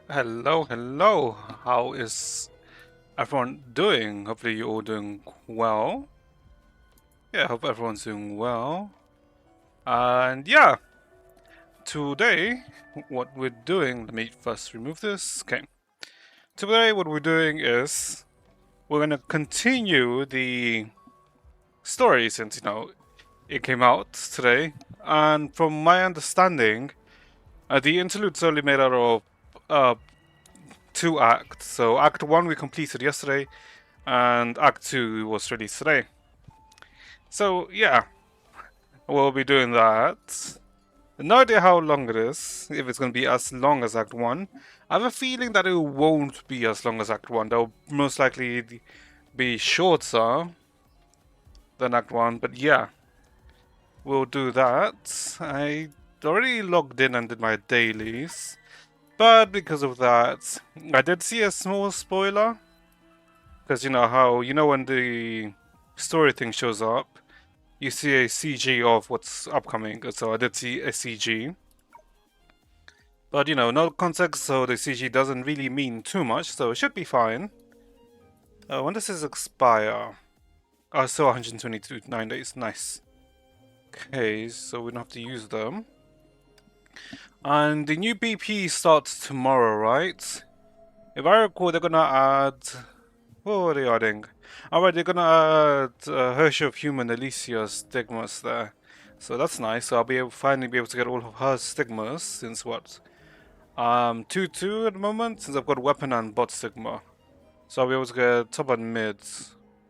Hello, hello. How is everyone doing? Hopefully you're all doing well. Yeah, I hope everyone's doing well. And yeah, today what we're doing, let me first remove this. Okay. Today what we're doing is we're gonna continue the story since it came out today. And from my understanding, the interlude's only made out of uh, two acts. So Act 1 we completed yesterday, and Act 2 was released today. So yeah, we'll be doing that. No idea how long it is, if it's going to be as long as Act 1. I have a feeling that it won't be as long as Act 1. They'll most likely be shorter than Act 1, but yeah, we'll do that. I already logged in and did my dailies, but because of that, I did see a small spoiler. Because when the story thing shows up, you see a CG of what's upcoming. So I did see a CG. But no context, so the CG doesn't really mean too much, so it should be fine. When does this expire? Oh, so 122, 9 days, nice. Okay, so we don't have to use them. And the new BP starts tomorrow, right? If I recall, they're gonna add... What are they adding? Alright, they're gonna add Hershey of Human Alicia stigmas there. So that's nice. So I'll finally be able to get all of her stigmas since what? 2-2 at the moment, since I've got weapon and bot stigma. So I'll be able to get top and mid.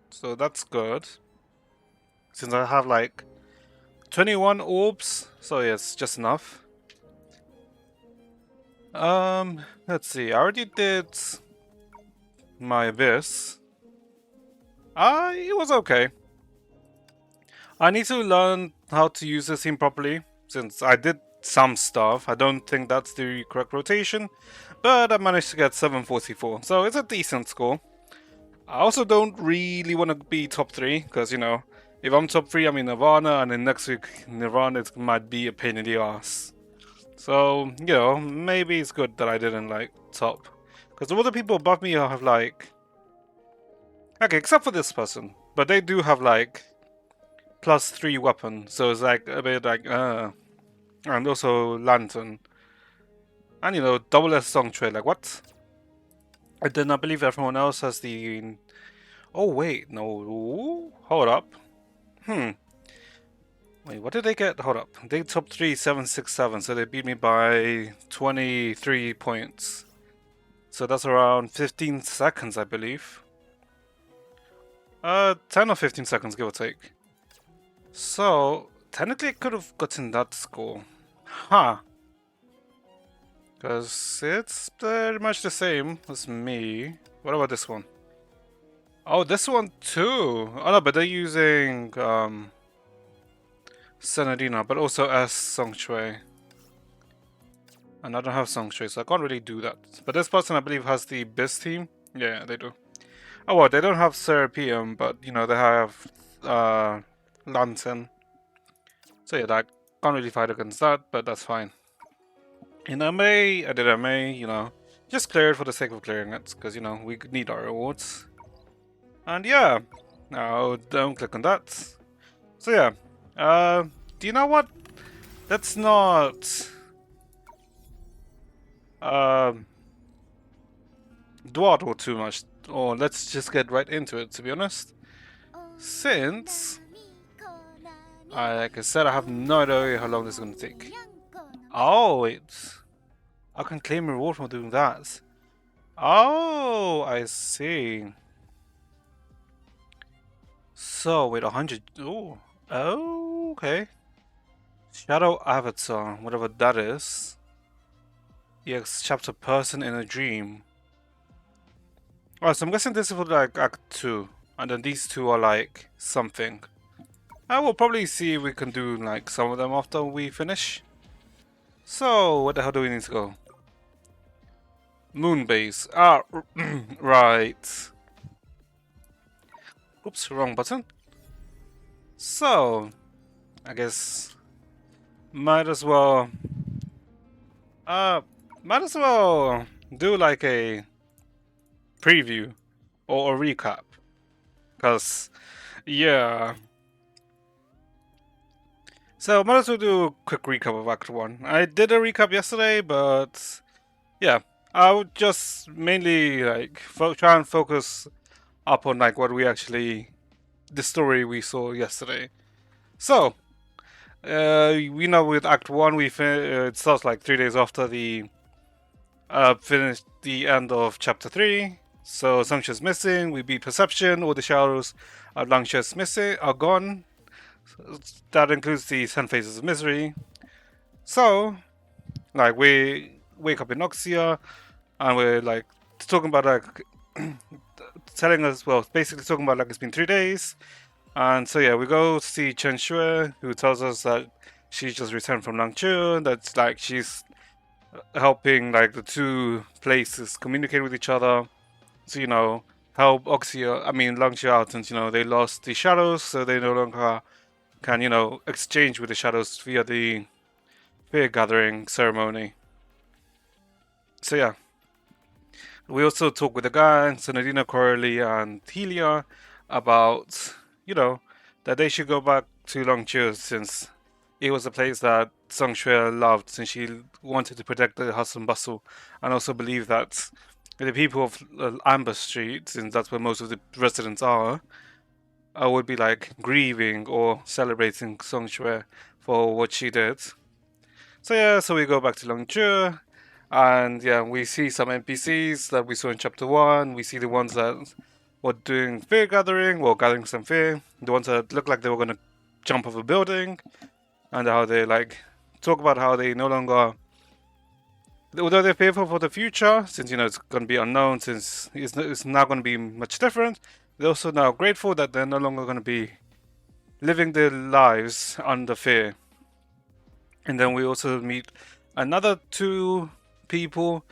So that's good. Since I have like 21 orbs, so yes, just enough. Let's see. I already did my Abyss. It was okay. I need to learn how to use this team properly, since I did some stuff. I don't think that's the correct rotation, but I managed to get 744, so it's a decent score. I also don't really want to be top 3, because, if I'm top 3, I'm in Nirvana, and then next week, Nirvana it might be a pain in the ass. So, maybe it's good that I didn't, top. Because all the people above me have, okay, except for this person, but they do have, +3 weapon, so it's a bit and also lantern, and double S song trade, what? And then I believe everyone else has the... Oh wait, no, hold up. Wait, what did they get? Hold up, they top 3 767, so they beat me by 23 points. So that's around 15 seconds, I believe. 10 or 15 seconds, give or take. So, technically I could have gotten that score. Huh. Because it's pretty much the same as me. What about this one? Oh, this one too! Oh no, but they're using Senadina, but also as Song Shui. And I don't have Song Shui, so I can't really do that. But this person, I believe, has the BIS team. Yeah, they do. Oh well, they don't have Serapeum, but they have Lantern. So yeah, I can't really fight against that, but that's fine. In MA, I did MA, just clear it for the sake of clearing it, because, we need our rewards. And yeah, now don't click on that. So yeah, do you know what? Let's not dawdle too much, or let's just get right into it, to be honest. Since, like I said, I have no idea how long this is going to take. Oh, wait. I can claim a reward for doing that. Oh, I see. So, wait, 100. Oh, okay. Shadow Avatar, whatever that is. EX chapter person in a dream. Oh, so I'm guessing this is for Act 2. And then these two are something. I will probably see if we can do some of them after we finish. So, where the hell do we need to go? Moonbase. Ah, right. Oops, wrong button. So, I guess might as well do like a preview or a recap. Because, yeah. So, might as well do a quick recap of Act 1. I did a recap yesterday, but yeah. I would just mainly like try and focus up on like what we actually, the story we saw yesterday. So, we know with Act 1, it starts like 3 days after the finished the end of Chapter 3. So Sangsha's missing, we beat Perception, all the shadows of Langsha's missing are gone. That includes the 10 Phases of Misery. So, like, we wake up in Noxia, and we're like talking about like telling us, well, basically talking about like it's been 3 days. And so yeah, we go see Chen Shui, who tells us that she just returned from Langchu, that's like she's helping like the two places communicate with each other. So, you know, help Oxia, I mean Langchu out, since, you know, they lost the shadows, so they no longer can, you know, exchange with the shadows via the fear gathering ceremony. So yeah. We also talk with the guys, Senadina, Coralie, and Helia about, you know, that they should go back to Longchu since it was a place that Song Shui loved, since she wanted to protect the hustle and bustle, and also believe that the people of Amber Street, since that's where most of the residents are, would be like grieving or celebrating Song Shui for what she did. So yeah, so we go back to Longchu, and yeah, we see some NPCs that we saw in Chapter 1. We see the ones that were doing fear gathering, or gathering some fear. The ones that looked like they were going to jump off a building, and how they like talk about how they no longer, although they're fearful for the future, since, you know, it's going to be unknown, since it's not going to be much different. They're also now grateful that they're no longer going to be living their lives under fear. And then we also meet another two people.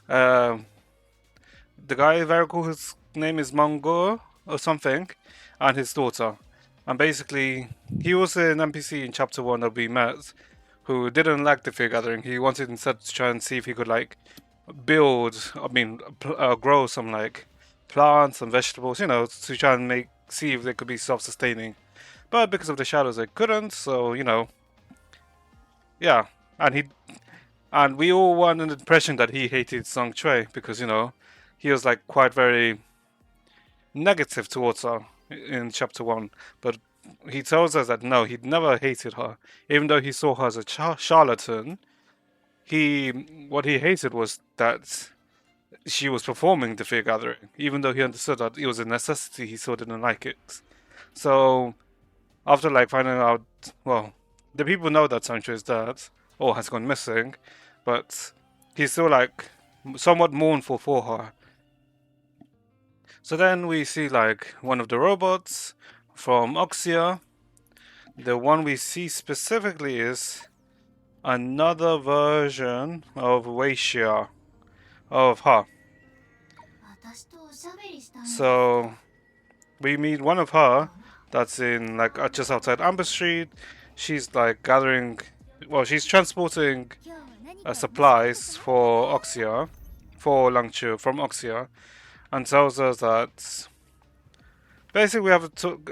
The guy very cool, his name is Mango or something, and his daughter. And basically, he was an NPC in Chapter 1 that we met, who didn't like the fear gathering. He wanted instead to try and see if he could like grow some like plants and vegetables, you know, to try and see if they could be self-sustaining. But because of the shadows, they couldn't. So, you know, yeah, and we all were under the impression that he hated Song Shui because, you know, he was like quite very negative towards her in Chapter 1. But he tells us that no, he'd never hated her. Even though he saw her as a charlatan, what he hated was that she was performing the fear gathering. Even though he understood that it was a necessity, he still didn't like it. So, after like finding out, well, the people know that Sancho is dead or has gone missing, but he's still like somewhat mournful for her. So then we see like one of the robots from Oxia. The one we see specifically is another version of Weishia, of her. So we meet one of her that's in like just outside Amber Street. She's like gathering, well, she's transporting supplies for Oxia, for Langchu from Oxia, and tells us that basically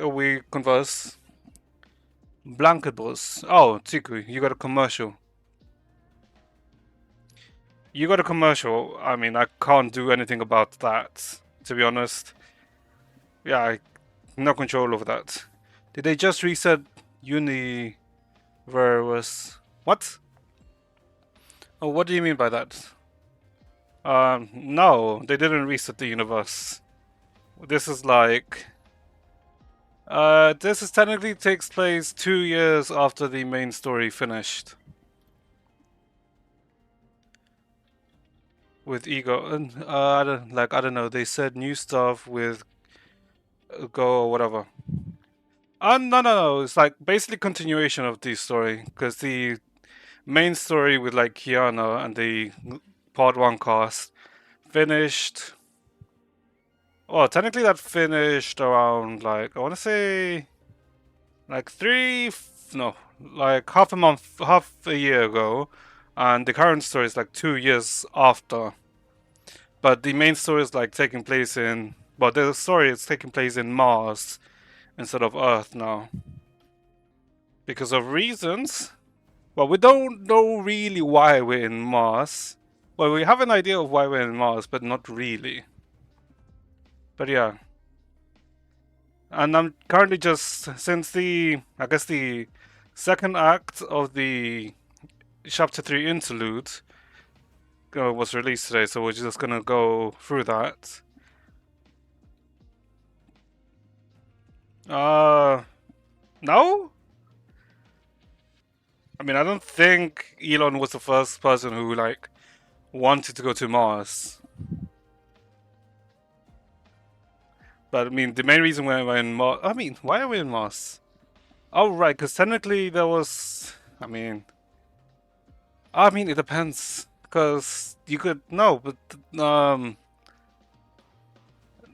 we converse. Blanket boss. Oh, Tsiku, you got a commercial. You got a commercial. I mean, I can't do anything about that, to be honest. Yeah, no control over that. Did they just reset Universe? What? Oh, what do you mean by that? No, they didn't reset the universe. This is like... this is technically takes place 2 years after the main story finished. With Ego, and I don't know, they said new stuff with Go or whatever. No, it's like basically continuation of the story, because the main story with like Kiana and the part 1 cast finished. Well, technically that finished around like, I want to say like half a year ago, and the current story is like 2 years after. but the main story is like taking place in. Well, the story is taking place in Mars instead of Earth now because of reasons. Well, we don't know really why we're in Mars. Well, we have an idea of why we're in Mars, but not really. But yeah. And I'm currently just, since I guess the second act of the Chapter 3 Interlude was released today, so we're just gonna go through that. No? I mean, I don't think Elon was the first person who, like, wanted to go to Mars. But I mean, the main reason why we're in Mars. I mean, why are we in Mars? Oh, right, because technically there was. I mean, it depends. Because you could. No, but.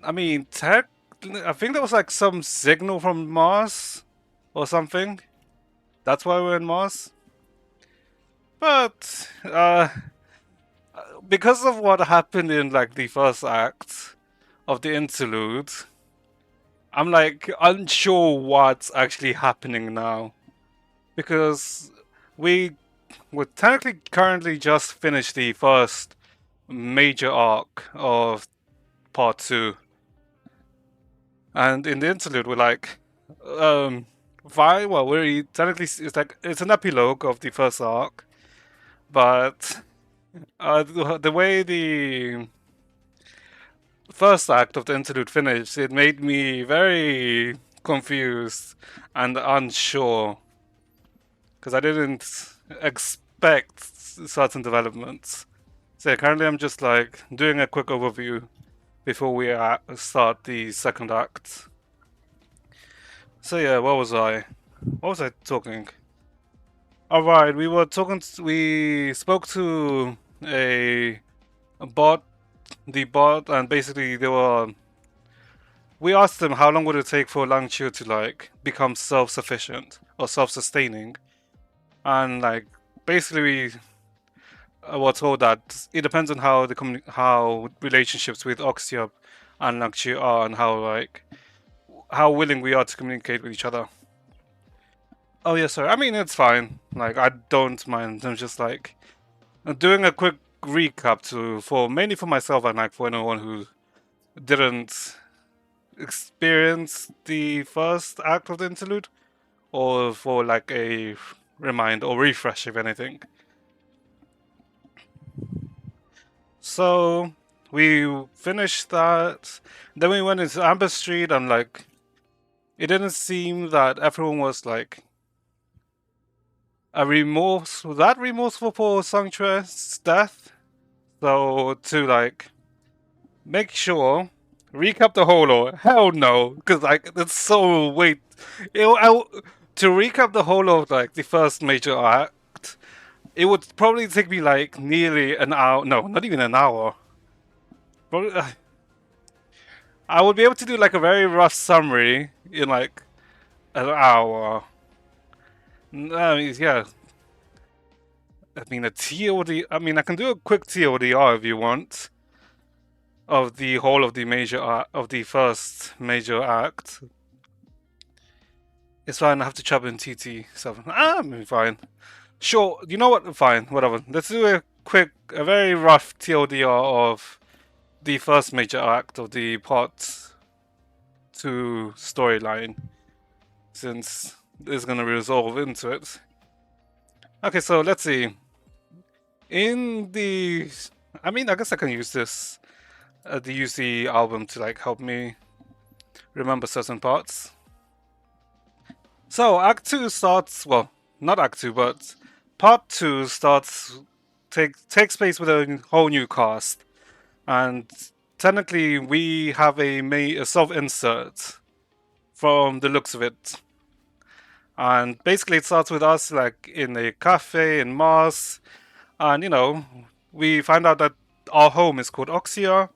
I mean, I think there was like some signal from Mars or something. That's why we're in Mars. But. Because of what happened in like the first act of the interlude, I'm like unsure what's actually happening now. Because we would technically currently just finished the first major arc of part 2. And in the interlude we're like fine, well we're technically it's like it's an epilogue of the first arc, but the way the first act of the interlude finished, it made me very confused and unsure because I didn't expect certain developments. So yeah, currently I'm just like doing a quick overview before we start the second act. So yeah, where was I? What was I talking? Alright, we were talking. We spoke to a bot, the bot, and basically they were. We asked them how long would it take for Lang Chu to like become self-sufficient or self-sustaining, and like basically we were told that it depends on how how relationships with Oxyub and Lang Chu are, and how willing we are to communicate with each other. Oh yes, sir. I mean it's fine. Like I don't mind. I'm just like doing a quick recap for mainly for myself and like for anyone who didn't experience the first act of the interlude, or for like a remind or refresh if anything. So we finished that. Then we went into Amber Street and like it didn't seem that everyone was like that remorseful for Sanctuary's death. So to like make sure, recap the whole lore. Hell no, because like it's so wait. To recap the whole of like the first major act, it would probably take me like nearly an hour. No, not even an hour. Probably, I would be able to do like a very rough summary in like an hour. I mean, yeah. I mean, a TOD. I mean, I can do a quick TODR if you want of the whole of the of the first major act. It's fine. I have to chop in TT7. I mean, fine. Sure. You know what? Fine. Whatever. Let's do a very rough TLDR of the first major act of the part 2 storyline, since it's gonna resolve into it. Okay, so let's see. In the, I mean, I guess I can use this, the UC album to like help me remember certain parts. So Act 2 starts, well, not Act 2, but Part 2 takes place with a whole new cast, and technically we have a self-insert from the looks of it. And basically it starts with us like in a cafe in Mars, and you know, we find out that our home is called Oxia,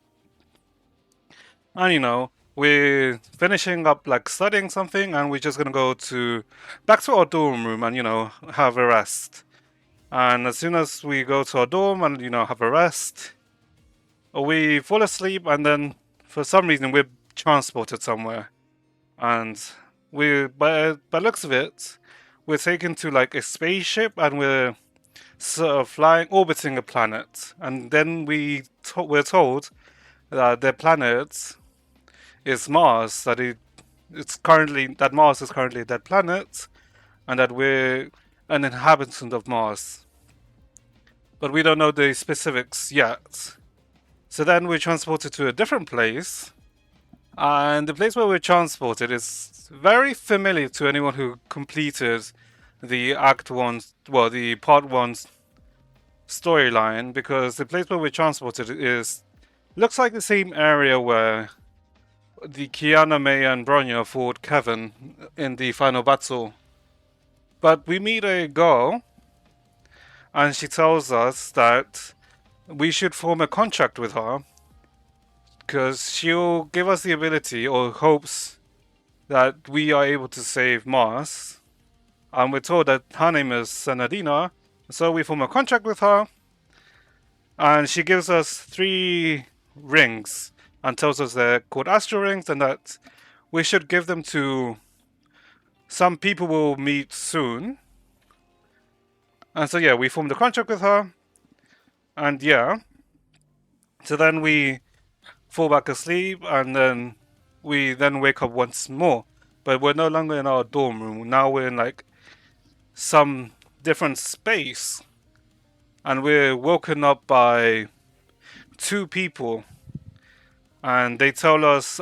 and you know, we're finishing up like studying something, and we're just gonna go back to our dorm room and you know have a rest. And as soon as we go to our dorm and you know have a rest, we fall asleep and then for some reason we're transported somewhere. And by looks of it, we're taken to like a spaceship and we're sort of flying, orbiting a planet. And then we're told that the planet is Mars, that Mars is currently a dead planet, and that we're an inhabitant of Mars. But we don't know the specifics yet. So then we're transported to a different place, and the place where we're transported is very familiar to anyone who completed the the Part 1 storyline, because the place where we're transported looks like the same area where the Kiana, May, and Bronya fought Kevin in the final battle. But we meet a girl, and she tells us that we should form a contract with her, because she'll give us the ability, or hopes, that we are able to save Mars. And we're told that her name is Senadina, so we form a contract with her, and she gives us 3 rings and tells us they're called Astro Rings, and that we should give them to some people we'll meet soon. And so yeah, we formed a contract with her, and yeah, so then we fall back asleep, and then we wake up once more. But we're no longer in our dorm room. Now we're in like some different space, and we're woken up by 2 people, and they ask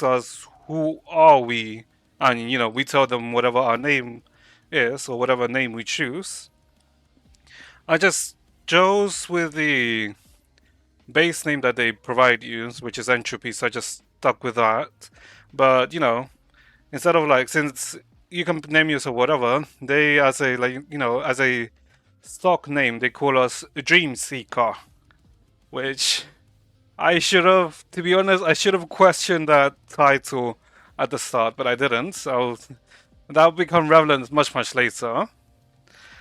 us who are we, and we tell them whatever our name is, or whatever name we choose. I just chose with the base name that they provide you, which is Entropy, so I just stuck with that. But instead of like, since you can name yourself whatever, they as a stock name, they call us Dream Seeker, which to be honest, I should have questioned that title at the start, but I didn't. So that'll become relevant much later.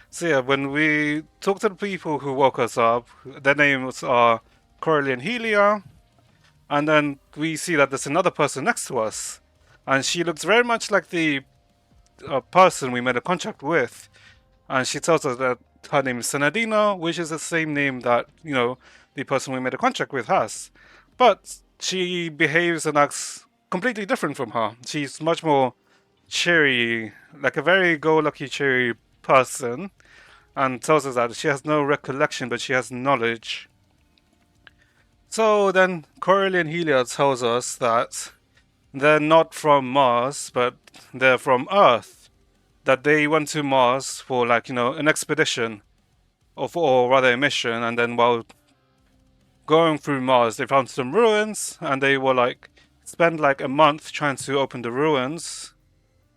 So yeah, when we talk to the people who woke us up, their names are Coralie and Helia, and then we see that there's another person next to us, and she looks very much like the person we made a contract with, and she tells us that her name is Senadina, which is the same name that the person we made a contract with has, but she behaves and acts completely different from her. She's much more cheery, like a very go-lucky cheery person, and tells us that she has no recollection, but she has knowledge. So then Coralie and Helia tells us that they're not from Mars, but they're from Earth. That they went to Mars for an expedition, or rather a mission, and then while going through Mars, they found some ruins, and they were spend a month trying to open the ruins.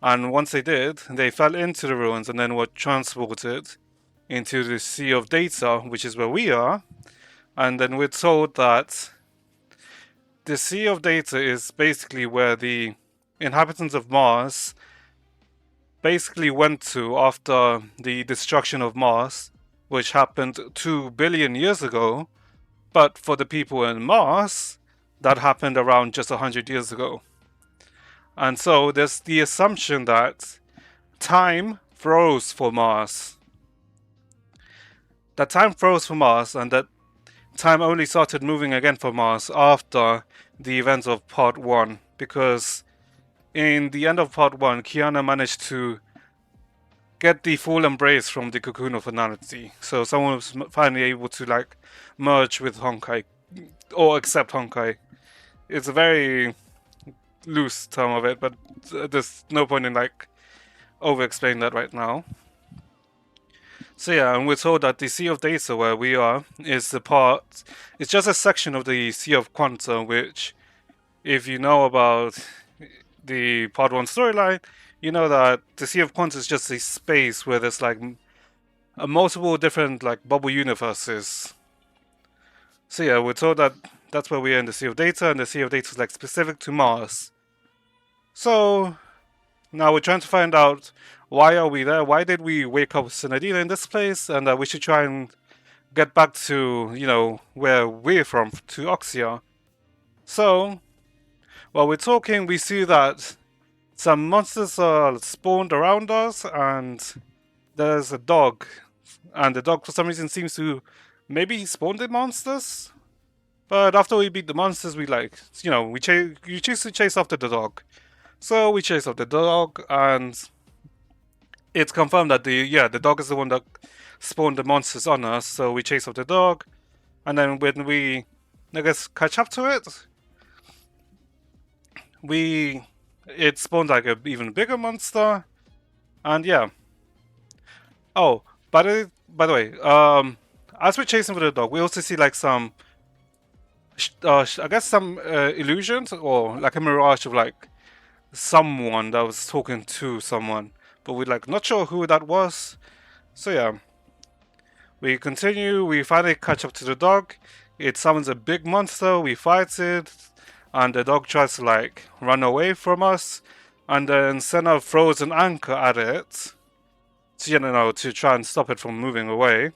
And once they did, they fell into the ruins and then were transported into the Sea of Data, which is where we are. And then we're told that the Sea of Data is basically where the inhabitants of Mars basically went to after the destruction of Mars, which happened 2 billion years ago. But for the people in Mars, that happened around just 100 years ago. And so there's the assumption that time froze for Mars. That time froze for Mars, and that time only started moving again for Mars after the events of Part 1. Because in the end of Part 1, Kiana managed to get the full embrace from the Cocoon of Finality. So someone was finally able to merge with Honkai, or accept Honkai. It's a very loose term of it, but there's no point in over-explaining that right now. So yeah, and we're told that the Sea of Data, where we are, it's just a section of the Sea of Quanta, which, if you know about the Part 1 storyline, you know that the Sea of Quanta is just a space where there's a multiple different bubble universes. So yeah, we're told that that's where we are in the Sea of Data, and the Sea of Data is specific to Mars. So now we're trying to find out, why are we there? Why did we wake up with Senadina in this place? And we should try and get back to, where we're from, to Oxia. So, while we're talking, we see that some monsters are spawned around us, and there's a dog. And the dog, for some reason, seems to maybe spawn the monsters. But after we beat the monsters, we you choose to chase after the dog. So we chase after the dog, and it's confirmed that the dog is the one that spawned the monsters on us. So we chase after the dog, and then when we, I guess, catch up to it, it spawned like a even bigger monster, and yeah. Oh, by the way, as we're chasing for the dog, we also see like some, I guess some illusions or like a mirage of like someone that was talking to someone, but we're like not sure who that was. So yeah, we continue. We finally catch up to the dog. It summons a big monster. We fight it, and the dog tries to like run away from us, and then Senna throws an anchor at it, to try and stop it from moving away.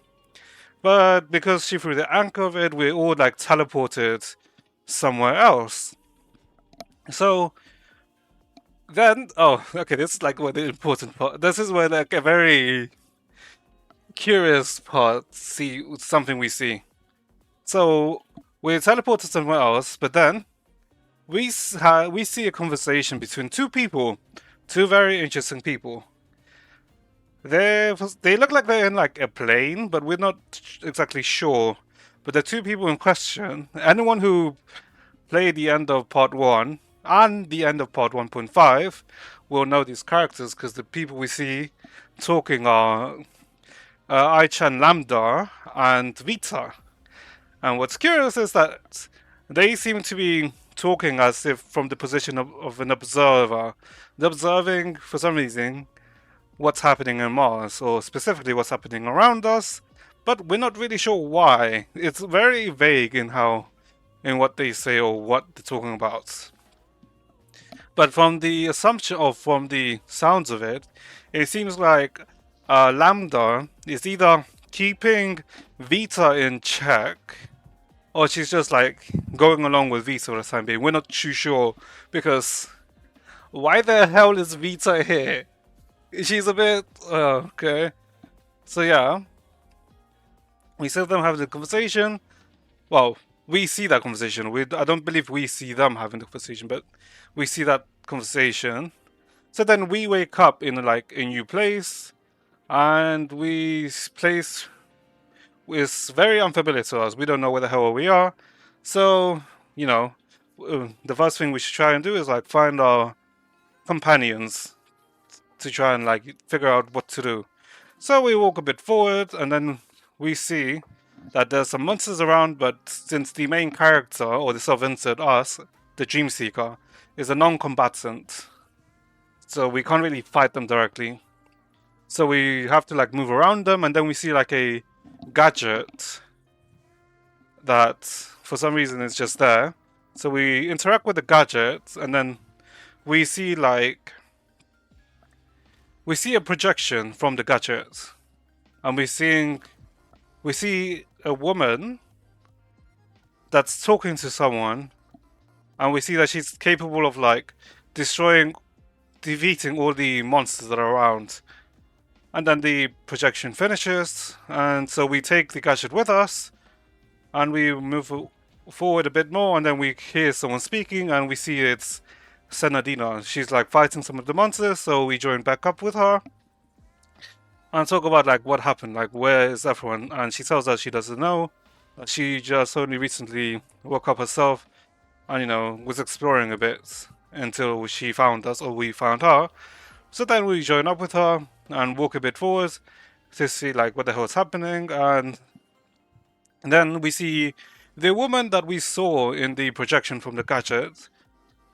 But because she threw the anchor of it, we all like teleported somewhere else. So then, oh, okay, this is like where the important part. This is where like a very curious part. See something we see. So we teleported somewhere else, but then we see a conversation between two people, two very interesting people. They look like they're in like a plane, but we're not exactly sure. But the two people in question, anyone who played the end of part 1 and the end of part 1.5 will know these characters because the people we see talking are Aichan Lambda and Vita. And what's curious is that they seem to be talking as if from the position of an observer. They're observing, for some reason, what's happening in Mars, or specifically what's happening around us, but we're not really sure why. It's very vague in what they say or what they're talking about. But from the assumption or from the sounds of it, it seems like Lambda is either keeping Vita in check, or she's just like going along with Vita for the time being. We're not too sure because why the hell is Vita here? She's a bit okay. So yeah, we see them having the conversation. Well, we see that conversation. I don't believe we see them having the conversation, but we see that conversation. So then we wake up in like a new place, and place is very unfamiliar to us. We don't know where the hell we are. So the first thing we should try and do is like find our companions to try and like figure out what to do. So we walk a bit forward, and then we see that there's some monsters around, but since the main character, or the self-insert us, the Dream Seeker, is a non-combatant, so we can't really fight them directly. So we have to like move around them, and then we see like a gadget that for some reason is just there. So we interact with the gadget, and then we see a projection from the gadget, and we see a woman that's talking to someone, and we see that she's capable of like defeating all the monsters that are around. And then the projection finishes, and so we take the gadget with us, and we move forward a bit more, and then we hear someone speaking, and we see it's Senadina. She's like fighting some of the monsters, so we join back up with her and talk about like what happened, like where is everyone, and she tells us she doesn't know. She just only recently woke up herself, and was exploring a bit until she found us, or we found her. So then we join up with her and walk a bit forward to see like what the hell is happening, and then we see the woman that we saw in the projection from the gadget,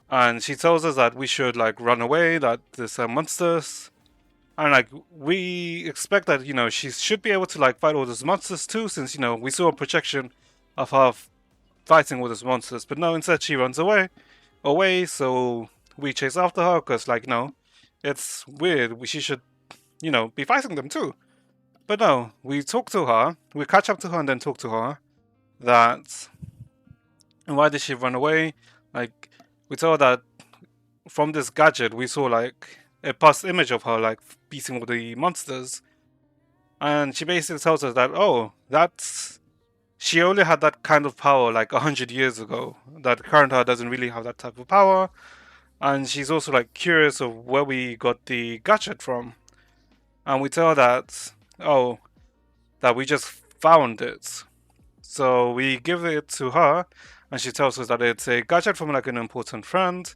and she tells us that we should like run away, that there's monsters, and like we expect that she should be able to like fight all those monsters too, since we saw a projection of her fighting all those monsters, but no, instead she runs away. So we chase after her because like no, it's weird. She should be fighting them too. But no, we talk to her, we catch up to her and then talk to her that why did she run away? Like, we tell her that from this gadget we saw like a past image of her like beating all the monsters, and she basically tells us that that's she only had that kind of power like 100 years ago. That current her doesn't really have that type of power, and she's also like curious of where we got the gadget from, and we tell her that that we just found it. So we give it to her, and she tells us that it's a gadget from like an important friend,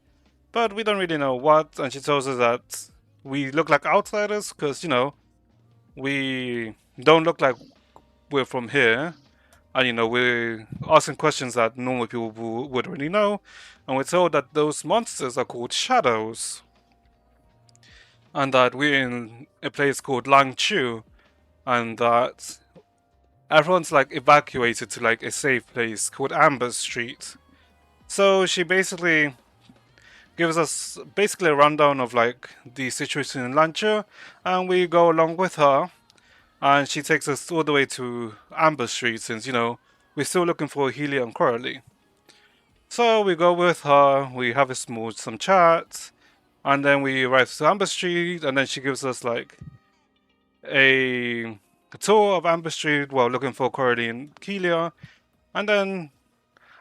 but we don't really know what. And she tells us that we look like outsiders because we don't look like we're from here, and we're asking questions that normal people would already know. And we're told that those monsters are called shadows, and that we're in a place called Lang Chu, and that everyone's like evacuated to like a safe place called Amber Street. So she basically gives us basically a rundown of like the situation in Lancha, and we go along with her, and she takes us all the way to Amber Street since we're still looking for Healy and Coralie. So we go with her, we have some chat, and then we arrive to Amber Street, and then she gives us like a tour of Amber Street while looking for Coralie and Keelia, and then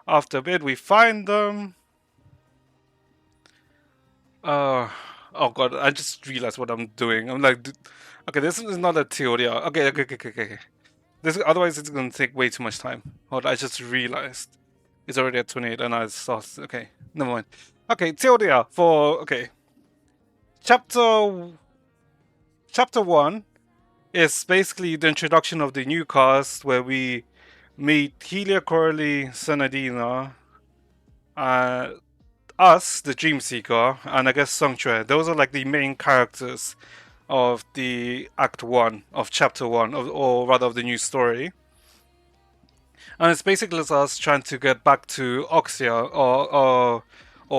after a bit we find them. Oh god, I just realized what I'm doing. I'm like, okay, this is not a theory. Okay. This otherwise it's gonna take way too much time. Hold, I just realized it's already at 28, and I thought, okay, never mind. Okay, theory for chapter chapter 1 is basically the introduction of the new cast where we meet Helia, Coralie, Senadina, us, the Dream Seeker, and I guess Songchue. Those are like the main characters of the Act 1 of Chapter 1, or rather of the new story. And it's basically us trying to get back to Oxia, or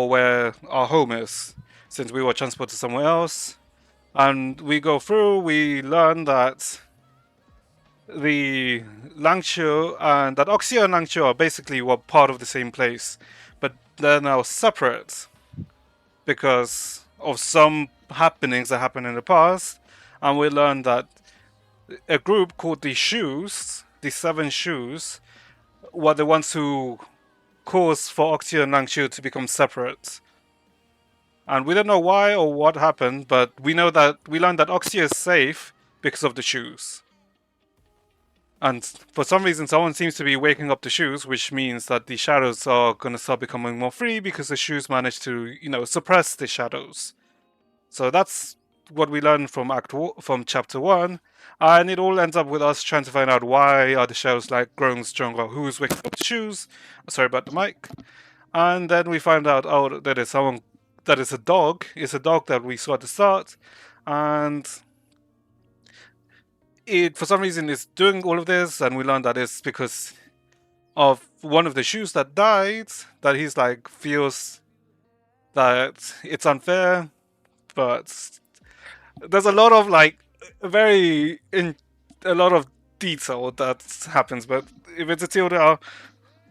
where our home is, since we were transported somewhere else. And we go through, we learn that the Langchu and that Oxia and Langchu are basically were part of the same place, but they're now separate because of some happenings that happened in the past. And we learned that a group called the Shoes, the Seven Shoes, were the ones who caused for Oxia and Langchu to become separate. And we don't know why or what happened, but we learned that Oxia is safe because of the Shoes. And for some reason, someone seems to be waking up the Shoes, which means that the shadows are going to start becoming more free because the Shoes managed to, suppress the shadows. So that's what we learn from chapter 1, and it all ends up with us trying to find out why are the shadows like growing stronger, who's waking up the Shoes. Sorry about the mic. And then we find out, that is a dog. It's a dog that we saw at the start, and it for some reason is doing all of this, and we learn that it's because of one of the Shoes that died, that he's like feels that it's unfair, but there's a lot of like a lot of detail that happens. But if it's a TLDR,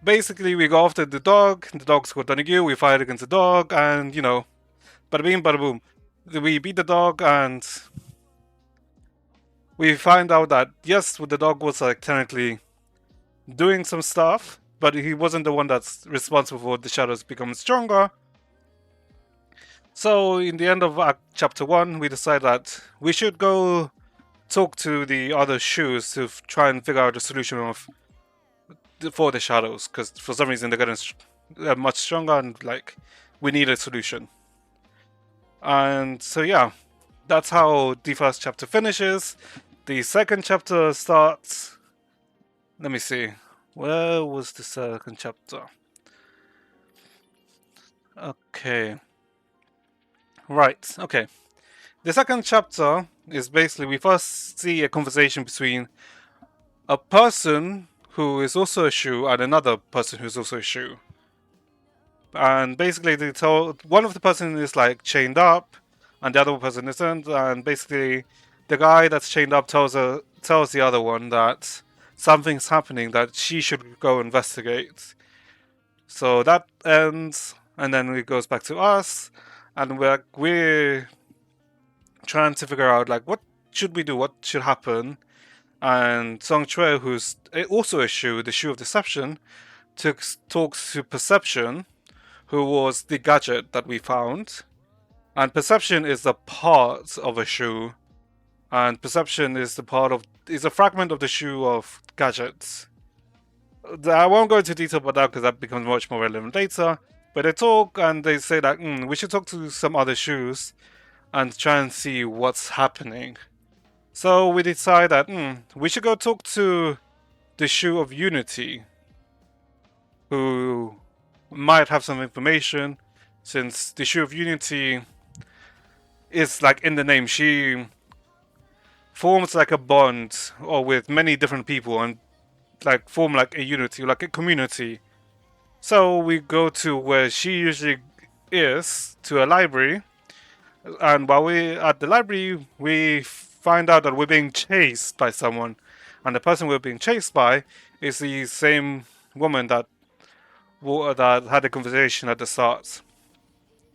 basically we go after the dog's called Donagyu, we fight against the dog, and bada bing bada boom, we beat the dog, and we find out that yes, the dog was like technically doing some stuff, but he wasn't the one that's responsible for the shadows becoming stronger. So in the end of chapter 1, we decide that we should go talk to the other Shoes to try and figure out a solution for the shadows, because for some reason they're much stronger, and like we need a solution. And so yeah, that's how the first chapter finishes. The second chapter starts. Let me see. Where was the second chapter? Okay. Right, okay. The second chapter is basically we first see a conversation between a person who is also a Shoe and another person who's also a Shoe. And basically they tell one of the person is like chained up and the other person isn't, and basically the guy that's chained up tells the other one that something's happening, that she should go investigate. So that ends, and then it goes back to us, and we're trying to figure out like what should we do, what should happen. And Song Chue, who's also a Shu, the Shu of Deception, talks to Perception, who was the gadget that we found. And Perception is a part of a Shu, and Perception is a fragment of the Shu of gadgets. I won't go into detail about that because that becomes much more relevant later. But they talk and they say that we should talk to some other Shus and try and see what's happening. So we decide that we should go talk to the Shu of Unity, who might have some information, since the Shu of Unity is like in the name. She forms like a bond or with many different people and like form like a unity, like a community. So we go to where she usually is, to a library, and while we're at the library, we find out that we're being chased by someone, and the person we're being chased by is the same woman that had a conversation at the start.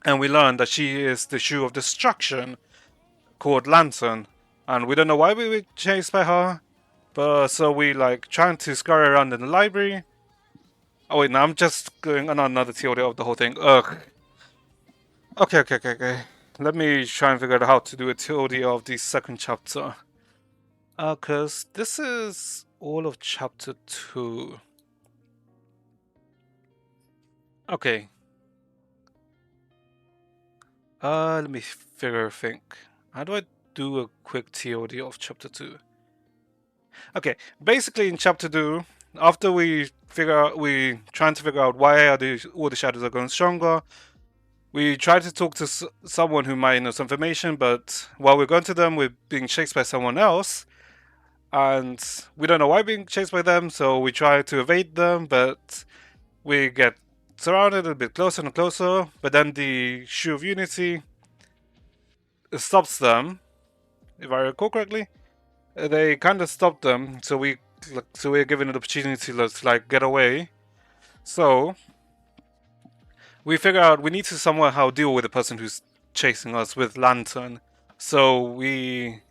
And we learn that she is the Shoe of Destruction, called Lantern, and we don't know why we were chased by her. But so we like trying to scurry around in the library. Oh wait, no, I'm just going on another theory of the whole thing. Ugh. Okay. Let me try and figure out how to do a theory of the second chapter. Cause this is all of chapter 2. Okay. Let me think. How do I do a quick theory of chapter 2? Okay, basically in chapter 2, after we trying to figure out why all the shadows are going stronger, we try to talk to someone who might know some information, but while we're going to them, we're being chased by someone else, and we don't know why we're being chased by them, so we try to evade them, but we get surrounded a bit closer and closer, but then the Shoe of Unity stops them, if I recall correctly. They kind of stopped them, so we're given an opportunity to like get away. So we figure out we need to somehow deal with the person who's chasing us with Lantern. So we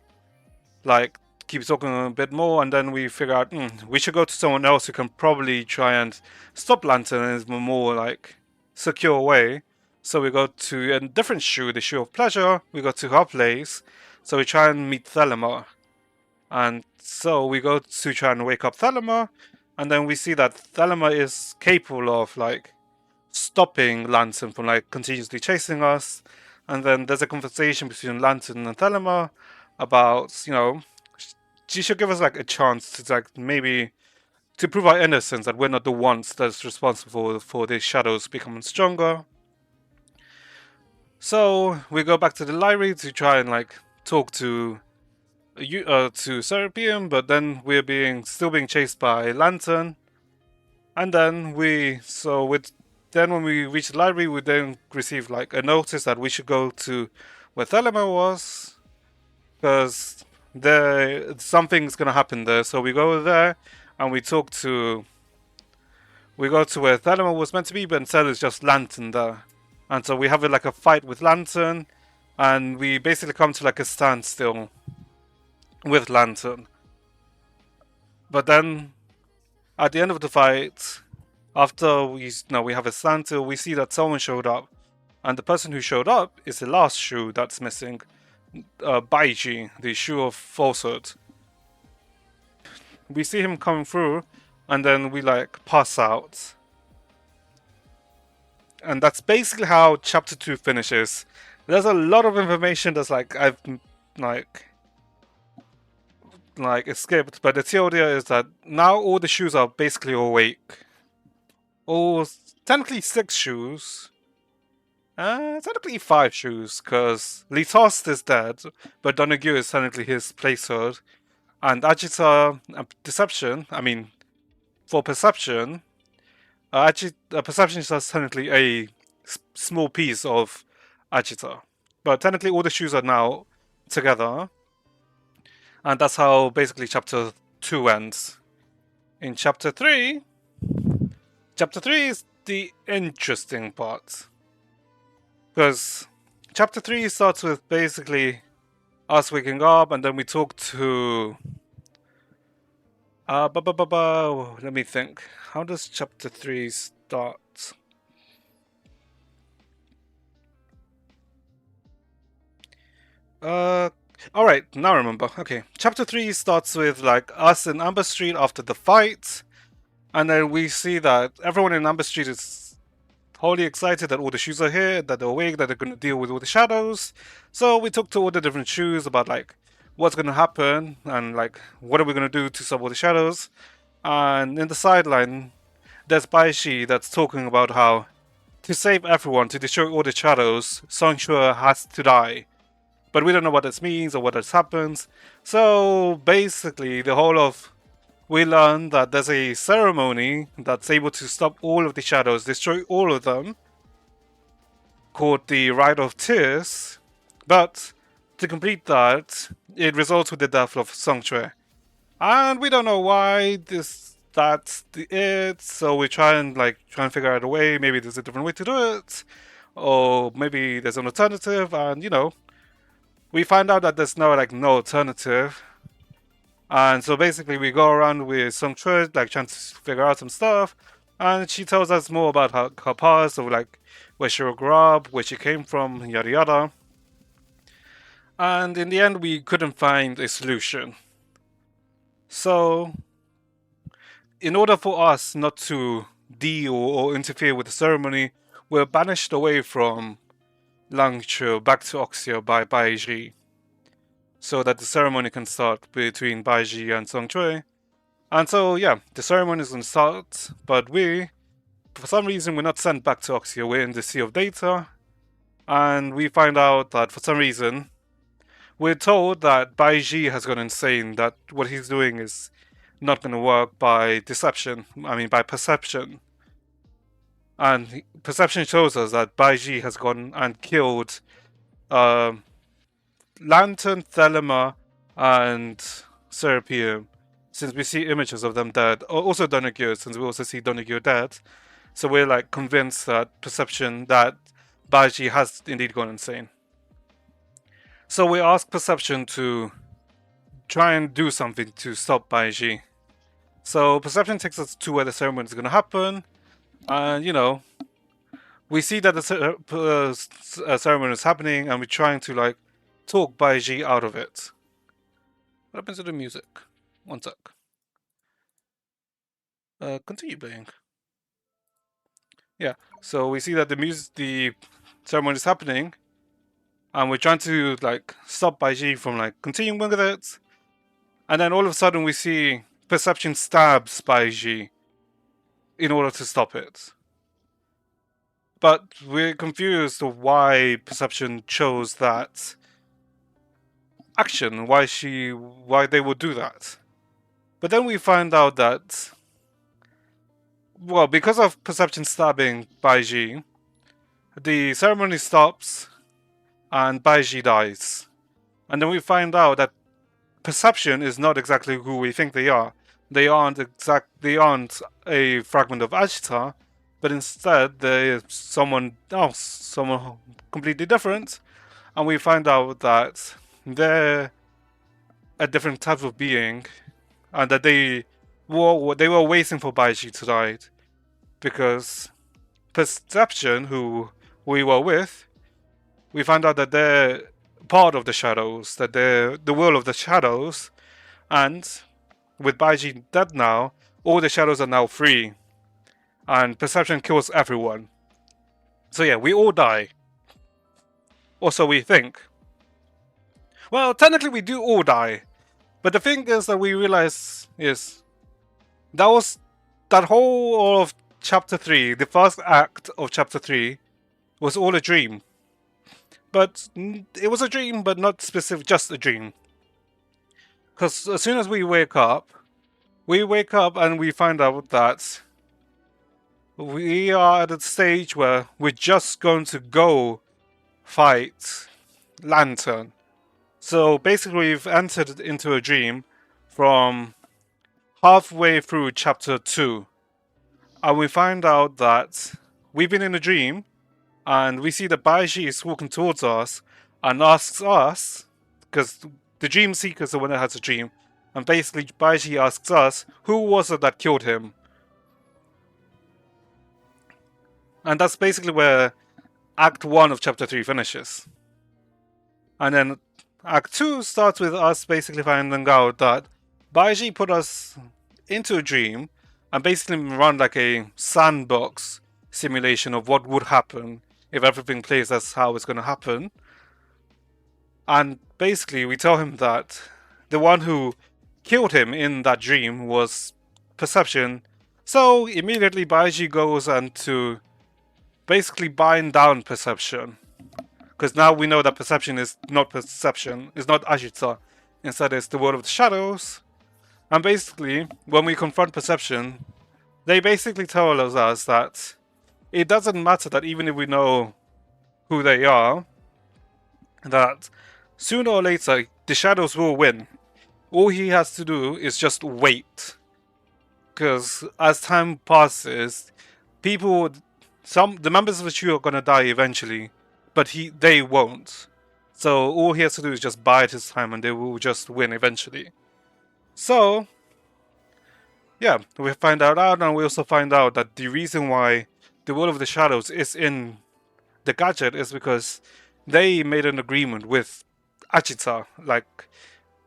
like keep talking a bit more, and then we figure out we should go to someone else who can probably try and stop Lantern in a more like secure way. So we go to a different Shoe, the Shoe of Pleasure. We go to her place. So we try and meet Thelema. And so we go to try and wake up Thelema, and then we see that Thelema is capable of like stopping Lantern from like continuously chasing us. And then there's a conversation between Lantern and Thelema about, she should give us like a chance to like maybe to prove our innocence, that we're not the ones that's responsible for these shadows becoming stronger. So we go back to the library to try and like talk to Serapium, but then we're still being chased by Lantern. And then when we reach the library, we then receive like a notice that we should go to where Thelema was, because something's gonna happen there. So we go there and we go to where Thelema was meant to be, but instead it's just Lantern there. And so we have like a fight with Lantern, and we basically come to like a standstill with Lantern. But then at the end of the fight, after we have a standstill, we see that someone showed up, and the person who showed up is the last Shoe that's missing, Baiji, the Shoe of Falsehood. We see him coming through, and then we like pass out. And that's basically how chapter 2 finishes. There's a lot of information that's like I've escaped, but the theory is that now all the Shoes are basically awake. Or technically 6 Shoes. Technically 5 Shoes, because Litost is dead, but Donagyu is technically his placeholder. And Agita Deception, for Perception, Perception is just technically a small piece of Agita. But technically all the Shoes are now together. And that's how basically chapter 2 ends. In chapter 3 is the interesting part. Because chapter 3 starts with basically us waking up, and then we talk to let me think. How does chapter 3 start? Alright, now I remember. Okay. Chapter 3 starts with like us in Amber Street after the fight. And then we see that everyone in Amber Street is wholly excited that all the shoes are here, that they're awake, that they're gonna deal with all the shadows. So we talk to all the different shoes about like what's gonna happen and like what are we gonna do to stop all the shadows. And in the sideline, there's Baishi that's talking about how to save everyone, to destroy all the shadows, Song Shui has to die. But we don't know what this means or what this happens. So basically, the whole of we learn that there's a ceremony that's able to stop all of the shadows, destroy all of them, called the Rite of Tears. But to complete that, it results with the death of Song Shui. And we don't know why that's it, so we try and figure out a way. Maybe there's a different way to do it, or maybe there's an alternative, and we find out that there's no alternative. And so basically we go around with some church, trying to figure out some stuff, and she tells us more about her past, of where she grew up, where she came from, yada yada. And in the end we couldn't find a solution. So in order for us not to deal or interfere with the ceremony, we're banished away from Langchu back to Oxia by Baiji, so that the ceremony can start between Baiji and Song Chui. And so, yeah, the ceremony is going to start, but for some reason, we're not sent back to Oxia, we're in the Sea of Data, and we find out that for some reason, we're told that Baiji has gone insane, that what he's doing is not going to work by deception, by perception. And perception shows us that Baiji has gone and killed Lantern, Thelema, and Serapium, since we see images of them dead. Also Donagyo, since we also see Donagyo dead. So we're convinced that perception that Baiji has indeed gone insane. So we ask perception to try and do something to stop Baiji. So perception takes us to where the ceremony is going to happen, and we see that the ceremony is happening, and we're trying to talk Baiji out of it. What happens to the music? One sec. Continue playing. Yeah. So we see that the ceremony is happening, and we're trying to stop Baiji from continuing with it. And then all of a sudden we see perception stabs Baiji in order to stop it. But we're confused of why perception chose that action, why they would do that. But then we find out that, well, because of perception stabbing Baiji, the ceremony stops and Baiji dies. And then we find out that perception is not exactly who we think they are. They aren't a fragment of Ajita, but instead they're someone else, someone completely different. And we find out that they're a different type of being, and that they were waiting for Baiji to die, because perception, who we were with, we find out that they're part of the shadows, that they're the will of the shadows, and with Baiji dead now, all the shadows are now free, and perception kills everyone. So yeah, we all die. Or so we think. Well, technically we do all die, but the thing is that we realize is that whole of chapter 3, the first act of chapter 3, was all a dream. But it was a dream, but not specific, just a dream. Because as soon as we wake up and we find out that we are at a stage where we're just going to go fight Lantern. So basically, we've entered into a dream from halfway through chapter 2, and we find out that we've been in a dream, and we see that Baiji is walking towards us and asks us, because the dream seeker is the one that has a dream, and basically Baiji asks us, who was it that killed him? And that's basically where Act 1 of chapter 3 finishes. And then Act 2 starts with us basically finding out that Baiji put us into a dream and basically run like a sandbox simulation of what would happen if everything plays as how it's going to happen. And basically, we tell him that the one who killed him in that dream was Perception. So immediately, Baiji goes and to basically bind down Perception. Because now we know that Perception is not Perception, it's not Ashita. Instead, it's the world of the shadows. And basically, when we confront Perception, they basically tell us that it doesn't matter that even if we know who they are, that sooner or later the shadows will win. All he has to do is just wait. Because as time passes, the members of the trio are gonna die eventually, but they won't. So all he has to do is just bide his time, and they will just win eventually. So yeah, we find out, and we also find out that the reason why the World of the Shadows is in the gadget is because they made an agreement with Achita, like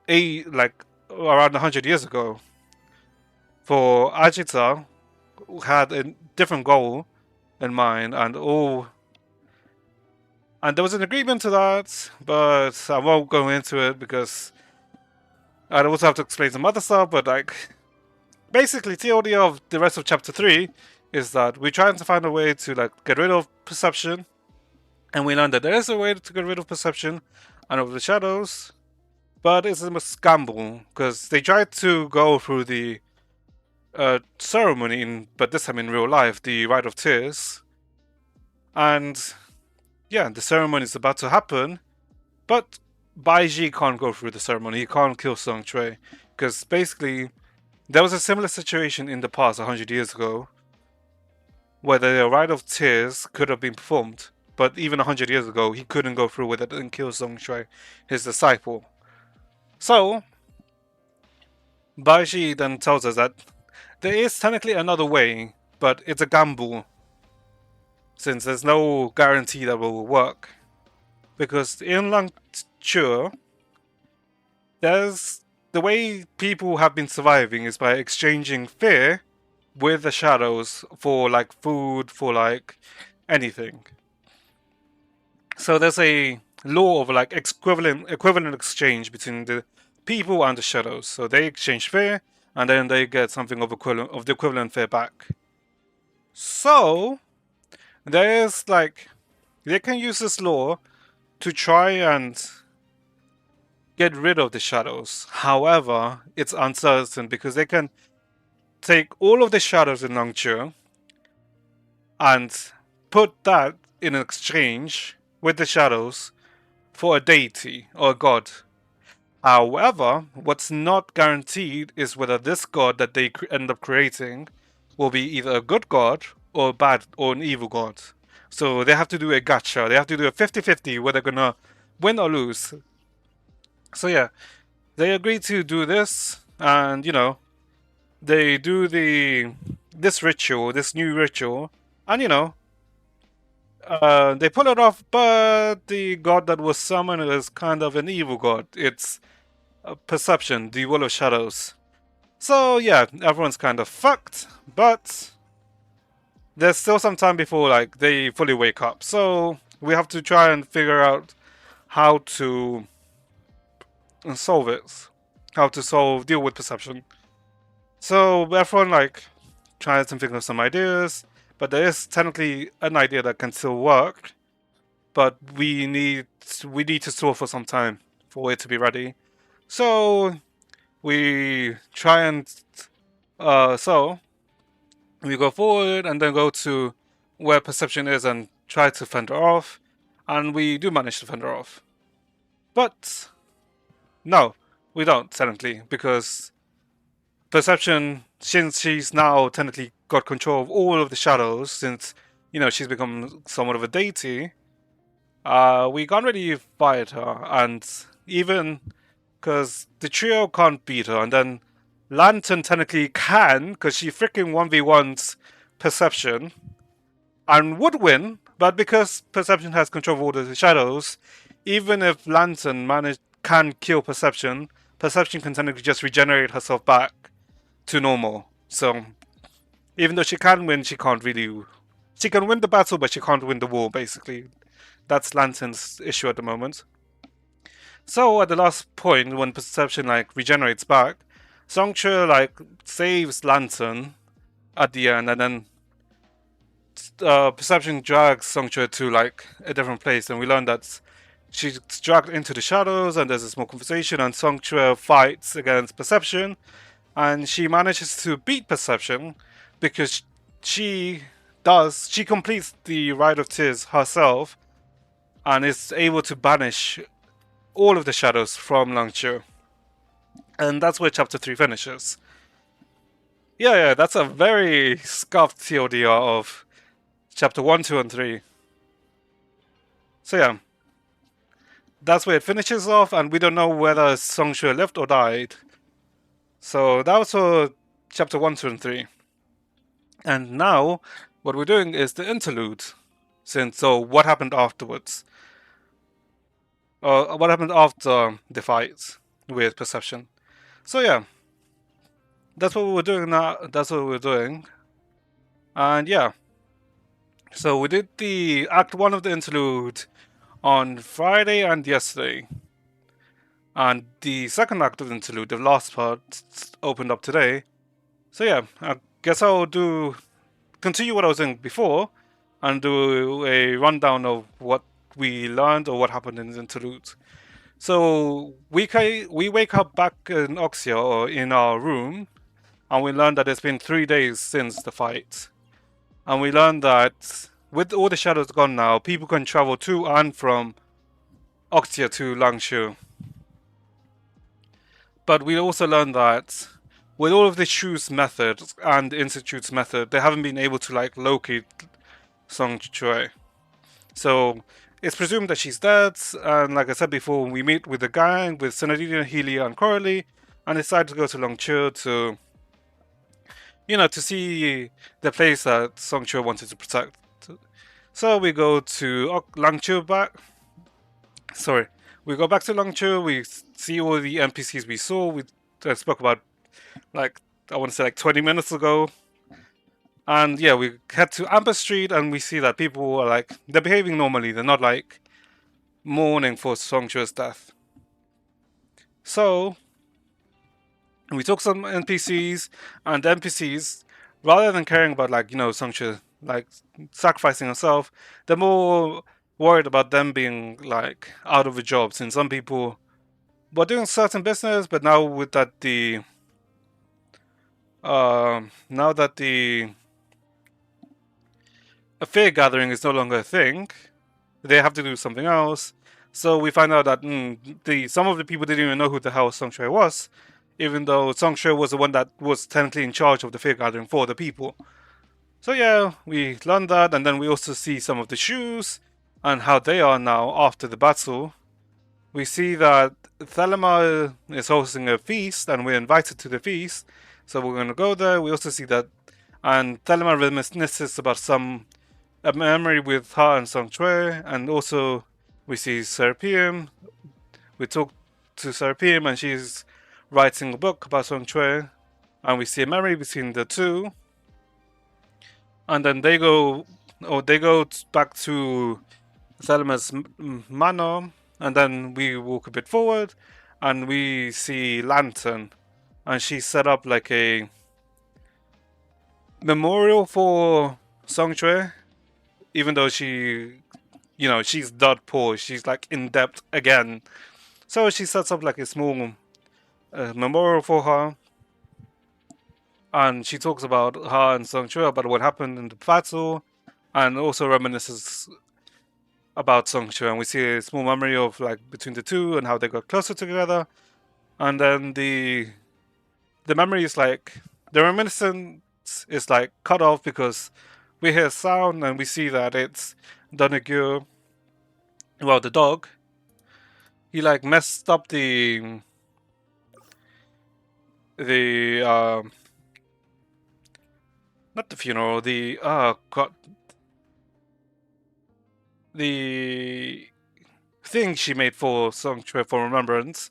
around 100 years ago. For Achita had a different goal in mind, and there was an agreement to that, but I won't go into it because I'd also have to explain some other stuff. But like, basically, TLD of the rest of chapter 3 is that we're trying to find a way to like get rid of Perception, and we learned that there is a way to get rid of Perception and of the shadows, but it's a scramble because they tried to go through the ceremony, but this time in real life, the Rite of Tears, and yeah, the ceremony is about to happen, but Baiji can't go through the ceremony. He can't kill Song Shui because basically there was a similar situation in the past 100 years ago where the Rite of Tears could have been performed, but even 100 years ago he couldn't go through with it and kill Song Shui, his disciple. So Baiji then tells us that there is technically another way, but it's a gamble since there's no guarantee that it will work. Because in Langture, there's the way people have been surviving is by exchanging fear with the shadows for like food, for like anything. So there's a law of like equivalent exchange between the people and the shadows. So they exchange fear, and then they get something of the equivalent fear back. So there's like they can use this law to try and get rid of the shadows. However, it's uncertain because they can take all of the shadows in Nongchu and put that in exchange with the shadows for a deity or a god. However, what's not guaranteed is whether this god that they end up creating will be either a good god or bad or an evil god. So they have to do a gacha. They have to do a 50-50 where they're gonna win or lose. So yeah, they agree to do this, and you know, they do this ritual, this new ritual, and you know, they pull it off. But the god that was summoned is kind of an evil god. It's Perception, the Wall of Shadows. So yeah, everyone's kind of fucked, but there's still some time before like they fully wake up. So we have to try and figure out how to solve it, how to deal with Perception. So everyone like tries to think of some ideas, but there is technically an idea that can still work, but we need to store for some time for it to be ready. So we try and so we go forward and then go to where Perception is and try to fend her off, and we do manage to fend her off. But No, we don't technically, because Perception, since she's now technically got control of all of the shadows, since she's become somewhat of a deity, we can't really fight her, and even because the trio can't beat her, and then Lantern technically can, because she freaking 1v1s Perception, and would win, but because Perception has control of all the shadows, even if Lantern can kill Perception, Perception can technically just regenerate herself back to normal. So even though she can win, she can't really. She can win the battle, but she can't win the war. Basically, that's Lantern's issue at the moment. So at the last point, when Perception regenerates back, Songche saves Lantern at the end, and then Perception drags Songche to a different place, and we learn that she's dragged into the shadows, and there's a small conversation, and Songche fights against Perception, and she manages to beat Perception because she completes the Rite of Tears herself and is able to banish all of the shadows from Langchu. And that's where chapter 3 finishes. Yeah, that's a very scuffed TLDR of chapter 1, 2, and 3. So yeah, that's where it finishes off, and we don't know whether Songxue lived or died. So that was for chapter 1, 2, and 3. And now, what we're doing is the interlude. So what happened afterwards? What happened after the fight with Perception? So yeah, that's what we're doing now. That's what we're doing. And yeah, so we did the Act 1 of the interlude on Friday and yesterday. And the second act of the interlude, the last part, opened up today. So yeah, I guess I'll continue what I was doing before and do a rundown of what we learned or what happened in the interlude. So we wake up back in Oxia or in our room, and we learn that it's been 3 days since the fight. And we learn that with all the shadows gone now, people can travel to and from Oxia to Langshu. But we also learned that with all of the Shu's method and the Institute's method, they haven't been able to locate Song Chue. So it's presumed that she's dead, and like I said before, we meet with the gang, with Senadina, Healy, and Coralie, and decide to go to Longchu to, to see the place that Song Chue wanted to protect. So we go to Langchu back. Sorry, we go back to Longchu. We see all the NPCs we saw. We spoke about I want to say 20 minutes ago. And yeah, we head to Amber Street and we see that people are they're behaving normally. They're not mourning for Songchue's death. So we talk to some NPCs, and the NPCs, rather than caring about Songchue sacrificing herself, they're more worried about them being out of a job, since some people were doing certain business, but now with that now that the affair gathering is no longer a thing, they have to do something else. So we find out that some of the people didn't even know who the hell Songchue was, even though Songchue was the one that was technically in charge of the fair gathering for the people. So yeah, we learned that, and then we also see some of the shoes and how they are now after the battle. We see that Thelema is hosting a feast, and we're invited to the feast, so we're going to go there. We also see that, and Thelema reminisces about a memory with her and Songchue, and also we see Serapium. We talk to Serapium, and she's writing a book about Songchue, and we see a memory between the two. And then they go back to Thelema's manor, and then we walk a bit forward, and we see Lantern, and she set up a memorial for Songchue, even though she's dirt poor, she's in debt again. So she sets up a small memorial for her, and she talks about her and Songchue, about what happened in the battle, and also reminisces about Songchue, and we see a small memory of between the two and how they got closer together. and then the memory is like the reminiscence is like cut off because we hear sound and we see that it's Donague, well, the dog. He like messed up the not the funeral, the god, the thing she made for Sanctuary for Remembrance.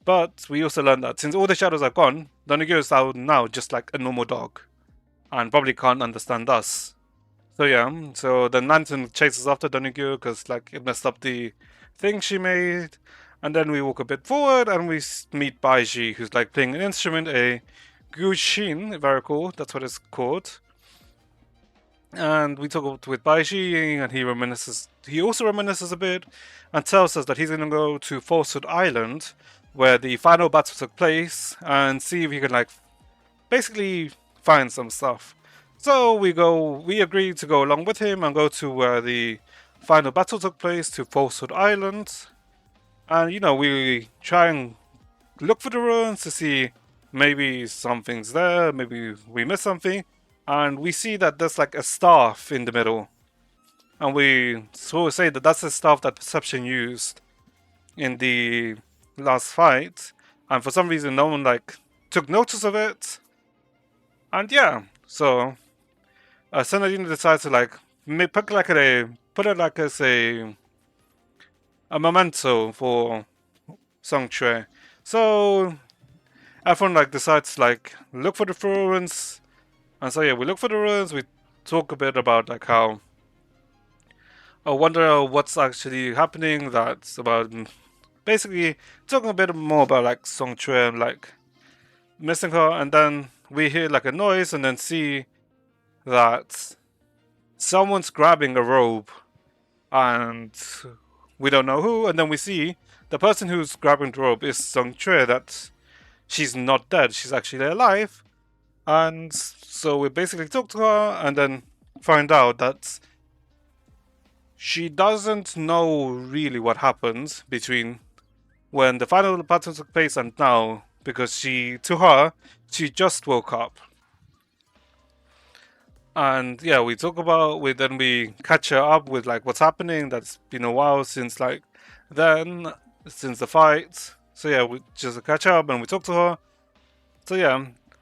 But we also learned that since all the shadows are gone, Donague is now just like a normal dog and probably can't understand us. So yeah, so the lantern chases after Donague because like it messed up the thing she made, and then we walk a bit forward and we meet Baiji, who's like playing an instrument, a gushin, very cool. That's what it's called. And we talk with Baiji, and he reminisces. He also reminisces a bit, and tells us that he's gonna go to Falsehood Island, where the final battle took place, and see if he can like basically find some stuff. So we agree to go along with him and go to where the final battle took place, to Falsehood Island. And you know, we try and look for the ruins to see maybe something's there, maybe we miss something. And we see that there's like a staff in the middle. And we sort of say that that's the staff that Perception used in the last fight. And for some reason no one like took notice of it. And yeah, so Senadina decides to like put it like as a memento for Song Chue. So everyone like decides to like look for the ruins, and so yeah, we look for the ruins. We talk a bit about like how I wonder what's actually happening. That's about basically talking a bit more about like Song Chue and like missing her, and then we hear like a noise and then see that someone's grabbing a robe, and we don't know who. And then we see the person who's grabbing the robe is Sung Chue, that she's not dead, she's actually alive. And so we basically talk to her and then find out that she doesn't know really what happens between when the final battle took place and now, because to her, she just woke up. And yeah, we catch her up with like what's happening. That's been a while since like then, since the fight. So yeah, we just catch up and we talk to her.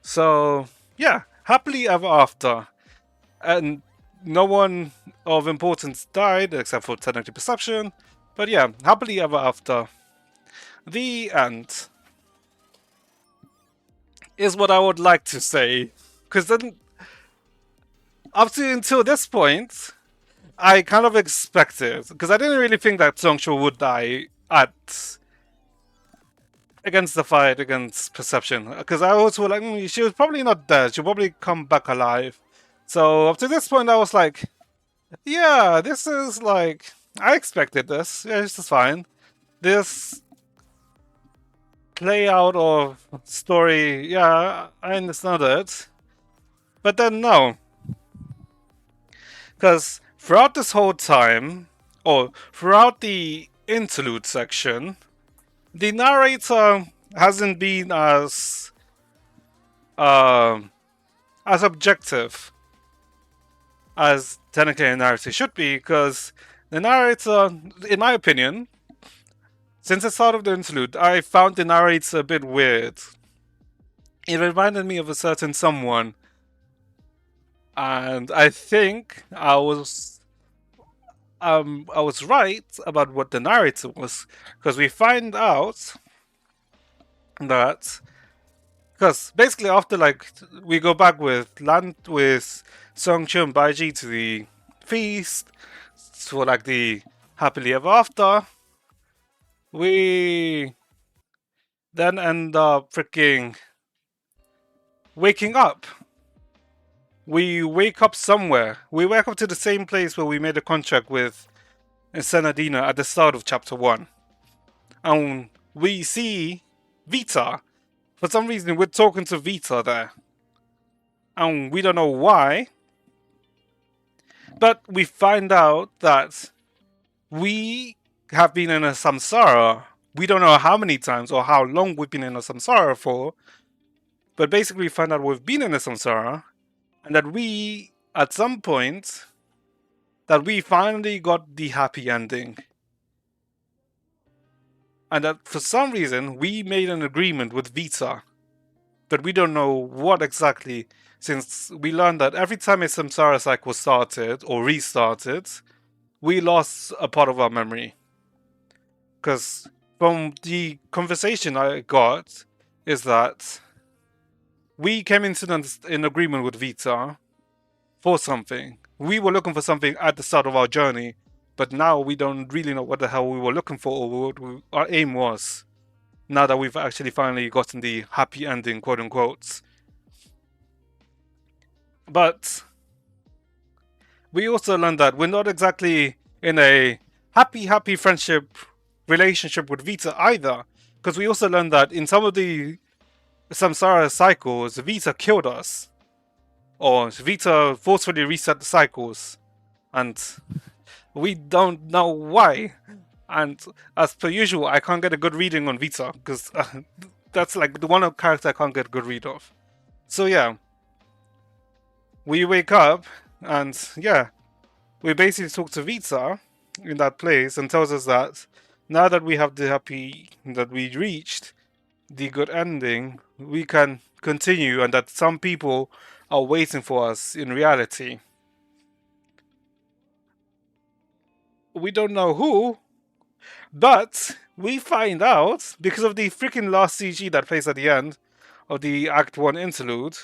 So yeah, happily ever after, and no one of importance died except for technically Perception. But yeah, happily ever after. The end is what I would like to say, because then up to until this point, I kind of expected, because I didn't really think that Songcho would die against the fight against Perception, because I always feel like she was probably not dead. She'll probably come back alive. So up to this point, I was like, yeah, this is like I expected this. Yeah, this is fine. This play out of story, yeah, I understand it. But then no, because throughout this whole time, or throughout the interlude section, the narrator hasn't been as objective as technically a narrator should be, because the narrator, in my opinion, since the start of the interlude, I found the narrator a bit weird. It reminded me of a certain someone, and I think I was right about what the narrator was, because we find out that, because basically after like we go back with Song Chun Baiji to the feast for like the happily ever after, we then end up freaking waking up. We wake up somewhere. We wake up to the same place where we made a contract with Senadina at the start of chapter 1. And we see Vita. For some reason, we're talking to Vita there. And we don't know why. But we find out that we have been in a samsara we don't know how many times or how long we've been in a samsara for, but basically we find out we've been in a samsara, and that we, at some point, that we finally got the happy ending. And that for some reason we made an agreement with Vita, but we don't know what exactly, since we learned that every time a samsara cycle started or restarted, we lost a part of our memory. Because from the conversation I got, is that we came into an agreement with Vita for something. We were looking for something at the start of our journey, but now we don't really know what the hell we were looking for or what our aim was. Now that we've actually finally gotten the happy ending, quote unquote. But we also learned that we're not exactly in a happy friendship relationship with Vita either. Because we also learned that in some of the samsara cycles, Vita killed us. Or Vita forcefully reset the cycles. And we don't know why. And as per usual, I can't get a good reading on Vita. Because that's like the one character I can't get a good read of. So yeah. We wake up and yeah. We basically talk to Vita in that place and tells us that now that we have the happy, that we reached the good ending, we can continue and that some people are waiting for us in reality. We don't know who, but we find out because of the freaking last CG that plays at the end of the Act 1 interlude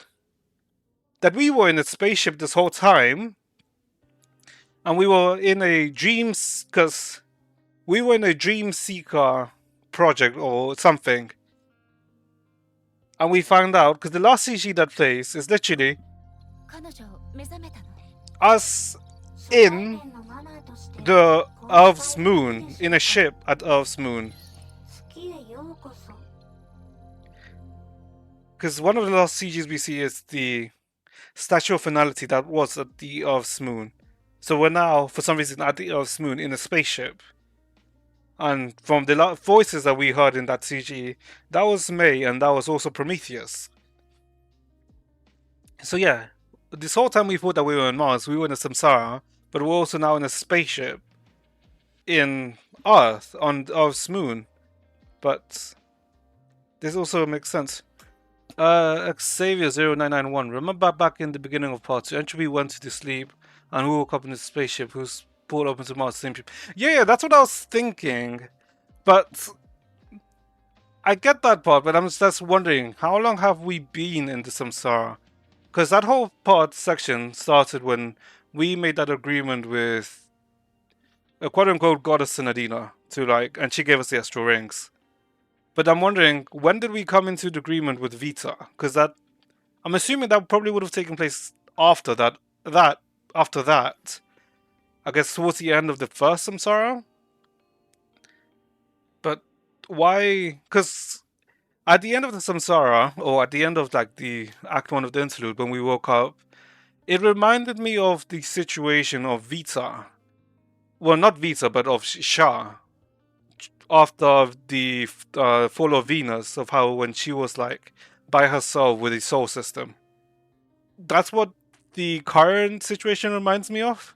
that we were in a spaceship this whole time and we were in a dreams, because we were in a dream seeker project or something. And we found out, because the last CG that plays is literally us in the Earth's moon, in a ship at Earth's moon. Because one of the last CGs we see is the Statue of Finality that was at the Earth's moon. So we're now, for some reason, at the Earth's moon in a spaceship. And from the voices that we heard in that CG, that was May and that was also Prometheus. So yeah, this whole time we thought that we were on Mars, we were in a samsara, but we're also now in a spaceship in Earth, on Earth's moon. But this also makes sense. Xavier0991, remember back in the beginning of part 2, Entropy went to sleep and we woke up in a spaceship who's pulled up into Mars, same ship. Yeah, that's what I was thinking. But I get that part, but I'm just wondering, how long have we been in the samsara? Because that whole part section started when we made that agreement with a quote-unquote goddess Sinadina to and she gave us the astral rings. But I'm wondering, when did we come into the agreement with Vita? Because I'm assuming that probably would have taken place after that. After that, I guess towards the end of the first samsara. But why? Because at the end of the samsara, or at the end of the Act 1 of the interlude, when we woke up, it reminded me of the situation of Vita. Well, not Vita, but of Shah. After the fall of Venus, of how when she was by herself with the soul system. That's what the current situation reminds me of.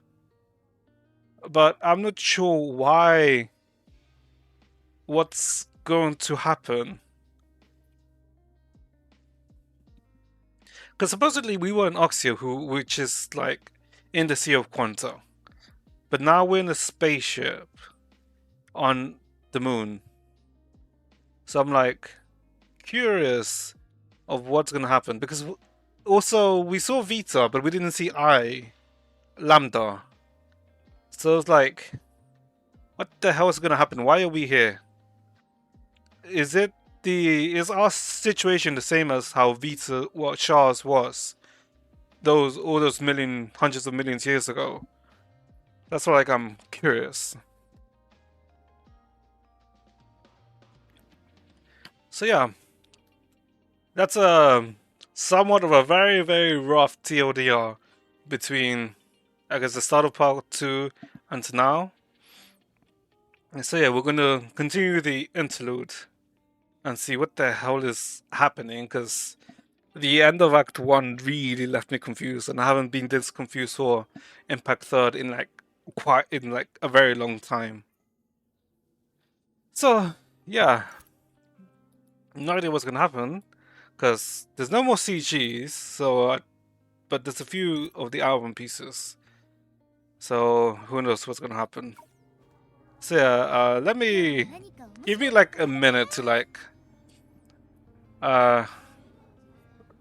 But I'm not sure why. What's going to happen? Because supposedly we were in Oxia, which is in the Sea of Quanta. But now we're in a spaceship on the moon. So I'm curious of what's gonna happen. Because also we saw Vita, but we didn't see Lambda. So it's what the hell is gonna happen? Why are we here? Is our situation the same as how Vita, what Shah's was? All those hundreds of millions years ago. That's what I'm curious. So yeah, that's somewhat of a very, very rough TLDR between, I guess, the start of part 2 and now. So yeah, we're gonna continue the interlude and see what the hell is happening, because the end of Act 1 really left me confused, and I haven't been this confused for Impact Third in like a very long time. So yeah, no idea what's gonna happen, because there's no more CGs. But there's a few of the album pieces. So who knows what's gonna happen. So yeah, let me give me like a minute to uh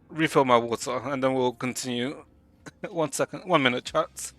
refill my water, and then we'll continue. 1 second, 1 minute, chat.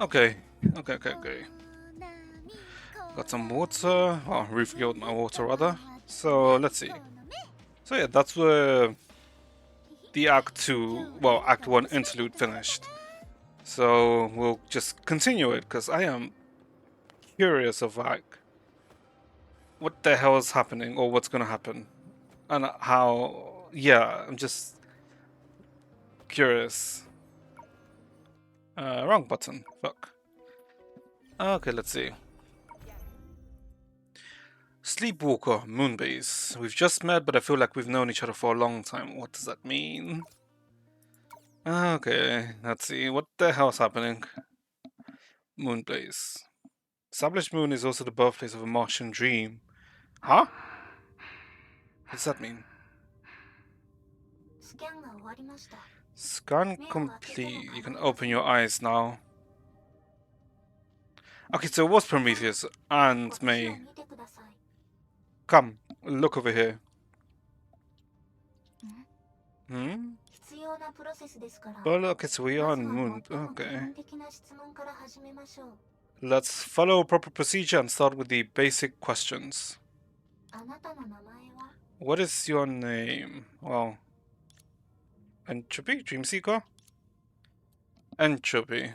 Okay, okay. Got some water. Well, refilled my water rather. So let's see. So yeah, that's where the Act 2, well, Act 1 interlude finished. So we'll just continue it, because I am curious of like what the hell is happening or what's gonna happen. And how, yeah, I'm just curious. Wrong button, fuck. Okay, let's see. Sleepwalker, Moonbase. We've just met, but I feel like we've known each other for a long time. What does that mean? Okay, let's see. What the hell's happening? Moonbase. Established Moon is also the birthplace of a Martian dream. Huh? What does that mean? Scan complete. You can open your eyes now. Okay, so it was Prometheus and May. Come, look over here. Hmm? Well, okay, so we are on Moon. Okay. Let's follow proper procedure and start with the basic questions. What is your name? Well, Entropy? Dreamseeker? Entropy.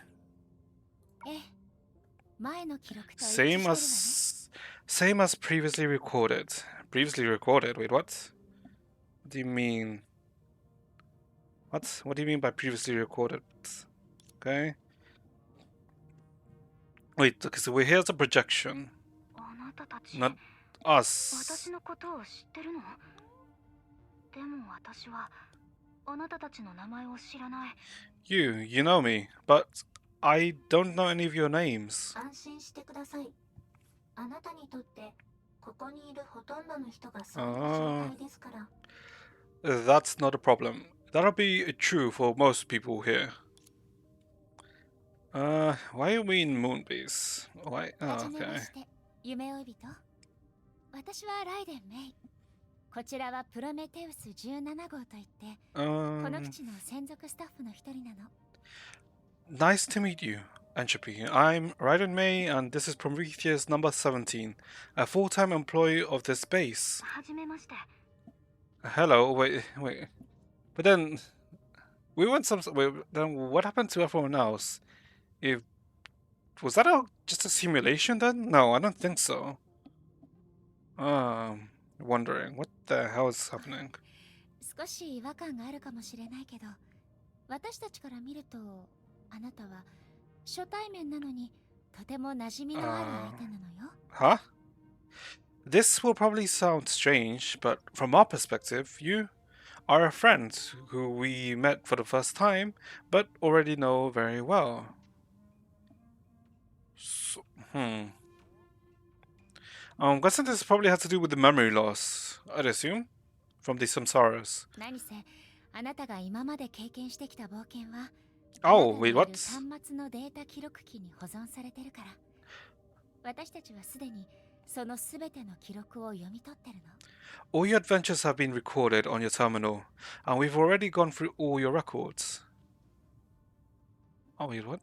Same as previously recorded. Previously recorded? Wait, what? What do you mean? What do you mean by previously recorded? Okay. Wait, okay, so we're here as a projection. Not us. You know me, but I don't know any of your names. That's not a problem. That'll be true for most people here. Why are we in Moonbase? Why? Oh, okay. 私はライデン・メイ。こちらはプロメテウス17号といって、この基地の専属スタッフの一人なの。Nice to meet you, Entropy. I'm Raiden May, and this is Prometheus number 17, a full-time employee of this base. Hello, wait. But then, we went then what happened to everyone else? Was that just a simulation then? No, I don't think so. Wondering, what the hell is happening? 少し違和感があるかもしれないけど、私たちから見ると、あなたは初対面なのにとても馴染みのある相手なのよ。Huh? This will probably sound strange, but from our perspective, you are a friend who we met for the first time, but already know very well. So, I'm guessing this probably has to do with the memory loss, I'd assume, from the Samsaras. 何せ、あなたが今まで経験してきた冒険は Oh, あなた wait, のいる what? 端末のデータ記録機に保存されてるから。私たちはすでにそのすべての記録を読み取ってるの。 All your adventures have been recorded on your terminal, and we've already gone through all your records. Oh, wait, what?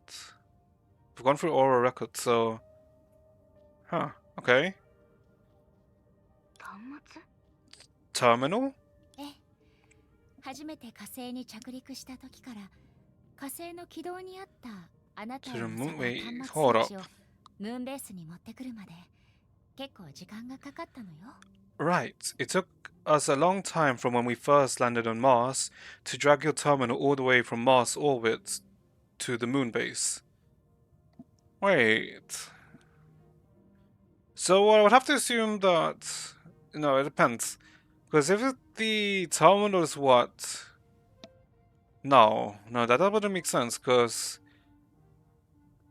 We've gone through all our records, so... Huh, okay. 端末？ Terminal? ええ、初めて火星に着陸した時から火星の軌道にあったあなた To を the 乗せ moon? た Wait, 端末 hold 装 up. 置をムーンベースに持ってくるまで結構時間がかかったのよ。 Right, it took us a long time from when we first landed on Mars to drag your terminal all the way from Mars orbit to the moon base. Wait. So I would have to assume that... No, it depends. Because if the terminal is what... No, that wouldn't make sense, because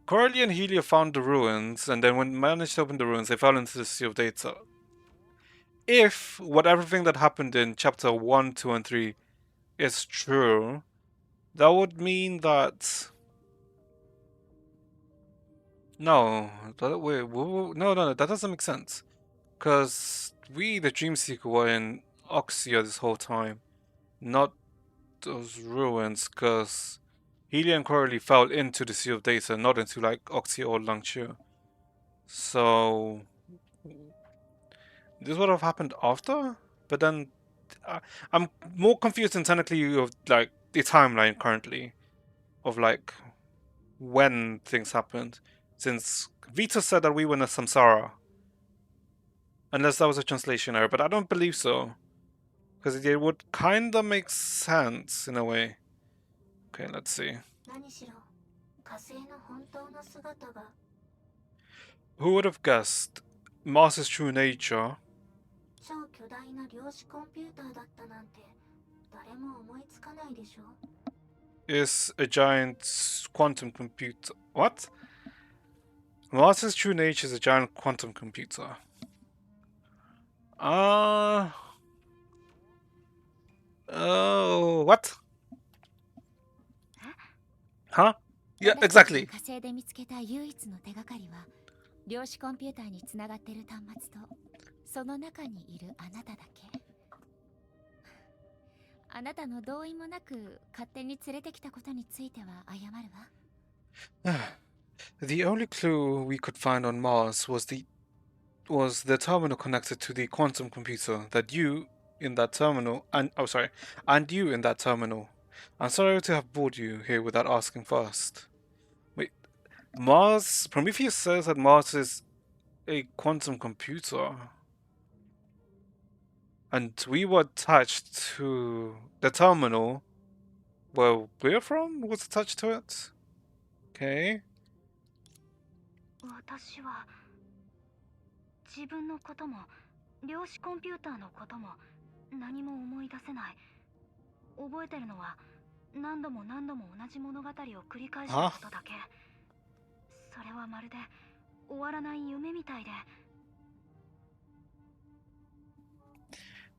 Coralie and Helia found the ruins, and then when managed to open the ruins, they fell into the Sea of Data. If what everything that happened in chapter 1, 2, and 3 is true, that would mean that... No, no, that doesn't make sense. Because we, the Dreamseeker, were in Oxia this whole time, not those ruins, because Helia and Coralie fell into the Sea of Data, not into like Oxia or Langchu. So this would have happened after, but then I'm more confused internally of like the timeline currently of like when things happened, since Vita said that we were in a samsara, unless that was a translation error, but I don't believe so, because it would kinda make sense in a way. Okay, let's see. 何しろ火星の本当の姿が Who would have guessed Mars's true nature 超巨大な量子コンピューターだったなんて誰も思いつかないでしょ。 is a giant quantum computer? What? Mars's true nature is a giant quantum computer. Oh, what? Huh? Yeah, 私たちが exactly. 火星で見つけた唯一の手がかりは量子コンピューターにつながってる端末とその中にいるあなただけ。あなたの同意もなく勝手に連れてきたことについては謝るわ。 The only clue we could find on Mars was the terminal connected to the quantum computer that you in that terminal and you in that terminal. I'm sorry to have brought you here without asking first. Wait, Mars? Prometheus says that Mars is a quantum computer. And we were attached to the terminal where we're from was attached to it. Okay. 私は自分のことも量子コンピューターのことも何も思い出せない。覚えてるのは何度も何度も同じ物語を繰り返したことだけ。それはまるで終わらない夢みたいで。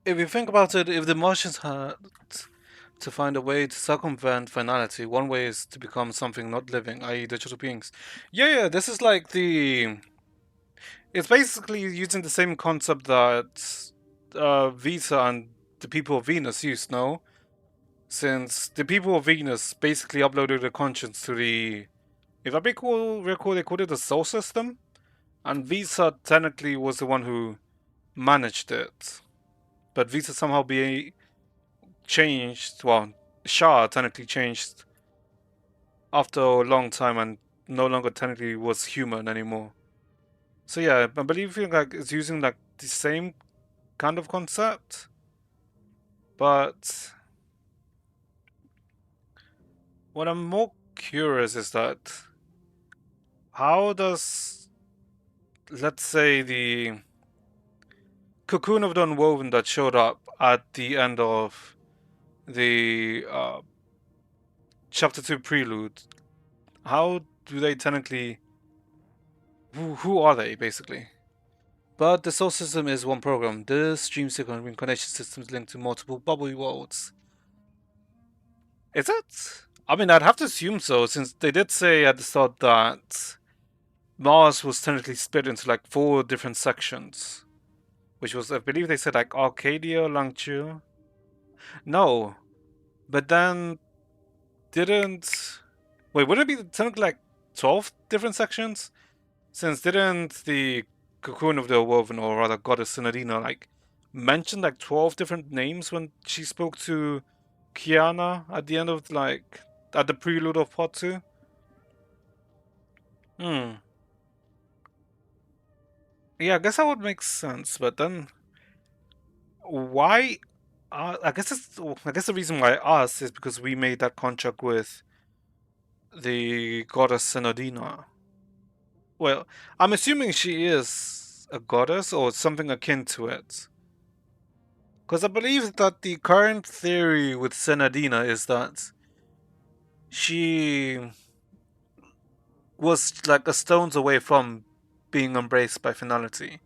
If you think about it, if the Martians had to find a way to circumvent finality, one way is to become something not living, i.e. digital beings. Yeah, this is like the... It's basically using the same concept that Vita and the people of Venus used, no? Since the people of Venus basically uploaded their conscience to the... If I recall, they called it the Soul System? And Visa technically was the one who managed it. But Visa somehow changed, well, Shah technically changed after a long time and no longer technically was human anymore. So yeah, I believe like it's using like the same kind of concept, but what I'm more curious is that how does, let's say, the cocoon of the unwoven that showed up at the end of the chapter 2 prelude, how do they technically, who are they basically? But the soul system is one program. This dream sequence reincarnation system is linked to multiple bubbly worlds. Is it? I mean, I'd have to assume so, since they did say at the start that Mars was technically split into like 4 different sections, which was, I believe they said like Arcadia, Langchu. No, but then didn't. Wait, would it be technically like 12 different sections? Since didn't the Cocoon of the Woven, or rather Goddess Synodina, like mention like 12 different names when she spoke to Kiana at the end of like at the prelude of part 2? Hmm. Yeah, I guess that would make sense, but then why? I guess the reason why I asked is because we made that contract with the goddess Synodina. Well, I'm assuming she is a goddess or something akin to it. Because I believe that the current theory with Synodina is that she was like a stone's away from being embraced by finality.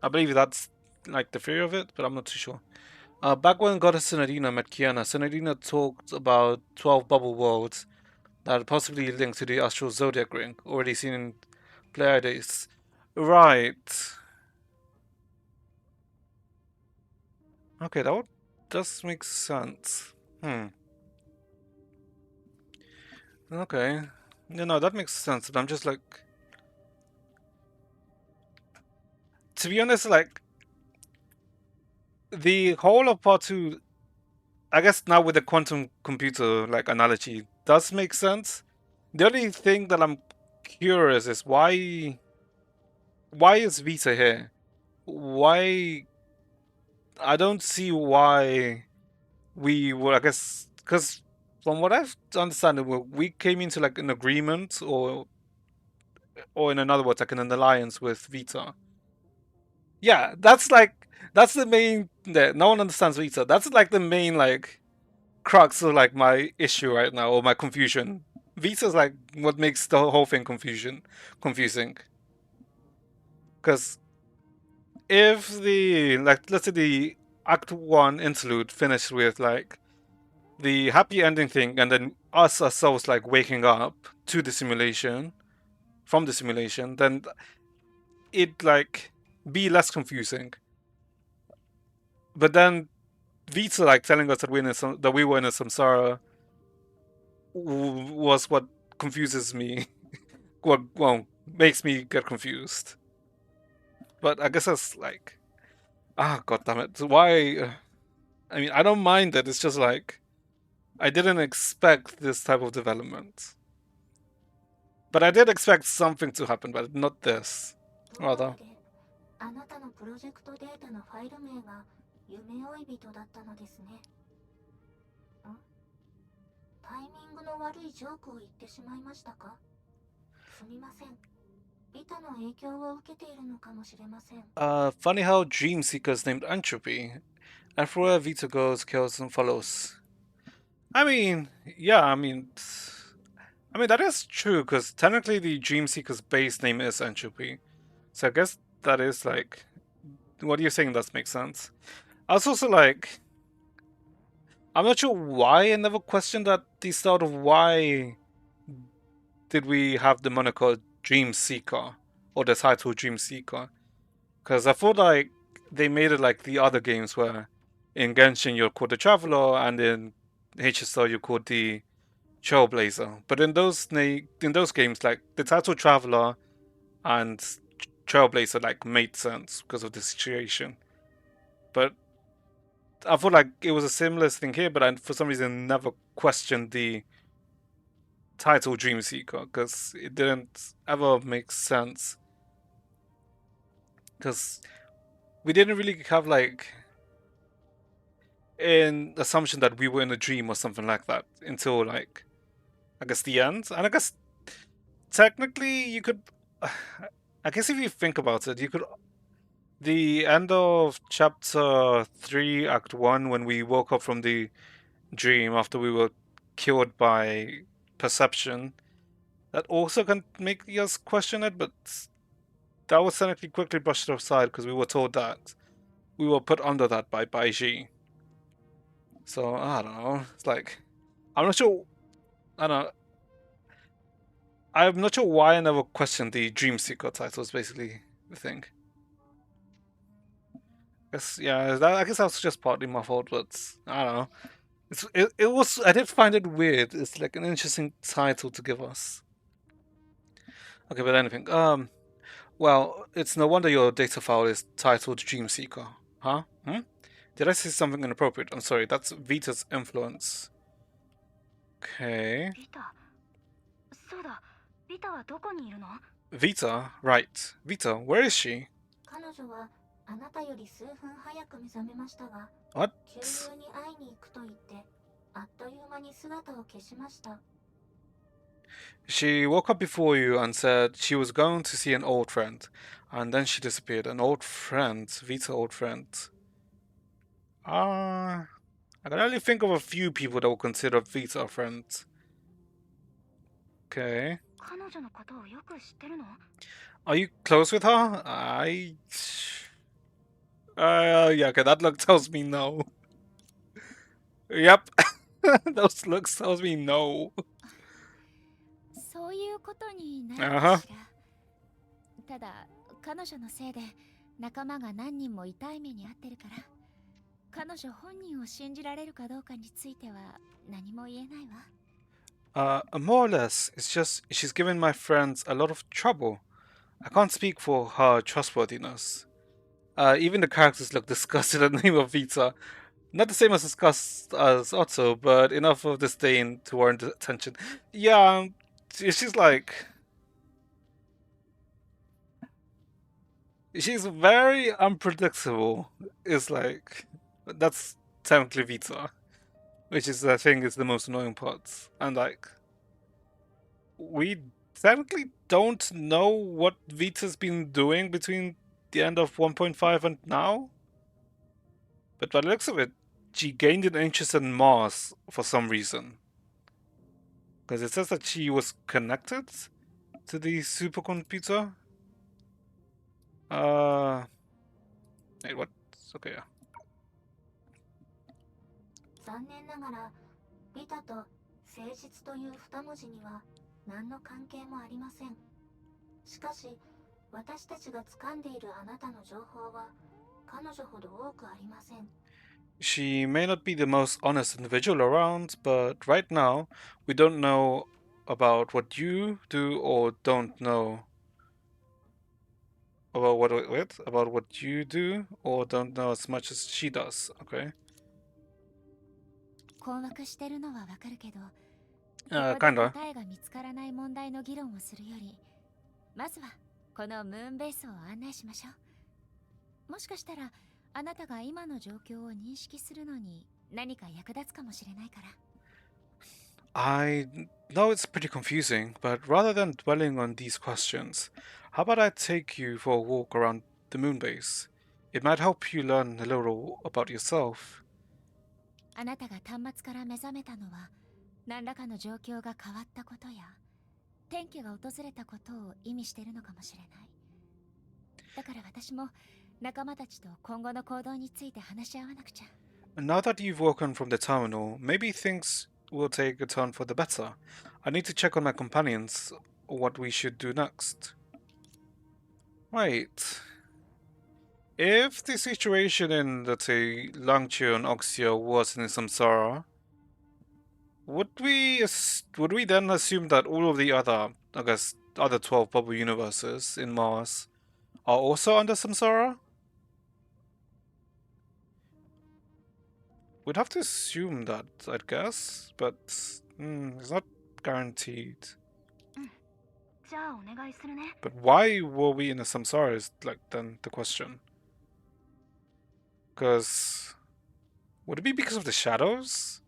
I believe that's like the theory of it, but I'm not too sure. Back when Goddess Synodina met Kiana, Synodina talked about 12 bubble worlds that possibly linked to the astral zodiac ring, already seen in Pleiades. Right. Okay, does make sense. Hmm. Okay. No, that makes sense, but I'm just like, to be honest, like, the whole of part 2, I guess now with the quantum computer, like, analogy, does make sense. The only thing that I'm curious is why is Vita here? Why? I don't see why we were. I guess because from what I've understand, we came into like an agreement, or in another words, like an alliance with Vita. Yeah, that's the main. Yeah, no one understands Vita. That's like the main like crux of like my issue right now, or my confusion. Vita's like what makes the whole thing confusing. Because if the like let's say the Act One interlude finished with like the happy ending thing, and then us ourselves like waking up to the simulation from the simulation, then it like be less confusing. But then Vita like telling us that that we were in a samsara was what confuses me. What well makes me get confused. But I guess that's like god damn it. Why? I mean, I don't mind it. It's just like I didn't expect this type of development. But I did expect something to happen, but not this. Rather. あなたのプロジェクトデータのファイル名が夢追い人だったのですね。タイミングの悪いジョークを言ってしまいましたか？すみません。ビタの影響を受けているのかもしれません。Funny how Dream Seeker's named Entropy. Everywhere Vita goes, kills and follows. I mean, yeah, I mean that is true because technically the Dream Seeker's base name is Entropy, so I guess that is like, what you're saying does make sense. I was also like, I'm not sure why I never questioned that the start of why did we have the moniker Dream Seeker or the title Dream Seeker, because I thought like they made it like the other games where in Genshin you're called the Traveler and in HSR you're called the Trailblazer. But in those games, like the title Traveler and Trailblazer like made sense because of the situation. But I thought like it was a similar thing here, but I for some reason never questioned the title Dream Seeker because it didn't ever make sense. Because we didn't really have like an assumption that we were in a dream or something like that until like I guess the end. And I guess technically you could I guess if you think about it, you could the end of chapter 3 act 1 when we woke up from the dream after we were killed by perception, that also can make us question it, but that was technically quickly brushed aside because we were told that we were put under that by Baiji. So I don't know. It's like I'm not sure. I don't know. I'm not sure why I never questioned the Dream Seeker title. Is basically the thing. I guess that's just partly my fault, but I don't know. It was. I did find it weird. It's like an interesting title to give us. Okay, but anything. Well, it's no wonder your data file is titled Dream Seeker, huh? Hmm? Did I say something inappropriate? I'm sorry. That's Vita's influence. Okay. ビタ、そうだ、ビタはどこにいるの？ Vita, right. Vita, where is she? 彼女はあなたより数分早く目覚めましたが、What? 旧友に会いに行くと言って、あっという間に姿を消しました。She woke up before you and said she was going to see an old friend, and then she disappeared. An old friend, Vita, old friend. I can only think of a few people that will consider Vita a friend. Okay. 彼女のことをよく知ってるの？ Are you close with her? Yeah, okay, that look tells me no. Yep. Those looks tells me no. そういうことになる Uh か huh. しら。ただ彼女のせいで仲間が何人も痛い目に遭ってるから、彼女本人を信じられるかどうかについては何も言えないわ。More or less, it's just she's given my friends a lot of trouble. I can't speak for her trustworthiness. Even the characters look disgusted at the name of Vita. Not the same as disgust as Otto, but enough of disdain to warrant attention. Yeah, she's like... She's very unpredictable. It's like... That's technically Vita. Which is, I think, is the most annoying part. And like... We technically don't know what Vita's been doing between the end of 1.5 and now. But by the looks of it, she gained an interest in Mars for some reason. Because it says that she was connected to the supercomputer. Wait, what? Okay, yeah. 残念ながら、ビタと誠実という二文字には何の関係もありません。しかし、私たちが掴んでいるあなたの情報は彼女ほど多くありません。She may not be the most honest individual around, but right now, we don't know about what you do or don't know about about what you do or don't know as much as she does. Okay. 困惑してるのはわかるけど、ここで Kinda. 答えが見つからない問題の議論をするより、まずはこのムーンベースを案内しましょう。もしかしたらあなたが今の状況を認識するのに何か役立つかもしれないから。I know it's pretty confusing, but rather than dwelling on these questions, how about I take you for a walk around the moon base? It might help you learn a little about yourself. あなたが端末から目覚めたのは何らかの状況が変わったことや転機が訪れたことを意味しているのかもしれない。だから私も仲間たちと今後の行動について話し合わなくちゃ。 Now that you've woken from the terminal, maybe things will take a turn for the better. I need to check on my companions what we should do next. Wait. If the situation in, let's say, Langchu and Oxia was in Samsara, would we then assume that all of the other, I guess, other 12 bubble universes in Mars are also under Samsara? We'd have to assume that, I'd guess, but it's not guaranteed. じゃあお願いするね。 But why were we in a Samsara is like then the question. Because would it be because of the shadows?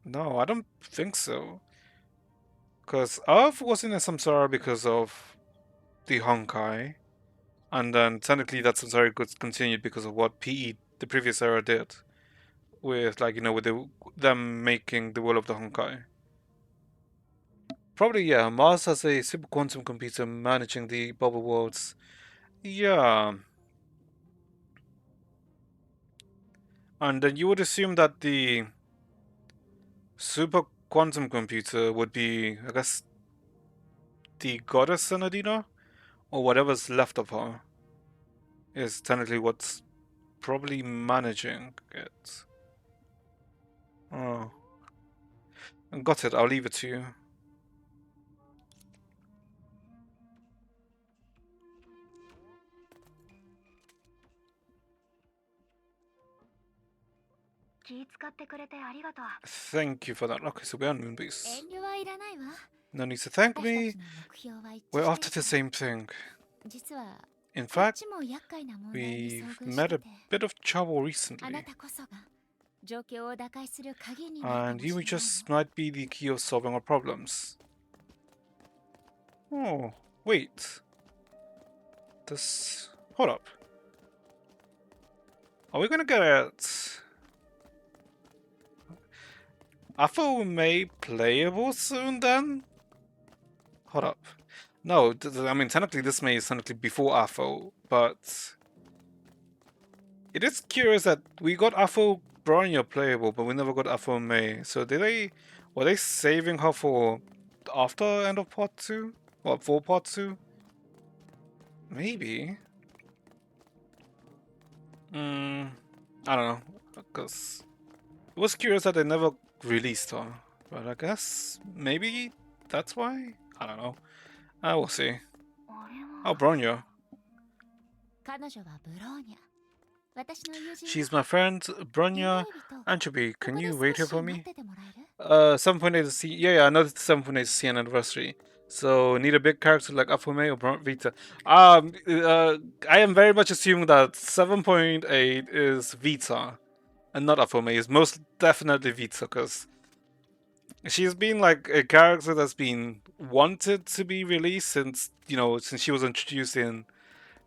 No, I don't think so. Because Earth was in a Samsara because of the Honkai, and then technically that Samsara could continue because of what PE, the previous era, did. With, like, with them making the will of the Honkai. Probably, yeah, Mars has a super quantum computer managing the bubble worlds. Yeah. And then you would assume that the super quantum computer would be, I guess, the goddess Senadina, or whatever's left of her, is technically what's probably managing it. Oh, got it. I'll leave it to you. 気使ってくれてありがとう。 Thank you for that. Okay, so we're on Moonbase. 遠慮はいらないわ。 No need to thank 私た me. ちの目標は一致 We're して after る the same thing. 実は In こっ fact, ちも厄介な問題に遭 we've 遇し met て a て、 bit of trouble あな recently. たこそが状況を打開する鍵になるか And もし you れない just の。 might be the key of solving our problems. Oh, wait. This... Hold up. Are we gonna get... Afo May playable soon then? Hold up. No, I mean, technically this May is technically before Afo, but... It is curious that we got Afo Bronya playable, but we never got Afo May. So did they... Were they saving her for after end of part 2? Or for part 2? Maybe. I don't know, because it was curious that they never released her, but I guess maybe that's why? I don't know. I will see. あれ Oh, は Bronya. 彼女はブローニャ。私の友人 She's my friend, Bronya. 夢人 Anchoby, こ can こで you 少 wait here し for 待っ me? ててもらえる？ 7.8 C. Yeah, I know it's 7.8 C anniversary. So need a big character like Afume or Vita. I am very much assuming that 7.8 is Vita and not Afume. It's most definitely Vita because she's been like a character that's been wanted to be released since, you know, since she was introduced in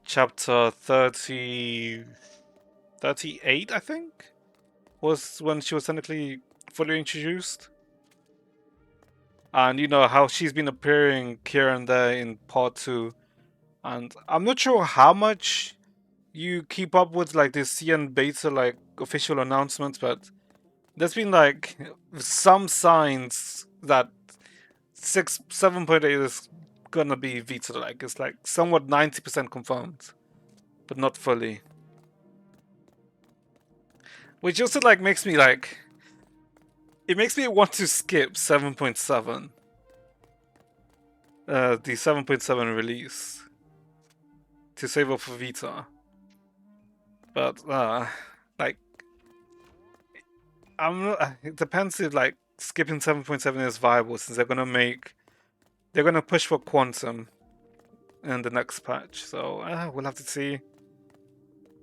chapter 38, I think, was when she was technically fully introduced. And you know how she's been appearing here and there in part 2. And I'm not sure how much you keep up with like the CN beta like official announcements, but there's been like some signs that 7.8 is gonna be Vita like. It's like somewhat 90% confirmed, but not fully. Which also like makes me like, it makes me want to skip 7.7. The 7.7 release to save up for Vita. But like, I'm not, it depends if like skipping 7.7 is viable, since they're gonna push for Quantum in the next patch. So we'll have to see.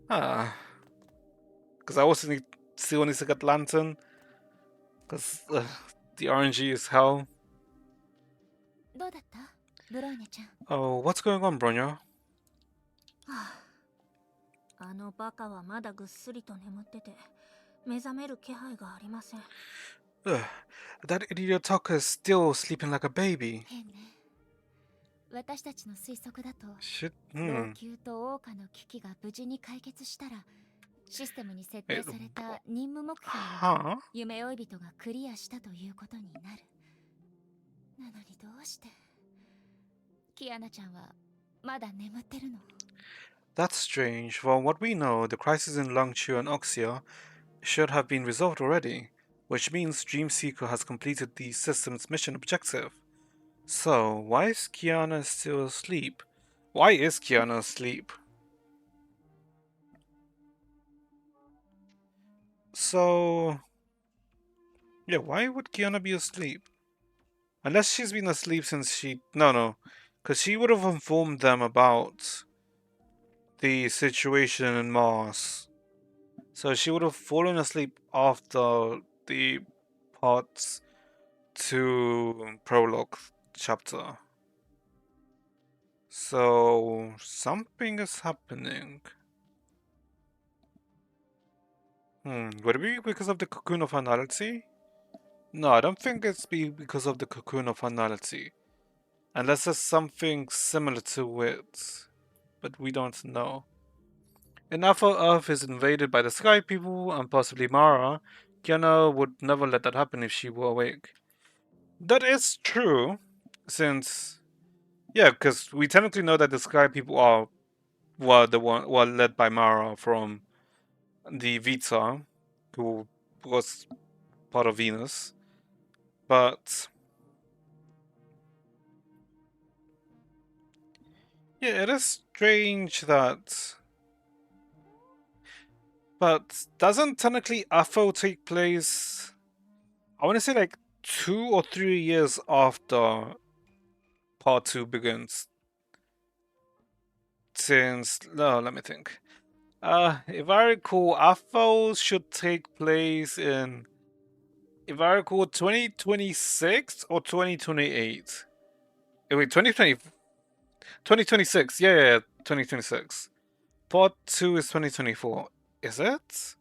Because I also still need to get Lantern, because the RNG is hell. どうだった？ブローニャちゃん。 Oh, what's going on, Bronya? あのバカはまだぐっすりと眠ってて、目覚める気配がありません。 That idiot Tucker is still sleeping like a baby. 変ね。私たちの推測だと、 Shit. 老朽と桜花の危機が無事に解決したら、システムに設定された任務目標を Huh? 夢追い人がクリアしたということになる。なのにどうしてキアナちゃんはまだ眠ってるの？ That's strange. From what we know, the crisis in Longchu and Oxia should have been resolved already, which means Dreamseeker has completed the system's mission objective. So, why is Kiana still asleep? Why is Kiana asleep? So... Yeah, why would Kiana be asleep? Unless she's been asleep since she... No. Because she would have informed them about the situation in Mars. So she would have fallen asleep after the part 2 prologue chapter. So something is happening. Would it be because of the cocoon of finality? No, I don't think it's because of the cocoon of finality. Unless there's something similar to it. But we don't know. If Alpha Earth is invaded by the Sky People and possibly Mara, Kiana would never let that happen if she were awake. That is true, since yeah, because we technically know that the Sky people are were led by Mara from the Vita, who was part of Venus. But yeah, it is strange that. But doesn't technically UFO take place? I want to say like 2 or 3 years after Part Two begins. Since no, let me think. If I recall, UFO should take place in, if I recall, 2026 or 2028. Wait, 2026. Yeah, yeah, yeah, 2026. Part 2 is 2024. Is it?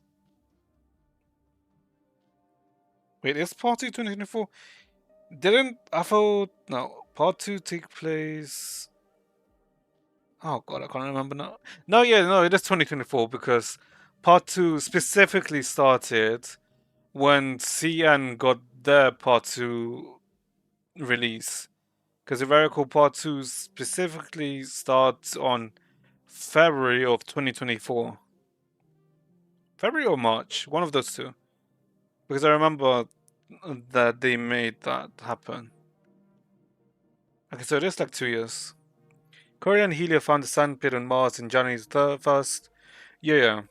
Wait, is Part 2 2024? Didn't UFO. No, Part 2 take place. Oh god, I can't remember now. No, yeah, no, it is 2024 because Part 2 specifically started when CN got their Part 2 release. Because if I recall, Part 2 specifically starts on February of 2024. February or March, one of those two. Because I remember that they made that happen. Okay, so it is like 2 years. Corey and Helia found the sandpit on Mars in January 1st. Yeah, yeah.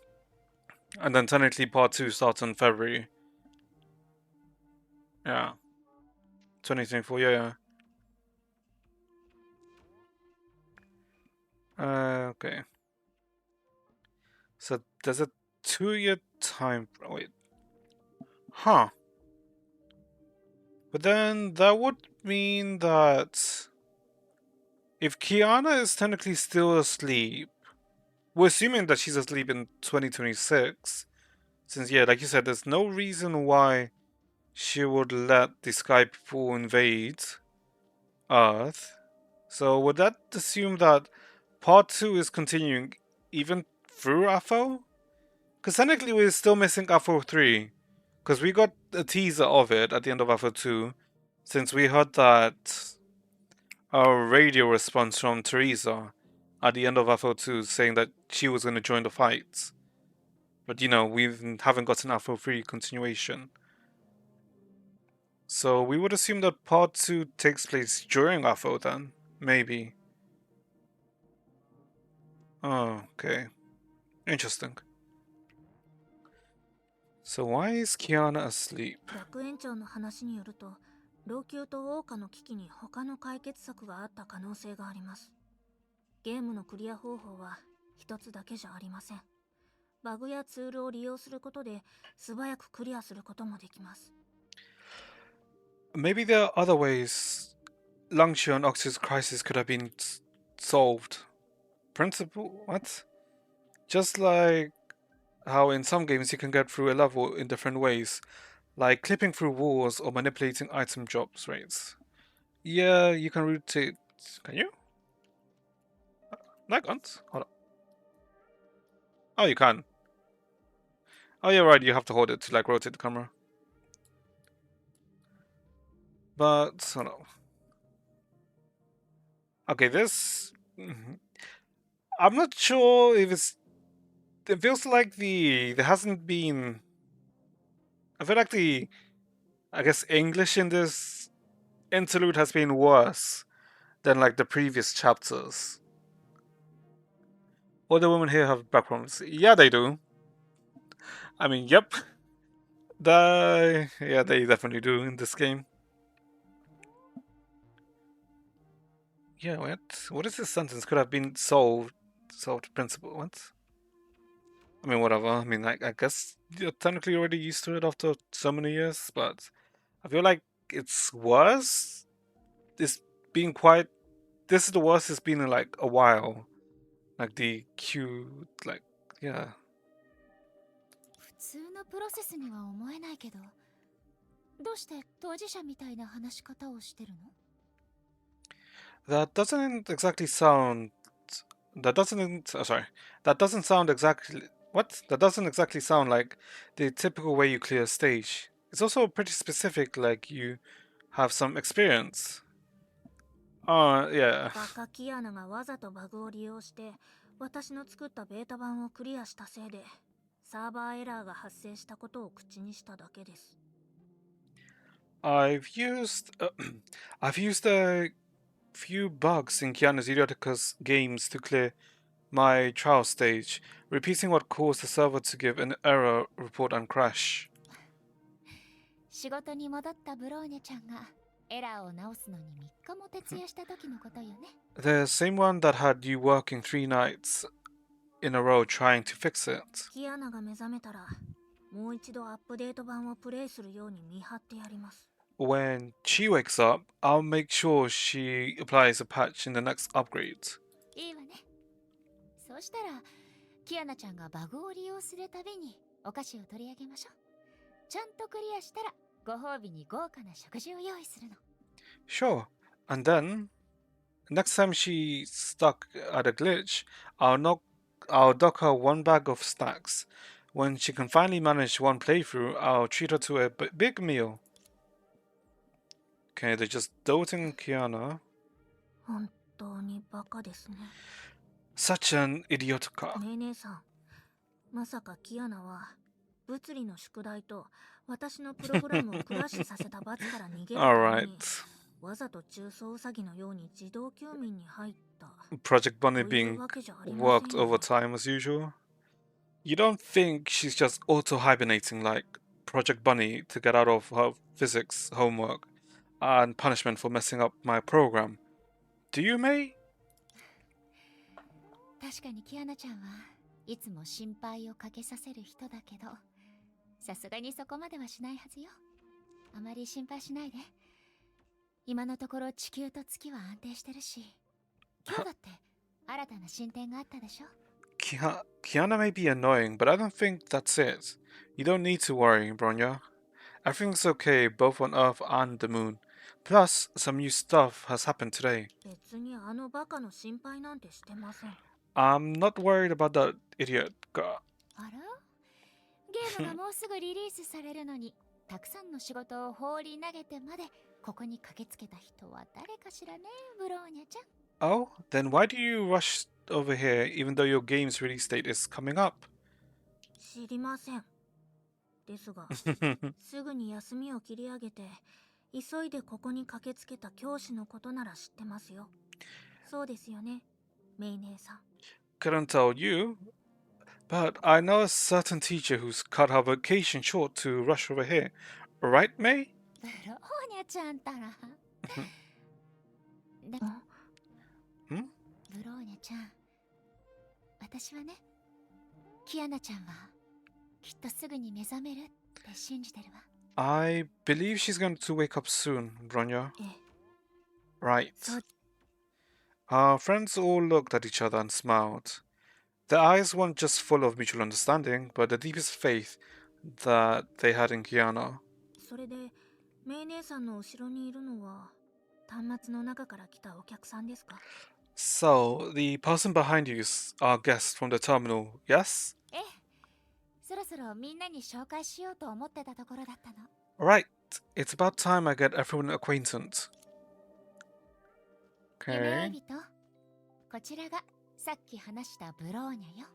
And then technically part 2 starts on February. Yeah. 2024, yeah, yeah. Okay. So there's a 2 year time. Wait. Huh. But then that would mean that if Kiana is technically still asleep, we're assuming that she's asleep in 2026. Since, yeah, like you said, there's no reason why she would let the Sky people invade Earth. So would that assume that part 2 is continuing even through AFO? Because technically we're still missing AFO 3. Because we got a teaser of it at the end of AFO 2. Since we heard that our radio response from Teresa at the end of AFO 2 saying that she was going to join the fight. But you know, we haven't gotten AFO 3 continuation. So we would assume that part 2 takes place during AFO then. Maybe. Oh, okay. Interesting. So why is Kiana asleep? 学園長の話によると、老朽と桜花の危機に他の解決策があった可能性があります。ゲームのクリア方法は一つだけじゃありません。バグやツールを利用することで素早くクリアすることもできます。Maybe there are other ways Longshore and Oxy's crisis could have been solved. Principle? What? Just like how in some games you can get through a level in different ways, like clipping through walls or manipulating item drops rates. Yeah, you can rotate. Can you? No, I can't. Hold on. Oh, you can. Oh, yeah, right. You have to hold it to like rotate the camera. But hold on. Okay, this. I'm not sure if it's. It feels like there hasn't been. I feel like I guess English in this interlude has been worse than like the previous chapters. All the women here have backgrounds. Yeah, they do. I mean, yep. Yeah, they definitely do in this game. Yeah, what? What is this sentence? Could have been solved principle. What? I mean, whatever. I mean, I guess you're technically already used to it after so many years, but I feel like it's worse. It's been quite. This is the worst it's been in like a while. Like the Q, like, yeah. 普通のプロセスには思えないけど、どうして当事者みたいな話し方をしてるの？ That doesn't exactly sound. That doesn't. Sorry. That doesn't sound exactly. What? That doesn't exactly sound like the typical way you clear a stage. It's also pretty specific, like you have some experience. Yeah. バカキアナがわざとバグを利用して私の作ったベータ版をクリアしたせいでサーバーエラーが発生したことを口にしただけです。I've used I've used a few bugs in Keanu's Idioticus games to clear my trial stage, repeating what caused the server to give an error report and crash. 仕事に戻ったブローニャちゃんがエラーを直すのに3日も徹夜した時のことよね。The same one that had you working 3 nights in a row trying to fix it. キアナが目覚めたらもう一度アップデート版をプレイするように見張ってやります。When she wakes up, I'll make sure she applies a patch in the next upgrade. いいわね。そうしたらキアナちゃんがバグを利用するたびにお菓子を取り上げましょう。ちゃんとクリアしたらご褒美に豪華な食事を用意するの。Sure. And then, next time she's stuck at a glitch, I'll dock her 1 bag of snacks. When she can finally manage 1 playthrough, I'll treat her to a big meal. Okay, they're just doting Kiana. 本当にバカですね。 Such an idiotica. ねえ姉さん、まさかキアナは物理の宿題と私のプログラムをクラッシュさせた罰から逃げるため Alright. にわざと中層ウサギのように自動休眠に入った Project Bunny という being わけじゃありま worked せんよ。 overtime as usual. You don't think she's just auto-hibernating like Project Bunny to get out of her physics homework and punishment for messing up my program? Do you, May? 確かにキアナちゃんはいつも心配をかけさせる人だけど、さすがにそこまではしないはずよ。あまり心配しないで。今のところ地球と月は安定してるし、今日だって新たな進展があったでしょ。Kiana may be annoying, but I don't think that's it. You don't need to worry, Bronya. Everything's okay both on Earth and the moon. Plus, some new stuff has happened today. 別にあのバカの心配なんてしてません。 I'm not worried about that idiot girl. あら、ゲームがもうすぐリリースされるのにたくさんの仕事を放り投げてまでここに駆けつけた人は誰かしらね、ブローニャちゃん。 Oh, then why do you rush over here even though your game's release date is coming up? 知りません。ですがすぐに休みを切り上げて急いでここに駆けつけた教師のことなら知ってますよ。そうですよね、メイ姉さん。 Couldn't tell you, but I know a certain teacher who's cut her vacation short to rush over here. Right, May? ブローニャちゃんたらでもんブローニャちゃん、私はね、キアナちゃんはきっとすぐに目覚めるって信じてるわ。 I believe she's going to wake up soon, Bronya. ええ、 Right. そう。 Our friends all looked at each other and smiled. Their eyes weren't just full of mutual understanding, but the deepest faith that they had in Kiana. それでメイ姉さんの後ろにいるのは端末の中から来たお客さんですか？ So, the person behind you is our guest from the terminal, yes? ええ、そろそろみんなに紹介しようと思ってたところだったの。 Right. It's about time I get everyone acquainted. 夢追 Okay. い人、こちらがさっき話したブローニャよ。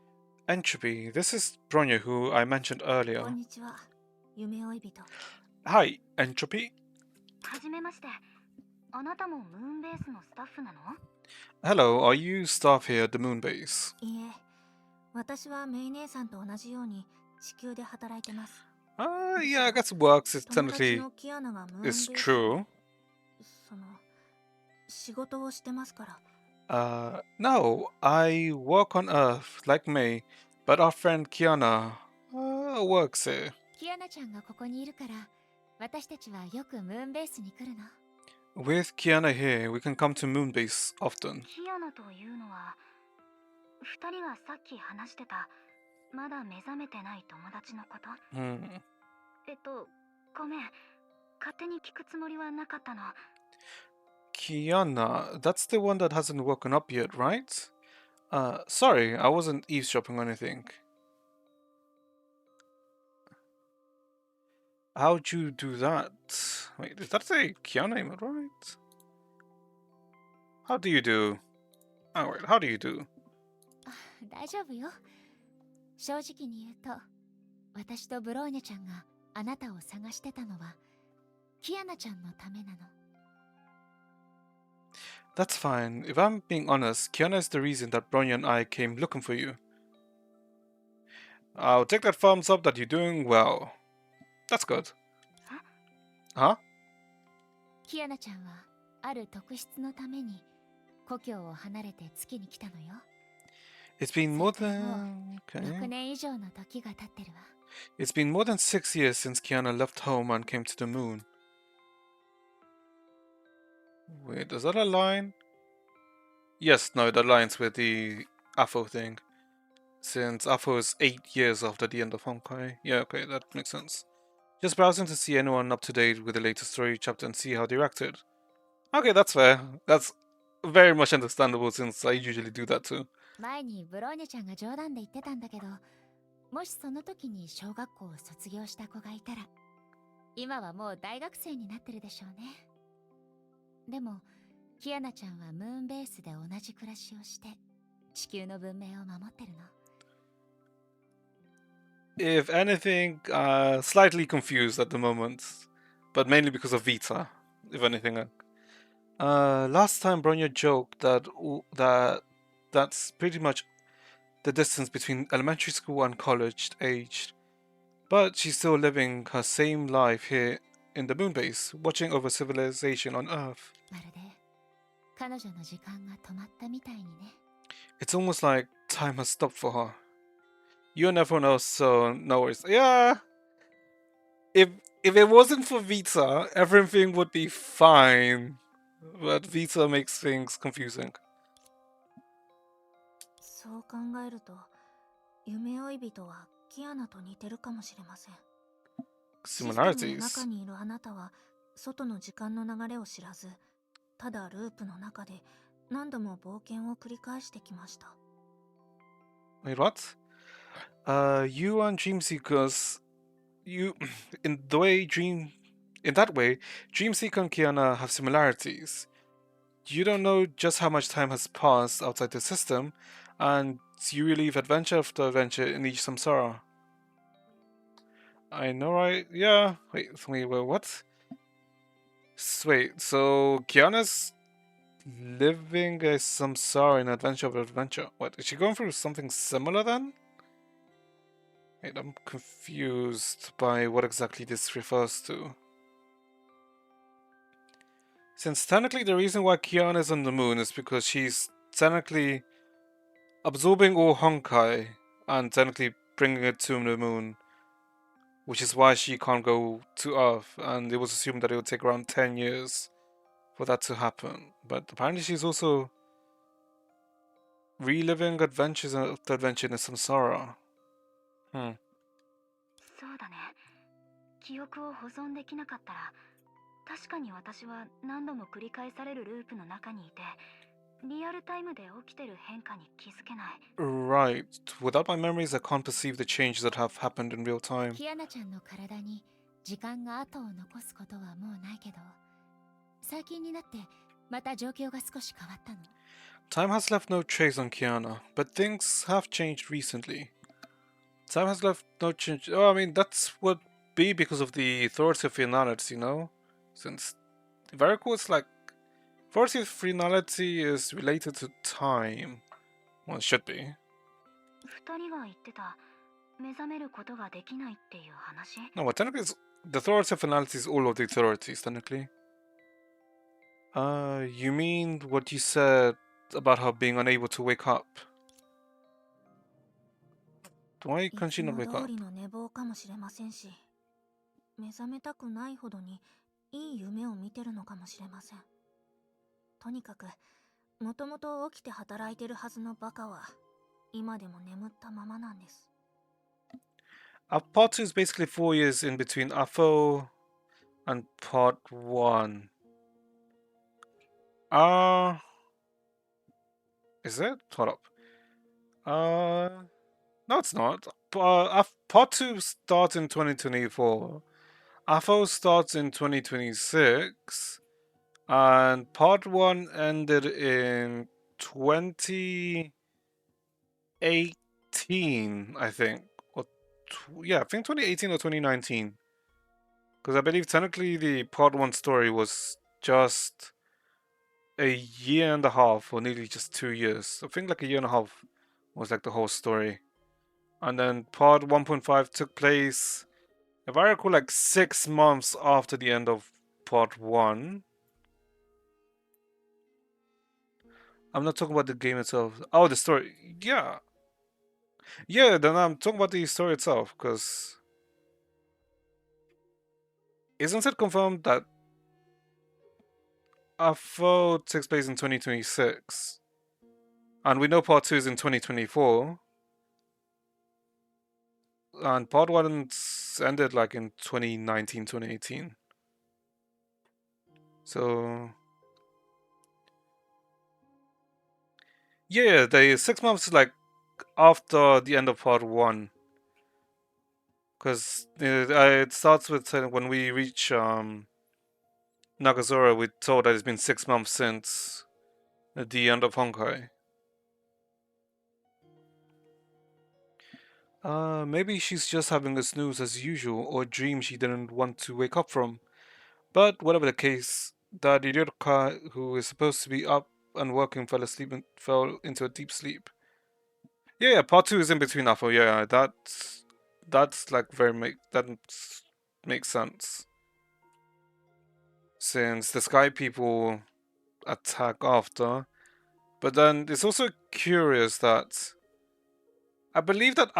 Entropy. This is Bronya, who I mentioned こ earlier. んにちは、夢追い人。 Hi, Entropy. はじめまして。あなたもムーンベースのスタッフなの？ Hello, are you staff here at the moon base? いえ、私はメイ姉さんと同じように地球で働いてます。 Yeah, I guess works is 友達 technically のキアナがムーンベー is ス true. その仕事をしてますから。 No, I work on Earth like May, but our friend Kiana works here. キアナちゃんがここにいるから私たちはよくムーンベースに来るの。 With Kiana here, we can come to Moonbase often. キアナというのは二人がさっき話してたまだ目覚めてない友達のこと？ Hmm. ごめん、勝手に聞くつもりはなかったの。 Kiana, that's the one that hasn't woken up yet, right? Sorry, I wasn't eavesdropping on anything. How'd you do that? Wait, did that say Kiana, am I right? How do you do? Oh wait, how do you do? 大丈夫よ。正直に言うと、私とブローニャちゃんがあなたを探してたのはキアナちゃんのためなの。That's fine. If I'm being honest, Kiana is the reason that Bronya and I came looking for you. I'll take that thumbs up that you're doing well. That's good. Huh? キアナちゃんはある特質のために故郷を離れて月に来たのよ。It's been more それからも than... う6 Okay. 年以上の時が経ってるわ。It's been more than 6 years since Kiana left home and came to the moon. Wait, is that a line? Yes, no, that aligns with the Afo thing. Since Afo is 8 years after the end of Honkai. Yeah, okay, that makes sense. Just browsing to see anyone up to date with the latest story chapter and see how they reacted. Okay, that's fair. That's very much understandable since I usually do that too. 前にブローニャちゃんが冗談で言ってたんだけど、もしその時に小学校を卒業した子がいたら、今はもう大学生になってるでしょうね。でもキアナちゃんはムーンベースで同じ暮らしをして地球の文明を守ってるの。If anything, slightly confused at the moment, but mainly because of Vita, if anything. Last time Bronya joked that's pretty much the distance between elementary school and college age, but she's still living her same life here in the moon base, watching over civilization on Earth. まるで彼女の時間が止まったみたいにね。It's almost like time has stopped for her. You and everyone else, so no worries. Yeah, if it wasn't for Vita, everything would be fine. But Vita makes things confusing. そう考えると夢追い人はキアナと似てるかもしれません。システムの Similarities. 中にいるあなたは外の時間の流れを知らず、ただループの中で何度も冒険を繰り返してきました。 Wait, what? You and Dream Seekers, you, in the way Dream, in that way, Dream Seeker and Kiana have similarities. You don't know just how much time has passed outside the system, and you relive adventure after adventure in each samsara. I know, right? Yeah. Wait, what? Wait, so Kiana's living a samsara in adventure of adventure. What, is she going through something similar then? Wait, I'm confused by what exactly this refers to. Since technically the reason why Kiana is on the moon is because she's technically absorbing all Honkai and technically bringing it to the moon, which is why she can't go to Earth, and it was assumed that it would take around 10 years for that to happen. But apparently she's also reliving adventures after adventure in a samsara. そうだね。記憶を保存できなかったら、確かに私は何度も繰り返されるループの中にいて、リアルタイムで起きてる変化に気づけない。Right. Without my memories, I can't perceive the changes that have happened in real time. キアナちゃんの体に時間が後を残すことはもうないけど、最近になってまた状況が少し変わったの。Time has left no trace on Kiana, but things have changed recently. Time has left no change. Oh, I mean, that's would be because of the authority of finality, you know? Since very cool, it's like authority of finality is related to time. Well, it should be. 二人が言ってた目覚めることができないっていう話。 No, but technically, the authority of finality is all of the authorities, technically. You mean what you said about her being unable to wake up? Why い can't つ she not も wake 通 up? りの寝坊かもしれませんし、目覚めたくないほどにいい夢を見てるのかもしれません。とにかく、もともと起きて働いてるはずのバカは、今でも眠ったままなんです。Part 2 is basically 4 years in between AFO and part 1. Is it? Hold up. No, it's not. Part 2 starts in 2024. AFO starts in 2026, and part 1 ended in 2018, I think. Or yeah, I think 2018 or 2019. Because I believe technically the part 1 story was just a year and a half, or nearly just 2 years. I think like a year and a half was like the whole story. And then part 1.5 took place, if I recall, like 6 months after the end of part 1. I'm not talking about the game itself. Oh, the story. Yeah. Yeah, then I'm talking about the story itself, because isn't it confirmed that AFO takes place in 2026? And we know part 2 is in 2024. And part 1 ended like in 2019, 2018. So yeah, the 6 months like after the end of part 1. Because it starts with when we reach Nagazora, we're told that it's been 6 months since the end of Honkai. Maybe she's just having a snooze as usual, or a dream she didn't want to wake up from. But whatever the case, that Ryurka, who is supposed to be up and working, fell asleep and fell into a deep sleep. Yeah, part 2 is in between Afo. Yeah, that's like that makes sense. Since the Sky People attack after. But then it's also curious that I believe that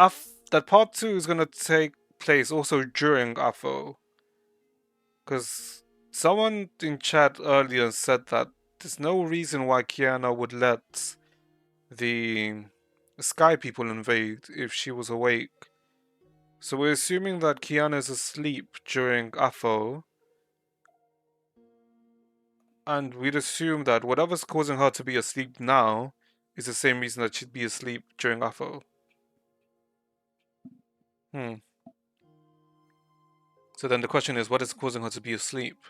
that part 2 is gonna take place also during AFO. Because someone in chat earlier said that there's no reason why Kiana would let the Sky People invade if she was awake. So we're assuming that Kiana is asleep during AFO. And we'd assume that whatever's causing her to be asleep now is the same reason that she'd be asleep during AFO. So then the question is, what is causing her to be asleep?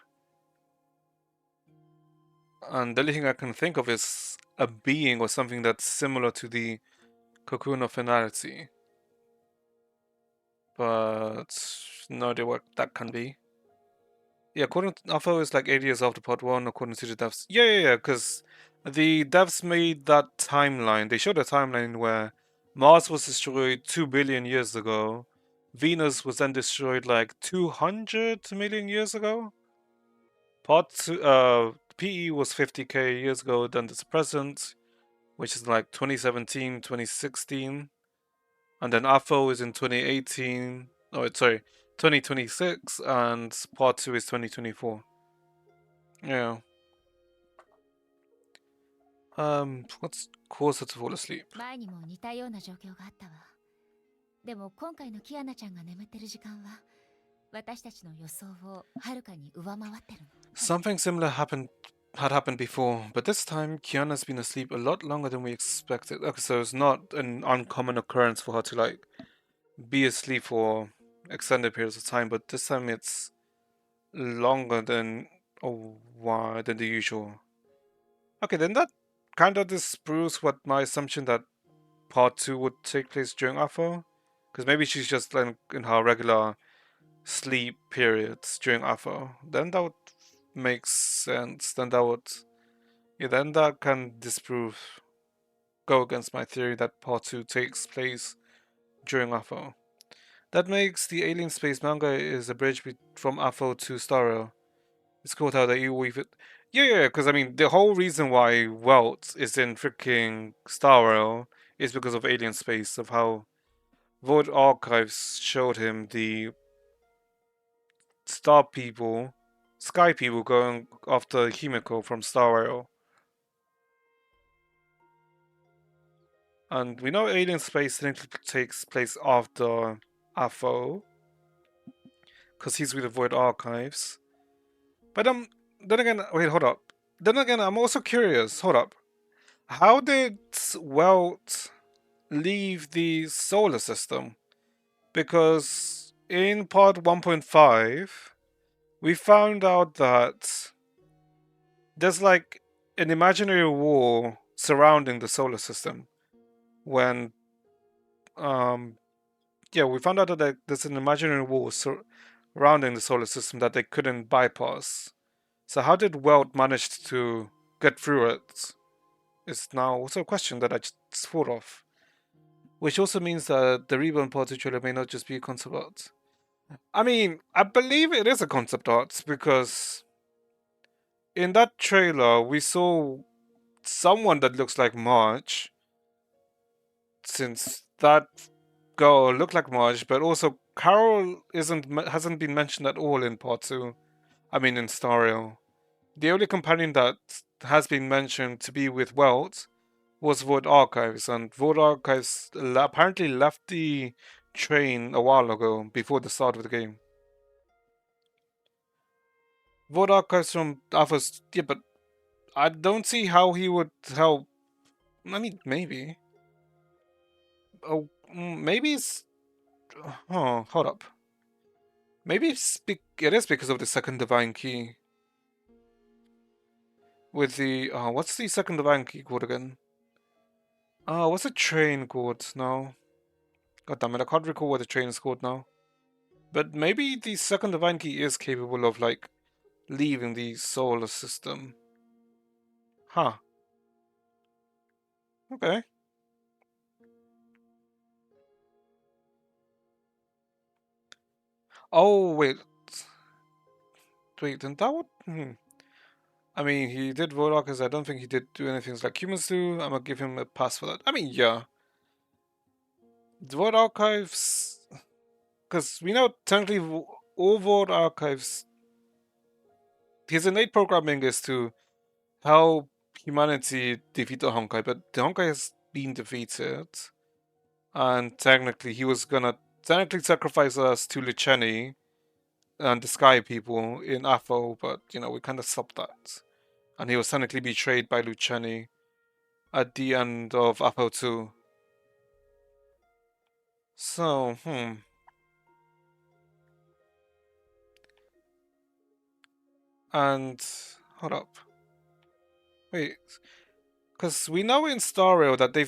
And the only thing I can think of is a being or something that's similar to the cocoon of finality. But no idea what that can be. Yeah, according to Alpha is like 8 years after part 1, according to the devs. Yeah, because the devs made that timeline. They showed a timeline where Mars was destroyed 2 billion years ago. Venus was then destroyed like 200 million years ago. Part 2, PE was 50k years ago, then there's present, which is like 2017, 2016. And then AFO is in 2018. Oh, sorry, 2026, and part 2 is 2024. Yeah. What's caused her to fall asleep? 前にも似たような状況があったわ。でも今回のキアナちゃんが眠ってる時間は私たちの予想をはるかに上回ってるの。Something similar had happened before, but this time Kiana's been asleep a lot longer than we expected. Okay, so it's not an uncommon occurrence for her to like be asleep for extended periods of time, but this time it's longer than than the usual. Okay, then that kind of disproves what my assumption that part 2 would take place during AFO, because maybe she's just like in her regular sleep periods during AFO. Then that would make sense. Then that can go against my theory that part 2 takes place during AFO. That makes the Alien Space manga is a bridge from AFO to Star Rail. It's cool how they weave it. Yeah, because I mean, the whole reason why Welt is in freaking Star Rail is because of Alien Space, of how Void Archives showed him the Sky people going after Himiko from Star Rail. And we know Alien Space takes place after AFO, because he's with the Void Archives. But then again, wait, hold up. Then again, I'm also curious. Hold up. How did Welt leave the solar system? Because in part 1.5, we found out that there's like an imaginary wall surrounding the solar system. When yeah, we found out that there's an imaginary wall surrounding the solar system that they couldn't bypass. So how did Welt manage to get through it? Is now also a question that I just thought of. Which also means that the Reborn Party trailer may not just be a concept art. I mean, I believe it is a concept art because in that trailer we saw someone that looks like Marge, since that girl looked like Marge, but also Carol hasn't been mentioned at all in part two. I mean, in Stario. The only companion that has been mentioned to be with Welt was Void Archives, and Void Archives apparently left the train a while ago, before the start of the game. Void Archives from Alpha's, yeah, but I don't see how he would help. I mean, maybe. Oh, maybe it's. Oh, hold up. Maybe it is because of the second divine key. With the what's the second divine key called again? What's the train called now? God damn it, I can't recall what the train is called now. But maybe the second divine key is capable of like leaving the solar system. Huh. Okay. Oh wait. Wait, then that would. I mean, he did Vorak, because I don't think he did do anything like humans do. I'm gonna give him a pass for that. I mean, yeah. The Void Archives. Because we know technically all Void Archives. His innate programming is to help humanity defeat the Honkai, but the Honkai has been defeated. And technically, he was gonna technically sacrifice us to Licheni and the Sky People in Afo, but we kind of stopped that. And he was technically betrayed by Luciani at the end of Afo 2. So, And hold up. Wait. Because we know in Stario that they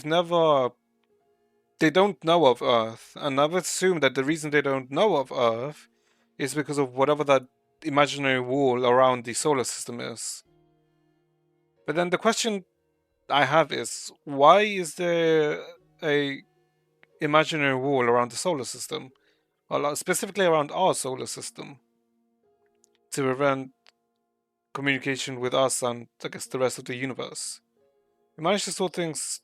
don't know of Earth, and I've assumed that the reason they don't know of Earth is because of whatever that imaginary wall around the solar system is. But then the question I have is, why is there a imaginary wall around the solar system? Or specifically around our solar system, to prevent communication with us and, I guess, the rest of the universe. We managed to sort things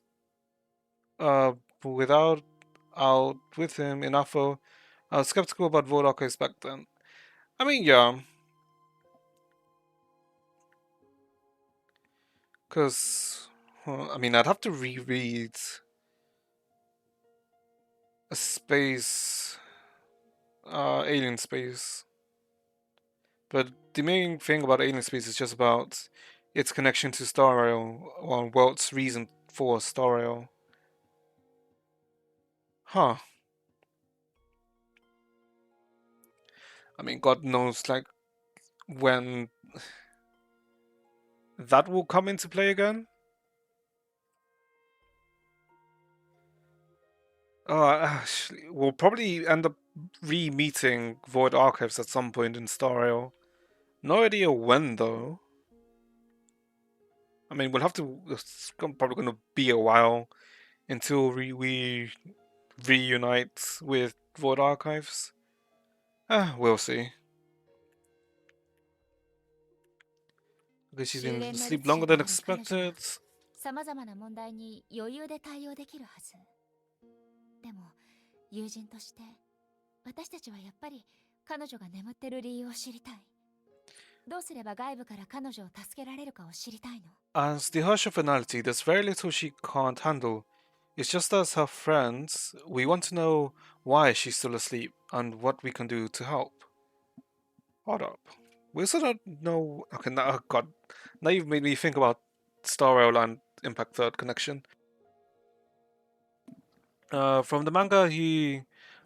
uh, without out with him in Afro. I was skeptical about Void Archives back then. I mean, yeah. Because, I mean, I'd have to reread a space, Alien Space. But the main thing about Alien Space is just about its connection to Stario, or Welt's reason for Stario. Huh. I mean, God knows, like, when that will come into play again. Actually, we'll probably end up re-meeting Void Archives at some point in Stario. No idea when, though. I mean, we'll have to. It's probably going to be a while until we reunite with Void Archives. We'll see. Okay, she's been 修練の asleep 列車 longer が than ある彼女は expected. さまざまな問題に余裕で対応できるはず。でも友人として私たちはやっぱり彼女が眠ってる理由を知りたい。どうすれば外部から彼女を助けられるかを知りたいの。As the Hersher finality, there's very little she can't handle. It's just as her friends, we want to know why she's still asleep and what we can do to help. Hold up. We also don't know. Okay, now, oh God. Now you've made me think about Star Rail and Impact Third connection. From the manga, he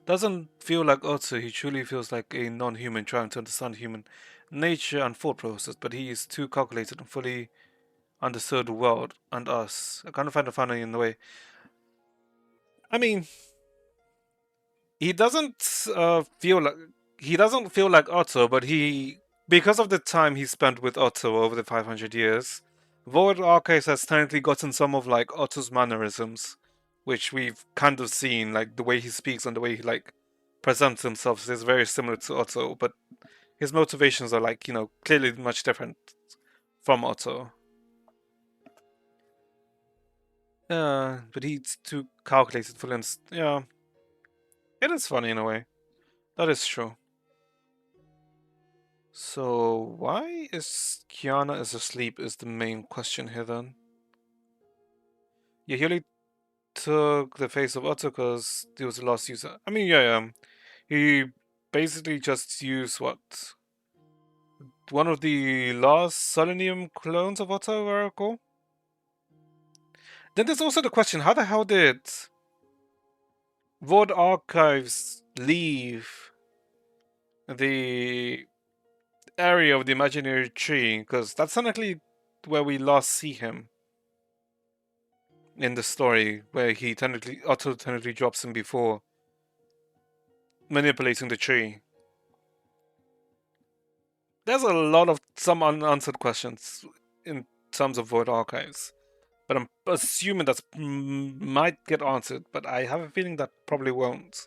doesn't feel like Otsu, he truly feels like a non human trying to understand human. nature and thought process, but he is too calculated and fully understood the world and us. I kind of find it funny in the way. I mean, he doesn't feel like Otto, but because of the time he spent with Otto over the 500 years, Void Arcade has technically gotten some of like Otto's mannerisms, which we've kind of seen, like the way he speaks and the way he like presents himself is very similar to Otto, but his motivations are like, clearly much different from Otto. Yeah, but he's too calculated for instance. Yeah, it is funny in a way. That is true. So why is Kiana is asleep is the main question here then? Yeah, he only took the face of Otto because he was the last user. I mean, yeah. He basically just used what? One of the last Selenium clones of Otto, if I recall? Then there's also the question, how the hell did Void Archives leave the area of the imaginary tree? Because that's technically where we last see him in the story, where Otto technically drops him before manipulating the tree. There's a lot of some unanswered questions in terms of Void Archives, but I'm assuming that might get answered. But I have a feeling that probably won't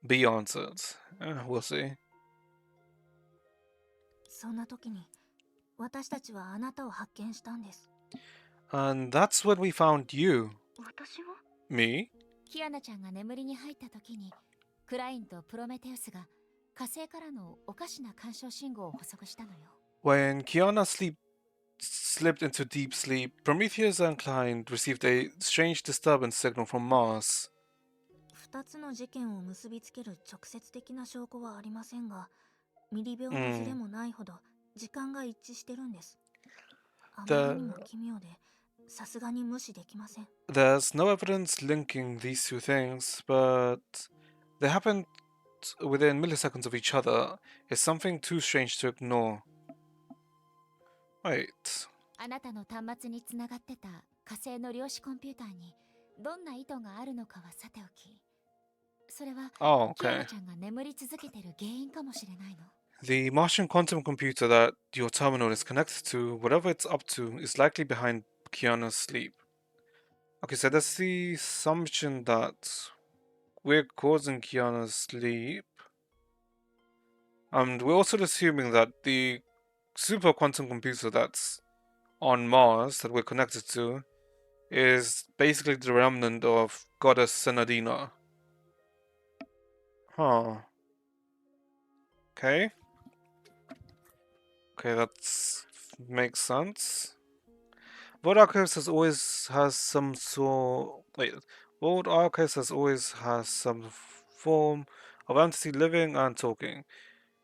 be answered. We'll see. そんな時に私たちはあなたを発見したんです。 And that's when we found you. 私は Me? キアナちゃんが眠りに入った時にクラインとプロメテウスが火星からのおかしな干渉信号を捕捉したのよ。 When Kiana slipped into deep sleep, Prometheus and Klein received a strange disturbance signal from Mars. 2つの事件を結びつける直接的な証拠はありませんが、ミリ秒のズレもないほど時間が一致してるんです。あまりにも奇妙で、さすがに無視できません。 There's no evidence linking these two things, but they happened within milliseconds of each other. It's something too strange to ignore. Wait. あなたの端末につながってた火星の量子コンピューターにどんな意図があるのかはさておき、それは Oh, キア okay. ナちゃんが眠り続けてる原因かもしれないの。 The Martian quantum computer that your terminal is connected to, whatever it's up to, is likely behind Kiana's sleep. Okay, so that's the assumption that we're causing Kiana's sleep. And we're also assuming that the super quantum computer that's on Mars that we're connected to is basically the remnant of Goddess Senadina. Huh. Okay. Okay, that makes sense. World Archives has some sort. Wait, World Archives has some form of entity living and talking.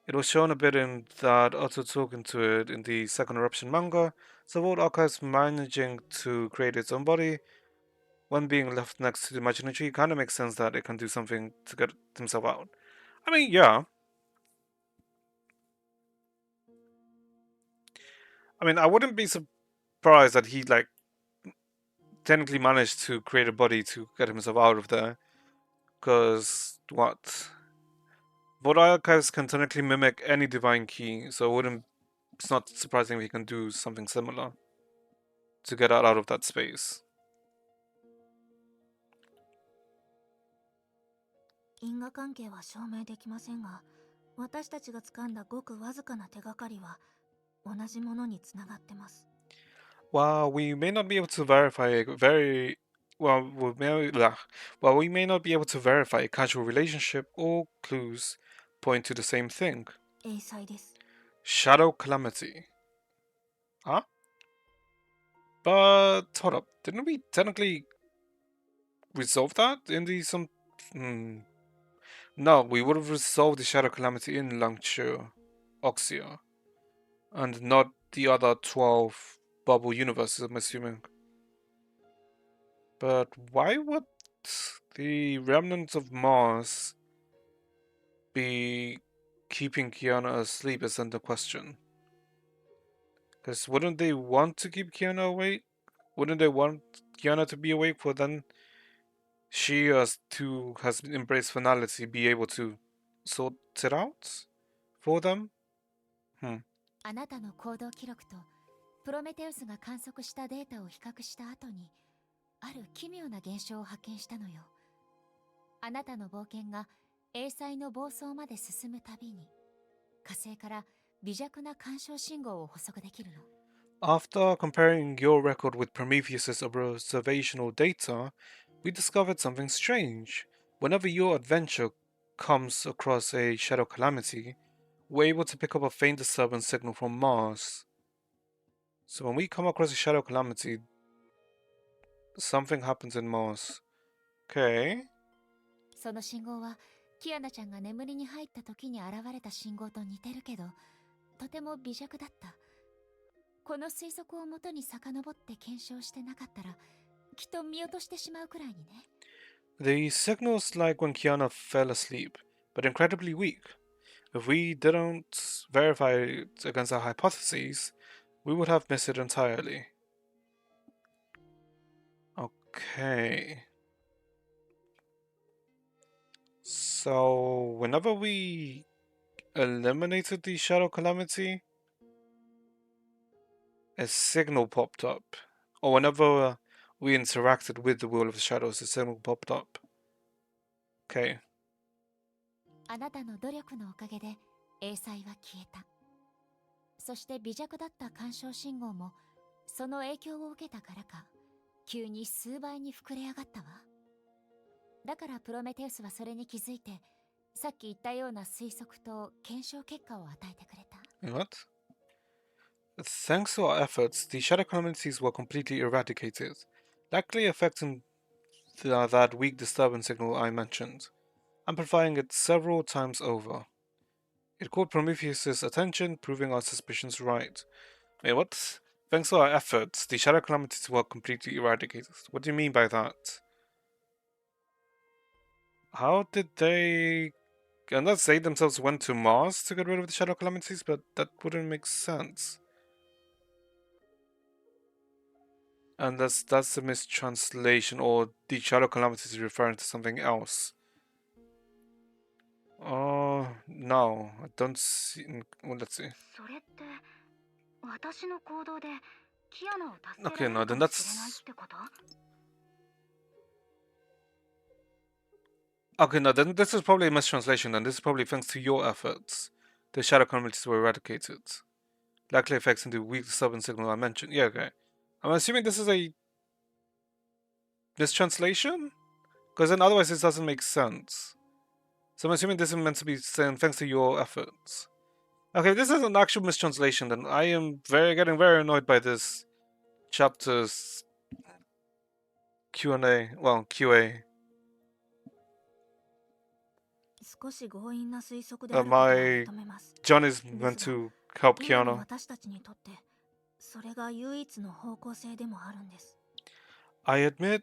It was shown a bit in that Otto talking to it in the second eruption manga. So World Archives managing to create its own body when being left next to the imaginary tree kind of makes sense that it can do something to get himself out. I mean, yeah. I mean, I wouldn't be surprised that he like technically managed to create a body to get himself out of there. Because what? Void Archives can technically mimic any divine key, so it's not surprising if he can do something similar to get out of that space. 因果関係は証明できませんが、私たちが掴んだごくわずかな手がかりは同じものにつながってます。 While we may not be able to verify a very well, we may not be able to verify a casual relationship, all clues point to the same thing. 英才です。 Shadow Calamity. Huh? But hold up, didn't we technically resolve that in the some? No, we would have resolved the Shadow Calamity in Langchu, Oxia, and not the other 12 bubble universes, I'm assuming. But why would the remnants of Mars be keeping Kiana asleep isn't the question. Because wouldn't they want to keep Kiana awake? Wouldn't they want Kiana to be awake for then she as to has embraced finality be able to sort it out for them? Hmm. あなたの行動記録とプロメテウスが観測したデータを比較した後にある奇妙な現象を発見したのよ。あなたの冒険が衛星の暴走まで進むたびに火星から微弱な干渉信号を捕捉できるの。 After comparing your record with Prometheus's observational data, we discovered something strange. Whenever your adventure comes across a shadow calamity, we're able to pick up a faint disturbance signal from Mars. So when we come across a shadow calamity, something happens in Mars. Okay. その信号はキアナちゃんが眠りに入った時に現れた信号と似てるけど、とても微弱だった。この推測をもとに遡って検証してなかったら、きっと見落としてしまうくらいにね。The signal's like when Kiana fell asleep, but incredibly weak. If we didn't verify it against our hypotheses, we would have missed it entirely. Okay. So, whenever we eliminated the shadow calamity, a signal popped up. Or whenever we interacted with the Wheel of the Shadows, a signal popped up. Okay. あなたの努力のおかげで衛星は消えた。そして微弱だった干渉信号もその影響を受けたからか急に数倍に膨れ上がったわ。だからプロメテウスはそれに気づいてさっき言ったような推測と検証結果を与えてくれた。 What? Thanks to our efforts, the shadow calamities were completely eradicated, likely affecting that weak disturbance signal I mentioned, amplifying it several times over. It caught Prometheus's attention, proving our suspicions right. Wait, what? Thanks to our efforts, the shadow calamities were completely eradicated. What do you mean by that? How did they... Unless they themselves went to Mars to get rid of the shadow calamities, but that wouldn't make sense. Unless that's a mistranslation or the shadow calamities is referring to something else. Oh, no, I don't see... Well, let's see. それって私の行動でキアナを助け Okay, られ no, るか then もしれないっ that's... てこと？ Okay, no, then this is probably a mistranslation, and this is probably thanks to your efforts. The shadow calamities were eradicated. Likely affecting the weak disturbance signal I mentioned. Yeah, okay. I'm assuming this is a mistranslation? Because then otherwise this doesn't make sense. So I'm assuming this is meant to be saying thanks to your efforts. Okay, if this is an actual mistranslation, then I am getting very annoyed by this chapter's Q&A. Well, QA. 少し強引な推測であることは My 認めます。 John is meant to help 今の Kiana. 私たちにとってそれが唯一の方向性でもあるんです。 I admit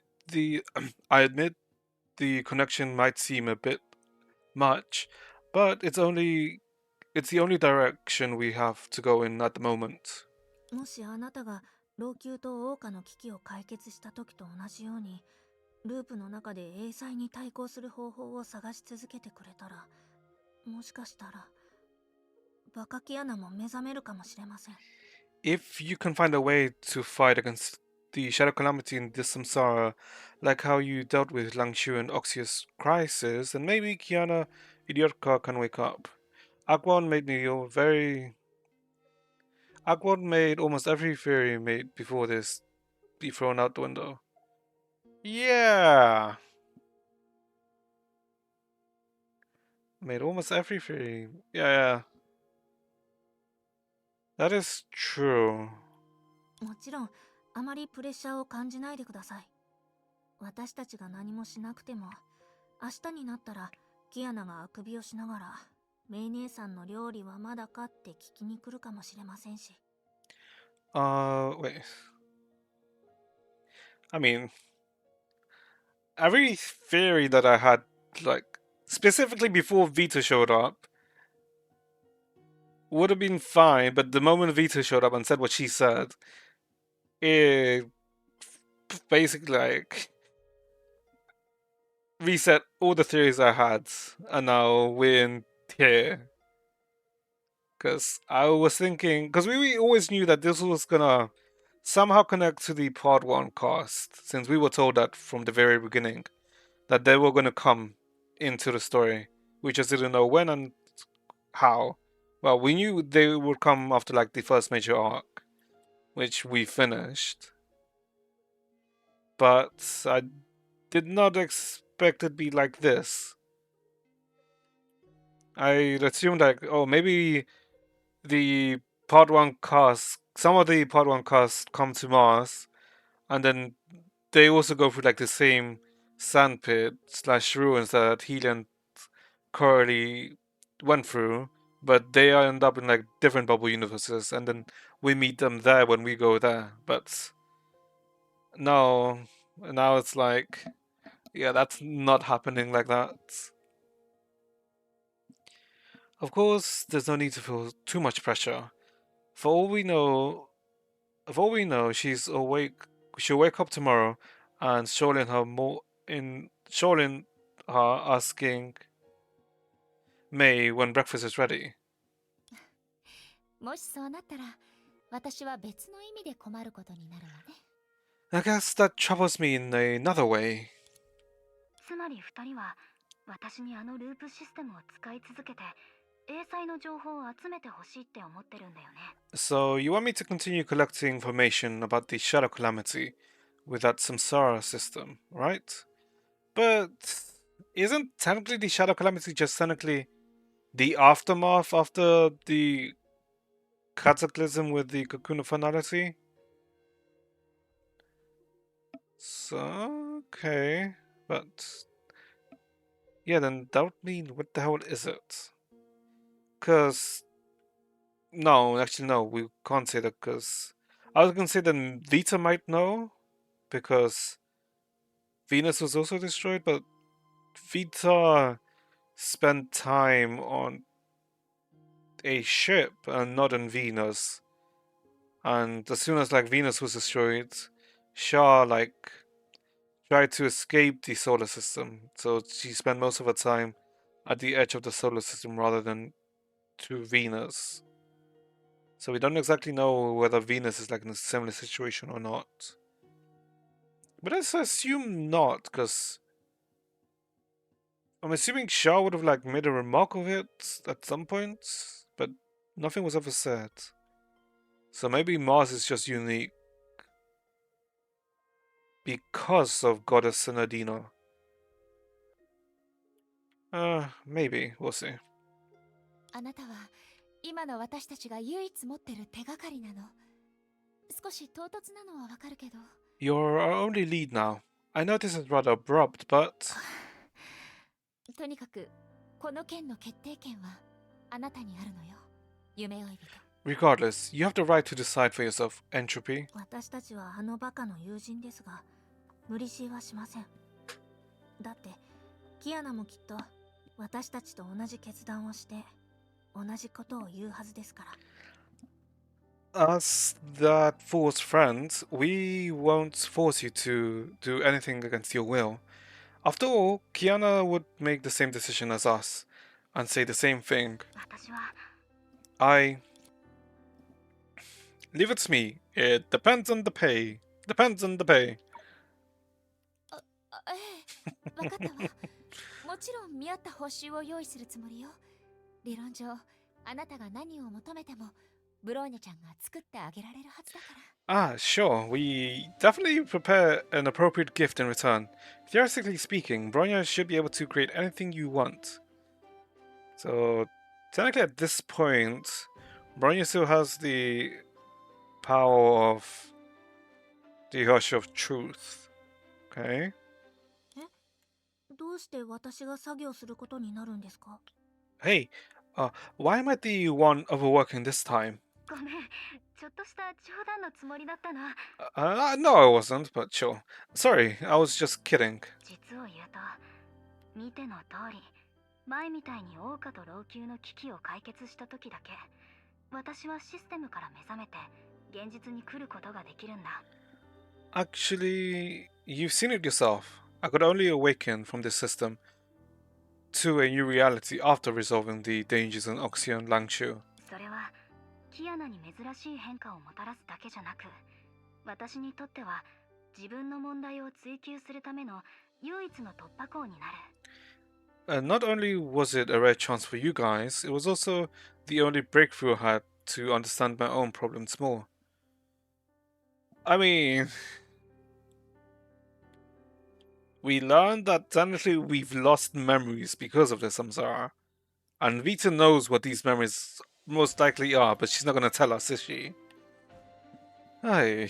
I admit the connection might seem a bit much, but it's the only direction we have to go in at the moment. もしあなたが老朽と桜花の危機を解決した時と同じようにループの中で衛星に対抗する方法を探し続けてくれたら、もしかしたらバカキアナも目覚めるかもしれません。 If you can find a way to fight against the Shadow Calamity in this samsara, like how you dealt with Langshu and Oxy's crisis, then maybe Kiana Idiotka can wake up. Agwan made almost every theory made before this be thrown out the window. Yeah! Made almost every theory. Yeah. That is true. もちろんあまりプレッシャーを感じないでください。私たちが何もしなくても明日になったらキアナがあくびをしながらメイ姉さんの料理はまだかって聞きに来るかもしれませんし。 Wait. I mean, every theory that I had, like, specifically before Vita showed up, would have been fine, but the moment Vita showed up and said what she said, it basically like reset all the theories I had, and now we're in here. Because I was thinking, because we always knew that this was gonna somehow connect to the Part 1 cast, since we were told that from the very beginning, that they were gonna come into the story. We just didn't know when and how. Well, we knew they would come after like the first major arc, which we finished. But I did not expect it to be like this. I assumed like, oh, maybe the Part 1 cast, some of the Part 1 cast come to Mars, and then they also go through like the same sandpit slash ruins that Healy and Corey went through, but they end up in like different bubble universes, and then we meet them there when we go there. But no, now it's like, yeah, that's not happening like that. Of course, there's no need to feel too much pressure. For all we know, she's awake. She'll wake up tomorrow, and Shaolin her asking May when breakfast is ready. もしそうなったら、私は別の意味で困ることになるわね。I guess that troubles me in another way. つまり2人は私にあのループシステムを使い続けて英才の情報を集めてほしいって思ってるんだよね。 So you want me to continue collecting information about the Shadow Calamity with that Samsara system, right? But isn't technically the Shadow Calamity just technically the aftermath after the cataclysm with the Cocoon of Finality? So, okay, but yeah, then that would mean what the hell is it? Because no, actually no, we can't say that because I was gonna say that Vita might know because Venus was also destroyed, but Vita spent time on a ship and not on Venus. And as soon as like Venus was destroyed, Shah like tried to escape the solar system. So she spent most of her time at the edge of the solar system rather than to Venus. So we don't exactly know whether Venus is like in a similar situation or not. But let's assume not, because I'm assuming Shah would have like made a remark of it at some point, but nothing was ever said. So maybe Mars is just unique because of Goddess Senadina. Maybe. We'll see. あなたは今の私たちが唯一持ってる手がかりなの。少し唐突なのはわかるけど。You're our only lead now. I know this is rather abrupt, but とにかくこの件の決定権はあなたにあるのよ。夢追い人。regardless, you have the right to decide for yourself, Entropy. 私たちはあのバカの友人ですが無理強いはしません。だってキアナもきっと私たちと同じ決断をして同じことを言うはずですから。 As that fool's friends, we won't force you to do anything against your will. After all, Kiana would make the same decision as us and say the same thing. 私は I leave it to me. It depends on the pay. Depends on the pay. ええ、わかったわ。もちろん見合った報酬を用意するつもりよ。理論上、あなたが何を求めてもブローニャちゃんが作ってあげられるはずだから。Ah, sure. We definitely prepare an appropriate gift in return. Theoretically speaking, Bronya should be able to create anything you want. So, technically at this point, Bronya still has the power of the Hush of Truth. Okay? どうして私が作業することになるんですか？ Hey, why am I the one overworking this time? ごめん、ちょっとした冗談のつもりだったの。 No, I wasn't, but sure. Sorry, I was just kidding. 実を言うと見ての通り前みたいに桜花と老朽の危機を解決した時だけ私はシステムから目覚めて現実に来ることができるんだ。 Actually, you've seen it yourself. I could only awaken from this system to a new reality after resolving the dangers in Oxy and Langchu. それはキアナに珍しい変化をもたらすだけじゃなく、私にとっては自分の問題を追求するための唯一の突破口になる。And not only was it a rare chance for you guys, it was also the only breakthrough I had to understand my own problems more. I mean, we learned that technically we've lost memories because of this Samsara. And Vita knows what these memories most likely are, but she's not gonna tell us, is she? Ay.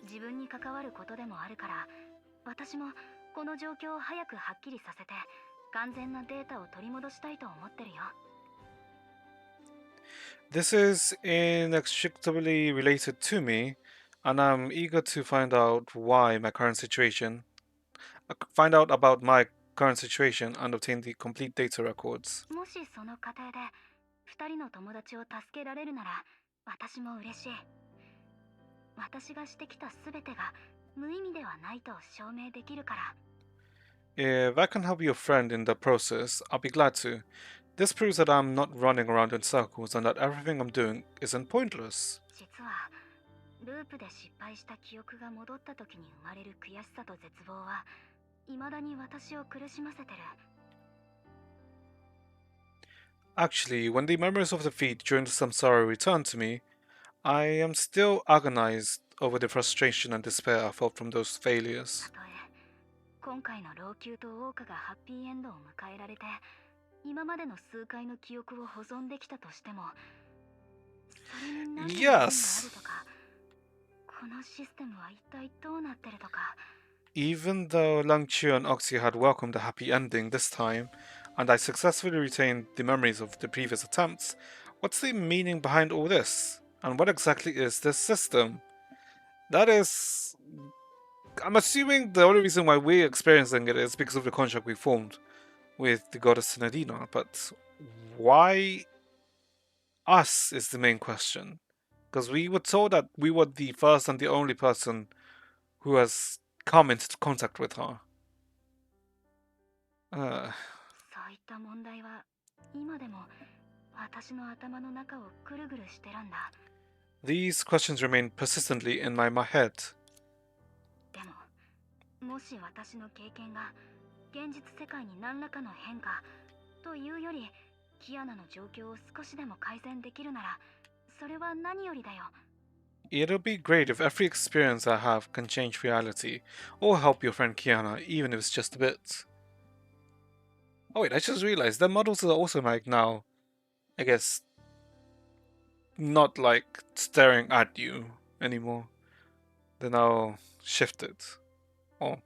自分に関わることでもあるから、私もこの状況を早くはっきりさせて完全なデータを取り戻したいと思ってるよ。 This is inextricably related to me, and I'm eager to find out find out about my current situation and obtain the complete data records. もしその過程で2人の友達を助けられるなら私も嬉しい。私がしてきた全てが無意味ではないと証明できるから。 If I can help your friend in the process, I'll be glad to. This proves that I'm not running around in circles and that everything I'm doing isn't pointless. 実はループで失敗した記憶が戻った時に生まれる悔しさと絶望は未だに私を苦しませてる。 Actually, when the memories of defeat during the Samsara return to me, I am still agonized over the frustration and despair I felt from those failures. たとえ今回の老朽と謳歌がハッピーエンドを迎えられて今までの数回の記憶を保存できたとしても、それに何の意味があるとか、このシステムは一体どうなってるとか。 Even though Lang Chu and Oxy had welcomed a happy ending this time, and I successfully retained the memories of the previous attempts, what's the meaning behind all this? And what exactly is this system? That is... I'm assuming the only reason why we're experiencing it is because of the contract we formed with the goddess Sinadina, but why us is the main question. Because we were told that we were the first and the only person who has come into contact with her. そういった問題は今でも私の頭の中をぐるぐるしてるんだ。 These questions remain persistently in my head. でももし私の経験が現実世界に何らかの変化というよりキアナの状況を少しでも改善できるならそれは何よりだよ。 It'll be great if every experience I have can change reality, or help your friend Kiana, even if it's just a bit. Oh wait, I just realized their models are also like now, I guess, not like staring at you anymore. They're now shifted. Oh,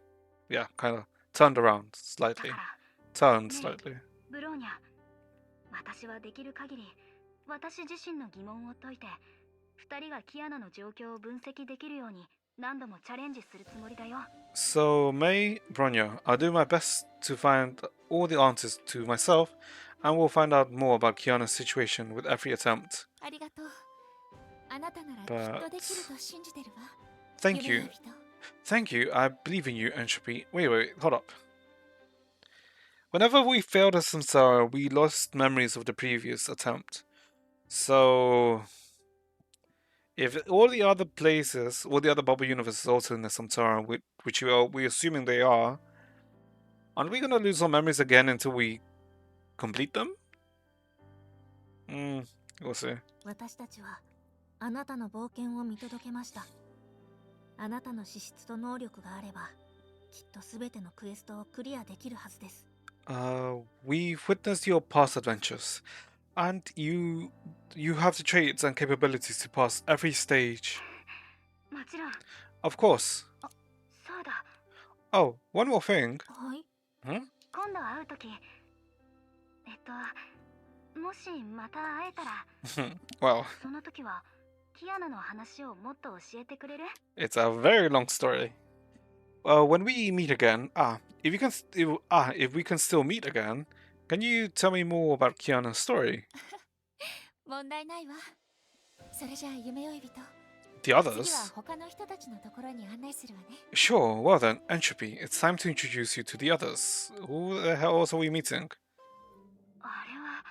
yeah, kind of turned around だ slightly. から Turned ねえ slightly. ブローニャ、私はできる限り私自身の疑問を解いて2人がキアナの状況を分析できるように何度もチャレンジするつもりだよ。 So, May, Bronya, I'll do my best to find all the answers to myself, and we'll find out more about Kiana's situation with every attempt. ありがとう。あなたならきっとできると信じてるわ。 Thank 夢 you. の人。 Thank you. I believe in you, Entropy. Wait, hold up. Whenever we failed as Samsara, we lost memories of the previous attempt. So, if all the other places, all the other bubble universes also in the Samsara, which we're assuming they are, aren't we gonna lose our memories again until we complete them? We'll see. 私たちはあなたの冒険を見届けました。あなたの資質と能力があればきっとすべてのクエストをクリアできるはずです。We've witnessed your past adventures, and you have the traits and capabilities to pass every stage. もちろん。 Of course. そうだ。 Oh, one more thing. はい。 Hmm? 今度会うときもしまた会えたら Well, その時はキアナの話をもっと教えてくれる？ it's a very long story. When we meet again, if we can still meet again, can you tell me more about Kiana's story? 問題ないわ。それじゃあ夢追い人。 The 次は others? 他の人たちのところに案内するわね。 Sure, well then, Entropy, it's time to introduce you to the others. Who the hell else are we meeting? あれは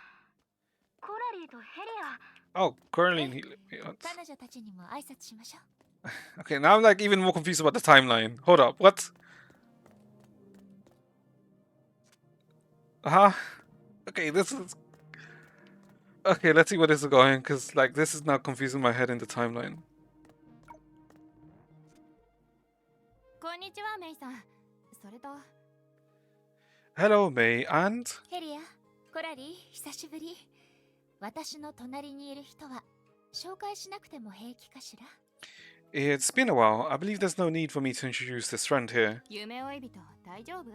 コラリーとヘリア。 Oh, currently...彼女たちにも挨拶しましょう。 Okay, now I'm like even more confused about the timeline. Hold up, what? Huh? Okay, this is... Okay, let's see where this is going, because like this is now confusing my head in the timeline. こんにちは、メイさん。それと Hello, May, and... ヘリア、コラリー、久しぶり。私の隣にいる人は紹介しなくても平気かしら。 It's been a while. I believe there's no need for me to introduce this friend here. 夢追い人大丈夫？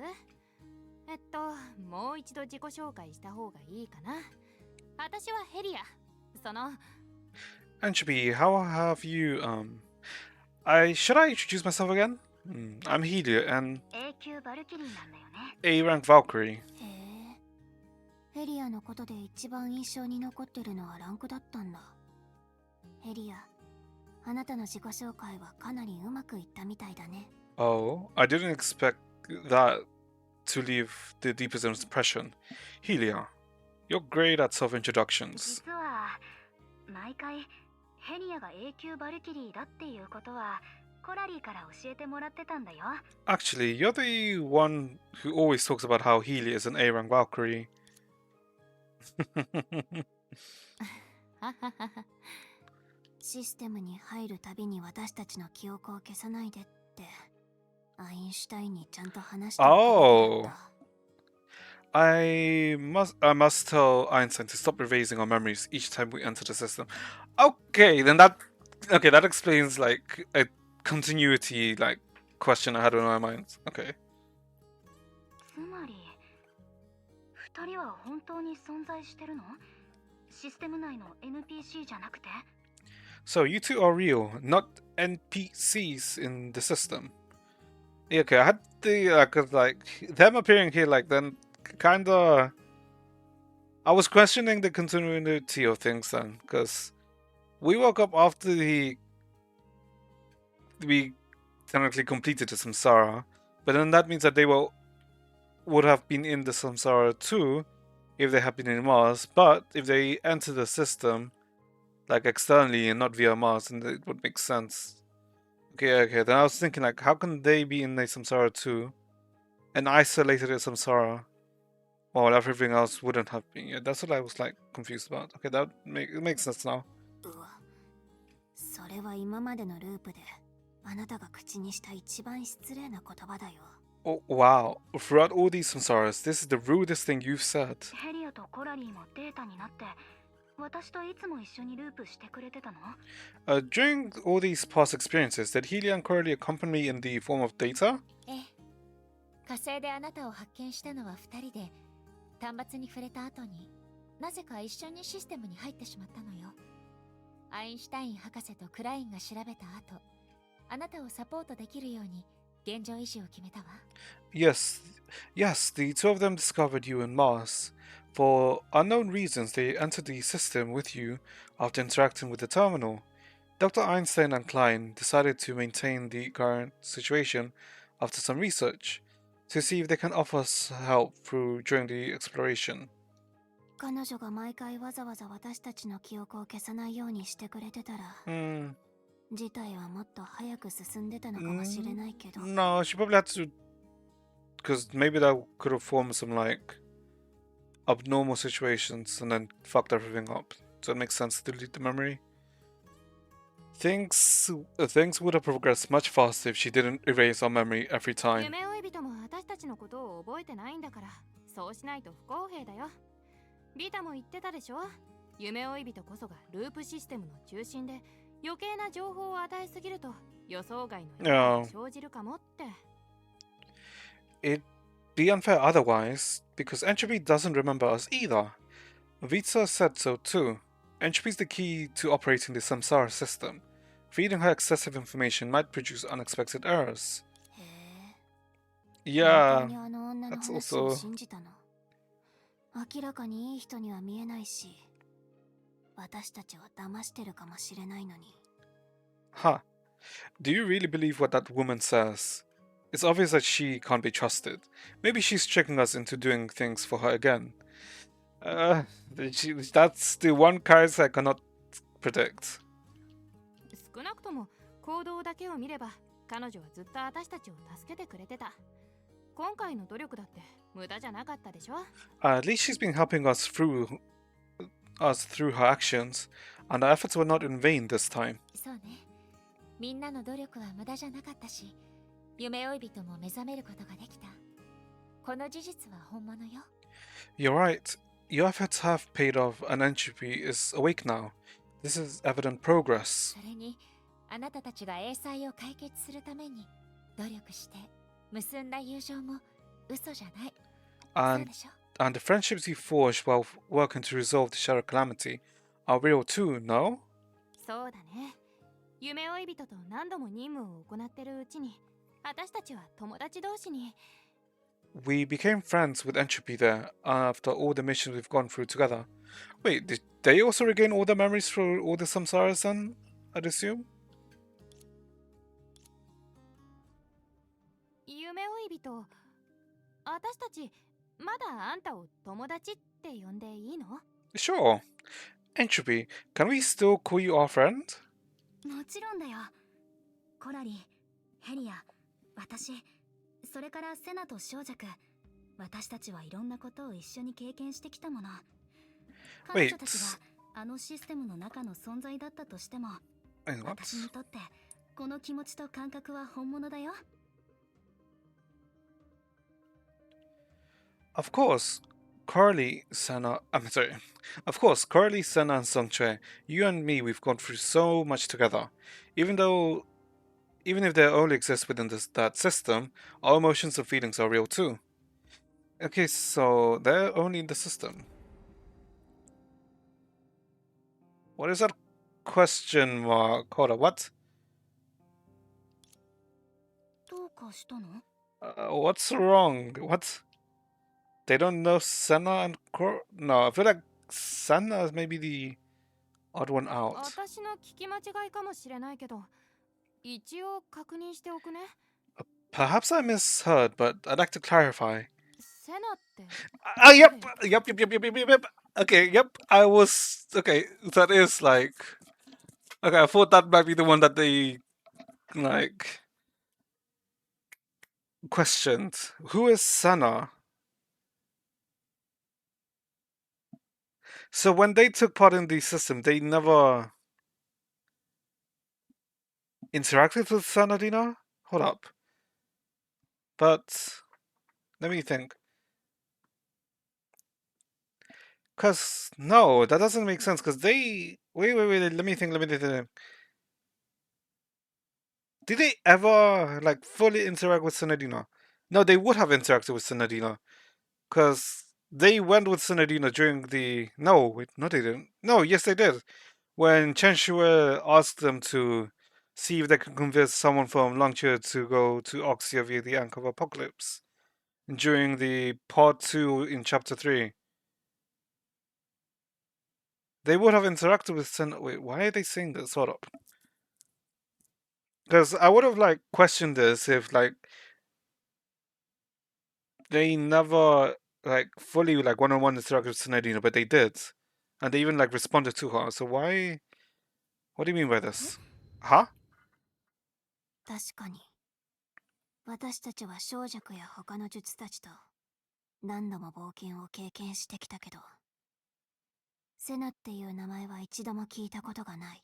もう一度自己紹介した方がいいかな。私はヘリア。Entropy, how have you, should I introduce myself again? I'm Helia, and A 級バルキリーなんだよね。 A rank Valkyrie. へえ。ヘリアのことで一番印象に残ってるのはランクだったんだ。ヘリア、あなたの自己紹介はかなりうまくいったみたいだね。 Oh, I didn't expect that to leave the deepest impression. Helia, you're great at self-introductions. 実は毎回ヘリアが A 級バルキリーだっていうことはコラリーから教えてもらってたんだよ。 Actually, you're the one who always talks about how Helia is an A rank Valkyrie. システムに入るたびに私たちの記憶を消さないでってアインシュタインにちゃんと話しておくべきだった。 I must tell Einstein to stop erasing our memories each time we enter the system. Okay, then that explains like a continuity like question I had in my mind. Okay. つまり二人は本当に存在してるの？システム内の NPC じゃなくて？ So you two are real, not NPCs in the system. Yeah, okay, I had the cause like them appearing here like then kinda I was questioning the continuity of things then, because we woke up after we technically completed the Samsara, but then that means that they would have been in the Samsara too if they had been in Mars, but if they enter the system like externally and not via Mars, then it would make sense. Okay, then I was thinking like how can they be in the Samsara too and isolated in Samsara while everything else wouldn't have been? Yeah, that's what I was like confused about. Okay, it makes sense now. うわ、それは今までのループであなたが口にした一番失礼な言葉だよ。 Oh wow, throughout all these Samsaras, this is the rudest thing you've said. ヘリアとコラリーもデータになって私といつも一緒にループしてくれてたの？ During all these past experiences, did Helia and Coralie accompany me in the form of data? ええ。火星であなたを発見したのは2人で、端末に触れた後になぜか一緒にシステムに入ってしまったのよ。アインシュタイン博士とクラインが調べた後、あなたをサポートできるように現状維持を決めたわ。 Yes, the two of them discovered you in Mars. For unknown reasons, they entered the system with you after interacting with the terminal. Dr. Einstein and Klein decided to maintain the current situation after some research, to see if they can offer us help during the exploration. 彼女が毎回わざわざ私たちの記憶を消さないようにしてくれてたら、事態はもっと早く進んでたのかもしれないけど。No, she probably had to, because maybe that could have formed some like abnormal situations and then fucked everything up. So it makes sense to delete the memory. Things would have progressed much faster if she didn't erase our memory every time. 夢追い人も私たちのことを覚えてないんだから、そうしないと不公平だよ。ビタも言ってたでしょ。夢追い人こそがループシステムの中心で、余計な情報を与えすぎると予想外の意見が生じるかもって。It'd be unfair otherwise, because Entropy doesn't remember us either. Vita said so too. Entropy's the key to operating the Samsara system. Feeding her excessive information might produce unexpected errors. へえ。 Yeah, 本当にあの女の that's 話を also... 信じたの。明らかにいい人には見えないし、私たちを騙してるかもしれないのに。 Huh. Do you really believe what that woman says? It's obvious that she can't be trusted. Maybe she's tricking us into doing things for her again. Uh, that's the one character I cannot predict. 少なくとも行動だけを見れば彼女はずっと私たちを助けてくれてた。今回の努力だって無駄じゃなかったでしょ。 At least she's been helping us through her actions, and our efforts were not in vain this time. そうね。みんなの努力は無駄じゃなかったし、夢追い人も目覚めることができた。この事実は本物よ。You're right. Your efforts have paid off, and Entropy is awake now. This is evident progress. それに、あなたたちが英才を解決するために努力して結んだ友情も嘘じゃない。そうでしょ。And the friendships you forged while working to resolve the Shadow Calamity are real too, no? そうだね。夢追い人と何度も任務を行ってるうちに私たちは友達同士に。 We became friends with Entropy there after all the missions we've gone through together. Wait, did they also regain all their memories through all the samsaras then, I'd assume? 夢追い人、私たちまだあんたを友達って呼んでいいの？ Sure. Entropy, can we still call you our friend? もちろんだよ。コラリ、ヘリア、私、それからセナと小弱、私たちはいろんなことを一緒に経験してきたもの。彼女たちがあのシステムの中の存在だったとしても、私にとってこの気持ちと感覚は本物だよ。Of course, Carly, Senna, I'm sorry. Of course, Carly, Senna, and Sungchue, you and me, we've gone through so much together. Even if they only exist within that system, our emotions and feelings are real too. Okay, so they're only in the system. What is that question mark? Hold on, what? どうかしたの？ What's wrong? What? They don't know Senna and No, I feel like Senna is maybe the odd one out. 私の聞き間違いかもしれないけど、一応確認しておくね。Perhaps I misheard, but I'd like to clarify. セナって。Yep. Okay, yep, I was... Okay, that is like... Okay, I thought that might be the one that they, like... questioned. Who is Senna? So when they took part in the system, they never... interacted with Senadina? Hold up. But... let me think. Because, no, that doesn't make sense, because they... Wait, let me think. Did they ever, like, fully interact with Senadina? No, they would have interacted with Senadina, because they went with Senadina during the... No, wait, no they didn't. No, yes they did. When Chen Shue asked them to see if they could convince someone from Longcheer to go to Oxia via the Ank of Apocalypse. During the part 2 in chapter 3. They would have interacted with Sen... Wait, why are they saying this? Hold up. Because I would have, like, questioned this if, like, they never, like, fully, like, one-on-one interacted with Senadina, but they did. And they even, like, responded to her. So why... What do you mean by this? Huh? 確かに私たちは小弱や他の術たちと何度も冒険を経験してきたけど、セナっていう名前は一度も聞いたことがない。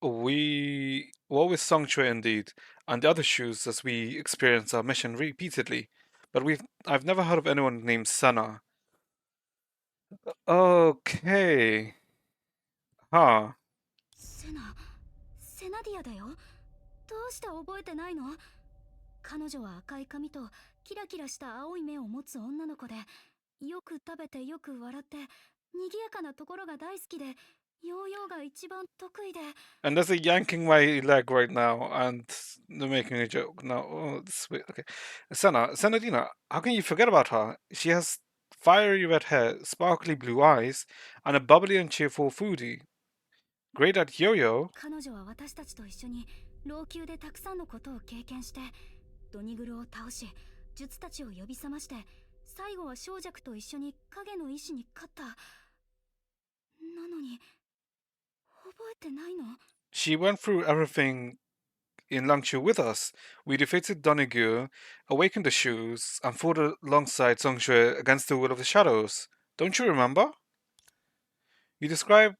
We were with Songchue indeed, and the other shoes as we experienced our mission repeatedly. But I've never heard of anyone named Senna. Okay. Huh. セナディアだよ。どうして覚えてないの？彼女は赤い髪とキラキラした青い目を持つ女の子で、よく食べてよく笑って賑やかなところが大好きで、ヨーヨーが一番得意で。 And there's a yanking my leg right now, and they're making a joke. No, oh, this weird. Okay. Senadina, how can you forget about her? She has fiery red hair, sparkly blue eyes, and a bubbly and cheerful foodie. Great at yo-yo. 彼女は私たちと一緒に老朽でたくさんのことを経験して、ドニグルを倒し、術たちを呼び覚まして、最後は小弱と一緒に影の意志に勝った。なのに覚えてないの？ She went through everything in Langchu with us. We defeated Donegal, awakened the shoes, and fought alongside Songshui against the will of the shadows. Don't you remember? You described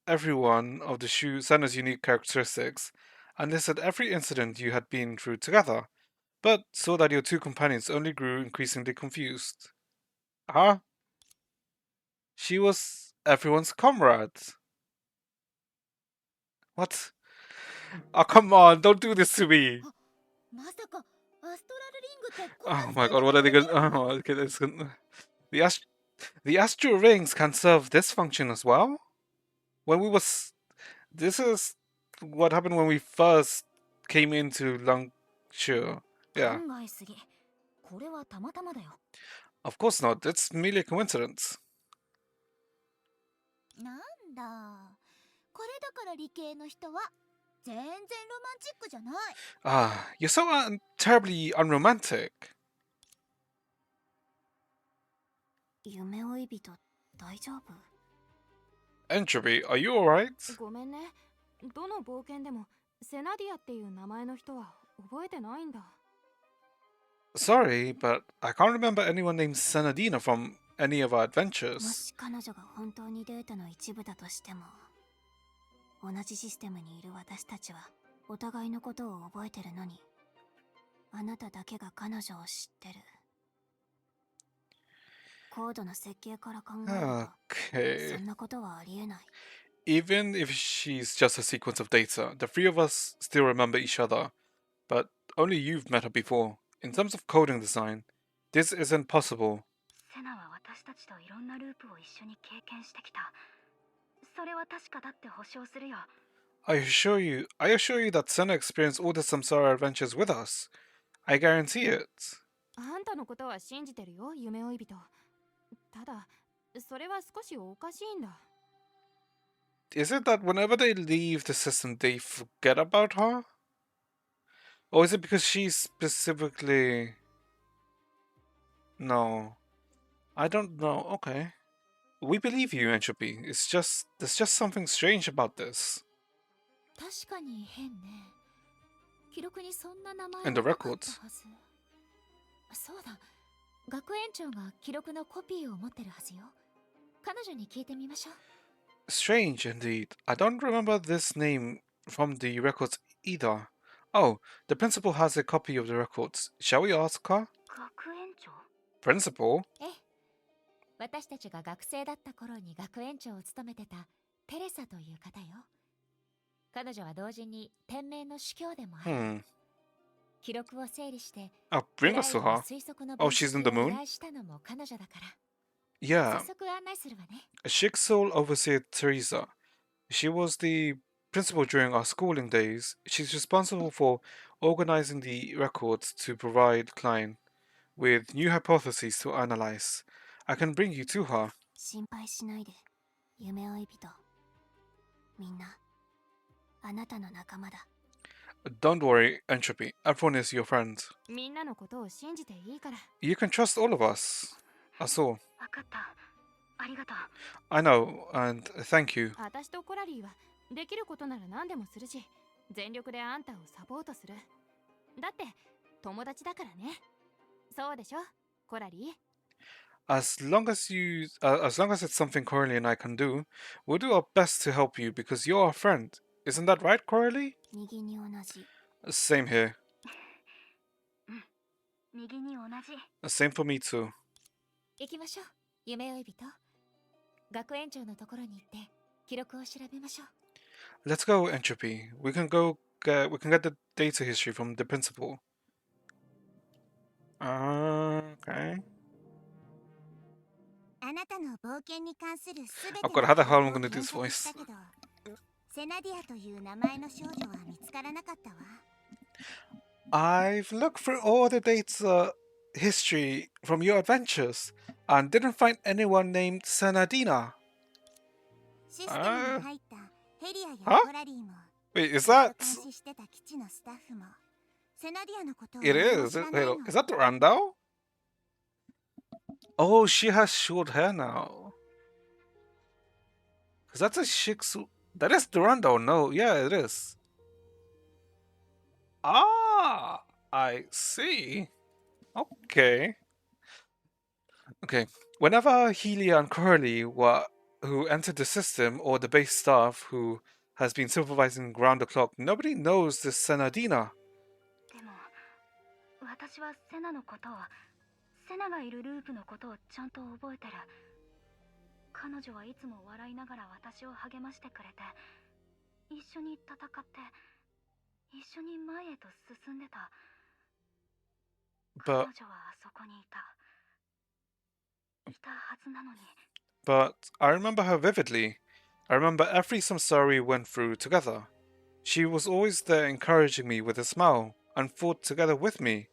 every one of the Senna's unique characteristics, and listed every incident you had been through together, but saw that your two companions only grew increasingly confused. Huh? She was everyone's comrade. What? Oh, come on, don't do this to me. まさかアストラルリングってこん Oh な my 使い god, 方 what are で they きる gonna. の？ Oh, okay, that's gonna. The, the astral rings can serve this function as well? When we was. This is what happened when we first came into Langshu. 考 Yeah. えすぎ。これはたまたまだよ。 Of course not, it's merely a coincidence. なんだこれだから理系の人は全然ロマンチックじゃない。 Ah, you're so terribly unromantic. 夢追い人大丈夫？ Entropy, are you alright? ごめんね。どの冒険でもセナディアっていう名前の人は覚えてないんだ。 Sorry, but I can't remember anyone named Senadina from any of our も adventures. し彼女が本当にデータの一部だとしても、同じシステムにいる私たちはお互いのことを覚えてるのに、あなただけが彼女を知ってる。コードの設計から考えると、 Okay. そんなことはありえない。 Even if she's just a sequence of data, the three of us still remember each other, but only you've met her before. In terms of coding design, this isn't possible. セナは私たちといろんなループを一緒に経験してきた。それは確かだって保証するよ。 I assure you that Senna experienced all the Samsara adventures with us. I guarantee it. あんたのことは信じてるよ、夢追い人。ただ、それは少しおかしいんだ。 Is it that whenever they leave the system, they forget about her? Or is it because she's specifically... No. I don't know. Okay. We believe you, Entropy. There's just something strange about this. 確かに変ね。記録にそんな名前 And the はなかっ records. たはず。そうだ、学園長が記録のコピーを持ってるはずよ。彼女に聞いてみましょう。 Strange indeed. I don't remember this name from the records either. Oh, the principal has a copy of the records. Shall we ask her? 学園長？ Principal? ええ、私たちが学生だった頃に学園長を務めてたテレサという方よ。彼女は同時に天命の司教でもある。Hmm. 記録を整理して Oh, bring us to her. Oh, she's in the moon? 依頼したのも彼女だから。 Yeah. 早速案内するわね。 Shixal Overseer Teresa. She was the principal during our schooling days. She's responsible for organizing the records to provide Klein with new hypotheses to analyze. I can bring you to her. 心配しないで、夢追い人。みんな、あなたの仲間だ。 Don't worry, Entropy. Everyone is your friend. みんなのことを信じていいから。 You can trust all of us. That's all. わかった。ありがとう。 I know, and thank you. 私とコラリーはできることなら何でもするし、全力であんたをサポートする。だって友達だからね。そうでしょ、コラリー。 As long as it's something Coralie and I can do, we'll do our best to help you because you're our friend. Isn't that right, Coralie? 右に同じ。 Same here. 右に同じ。 Same for me too. 行きましょう、夢追い人。学園長のところに行って記録を調べましょう。 Let's go, Entropy. We can get the data history from the principal. Okay. あなたの冒険に関するすべて Oh の god, how the hell am I 記録を gonna do this 検索し voice? たけど、セナディアという名前の少女は見つからなかったわ。 I've looked through all the data history from your adventures and didn't find anyone named Senadina. システムに入ったヘリアや Huh? コラリーも Wait, is ずっ that... と監視してた基地のスタッフもセナディアのことを It 何も is. 知ら Wait, ないの。 is that Randall? Oh, she has short hair now. Is that a Shiksu? That is Durandal. No, yeah, it is. Ah, I see. Okay. Okay. Whenever Healy and Curly who entered the system, or the base staff who has been supervising round the clock, nobody knows this Senadina. でも私はセナのことを、セナがいるループのことをちゃんと覚えてる。彼女はいつも笑いながら私を励ましてくれて、一緒に戦って一緒に前へと進んでた。彼女 But はあそこにいたはずなのに。 but I remember her vividly. I remember every samsara we went through together. She was always there encouraging me with a smile and fought together with me.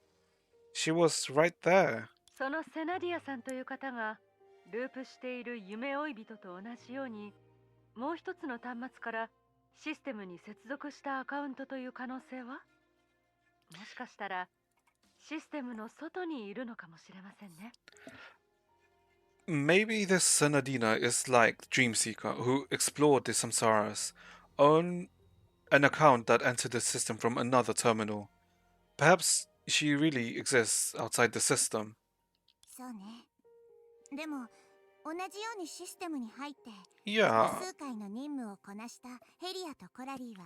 She was right there. そのセナディアさんという方がループしている夢追い人と同じように、もう一つの端末からシステムに接続したアカウントという可能性は、もしかしたらシステムの外にいるのかもしれませんね。Maybe this Senadina is like Dreamseeker, who explored the samsaras on an account that entered the system from another terminal. Perhaps she really exists outside the system. そうね。でも同じようにシステムに入って Yeah, 複数回の任務をこなしたヘリアとコラリーは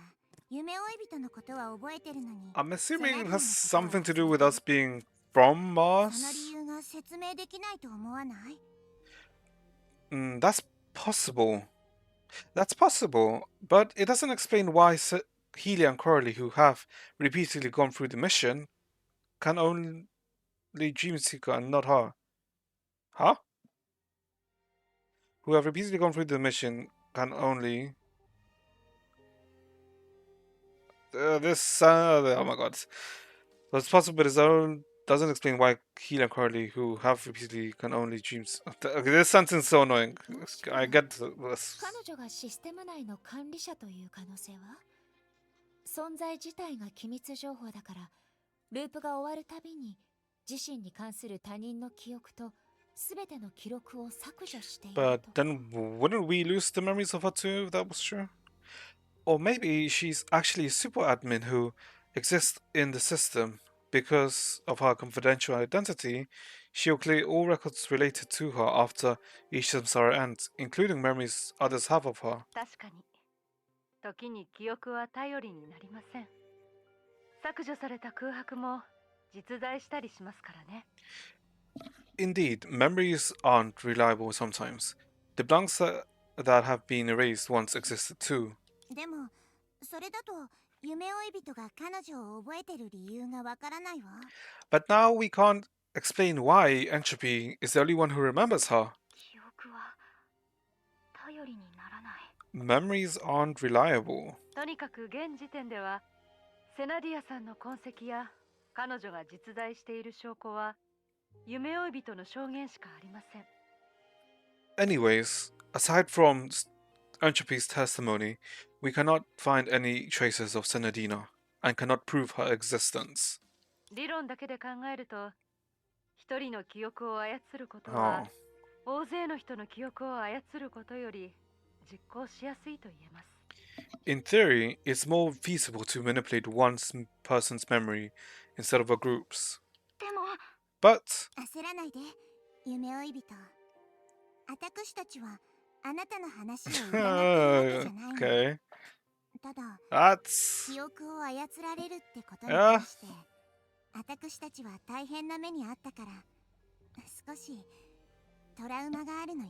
夢追い人のことは覚えてるのに、 I'm assuming it Senadina has のことは something to do 忘れ with てる。 us being from その Mars. 理由が説明できないと思わない？ That's possible. That's possible, but it doesn't explain why Healy and Corley, who have repeatedly gone through the mission, can only Dreamseeker and not her. Huh? Who have repeatedly gone through the mission can only... oh my god. So it's possible, but it doesn't explain why Healy and Corley, who have repeatedly, can only dreams... Okay, this sentence is so annoying. I get this. 彼女がシステム内の管理者という可能性は？存在自体が機密情報だから、ループが終わるたびに自身に関する他人の記憶と全ての記録を削除している But と。 then wouldn't we lose the memories of her too if that was true? Or maybe she's actually a super admin who exists in the system. Because of her confidential identity, she'll clear all records related to her after each samsara ends, including memories others have of her. 確かに時に記憶は頼りになりません。削除された空白も実在したりしますからね。 Indeed, memories aren't reliable sometimes. The blanks that have been erased once existed too. でもそれだと夢追い人が彼女を覚えてる理由がわからないわ。 But now we can't explain why Entropy is the only one who remembers her. 記憶は頼りにならない。 Memories aren't reliable. とにかく現時点ではセナディアさんの痕跡や彼女が実在している証拠は夢追い人の証言しかありません。 Anyways, aside from Entropy's testimony, we cannot find any traces of Senadina and cannot prove her existence. 理論だけで考えると、一人の記憶を操ることは、大勢の人の記憶を操ることより実行しやすいと言えます。 In theory, it's more feasible to manipulate one person's memory instead of a group's. でも But 焦らないで夢追い人。私たちはあなたの話を疑ってるわけじゃないの。 okay, ただ that's 記憶を操られるってことに対して私たちは大変な目にあったから少しトラウマがあるのよ。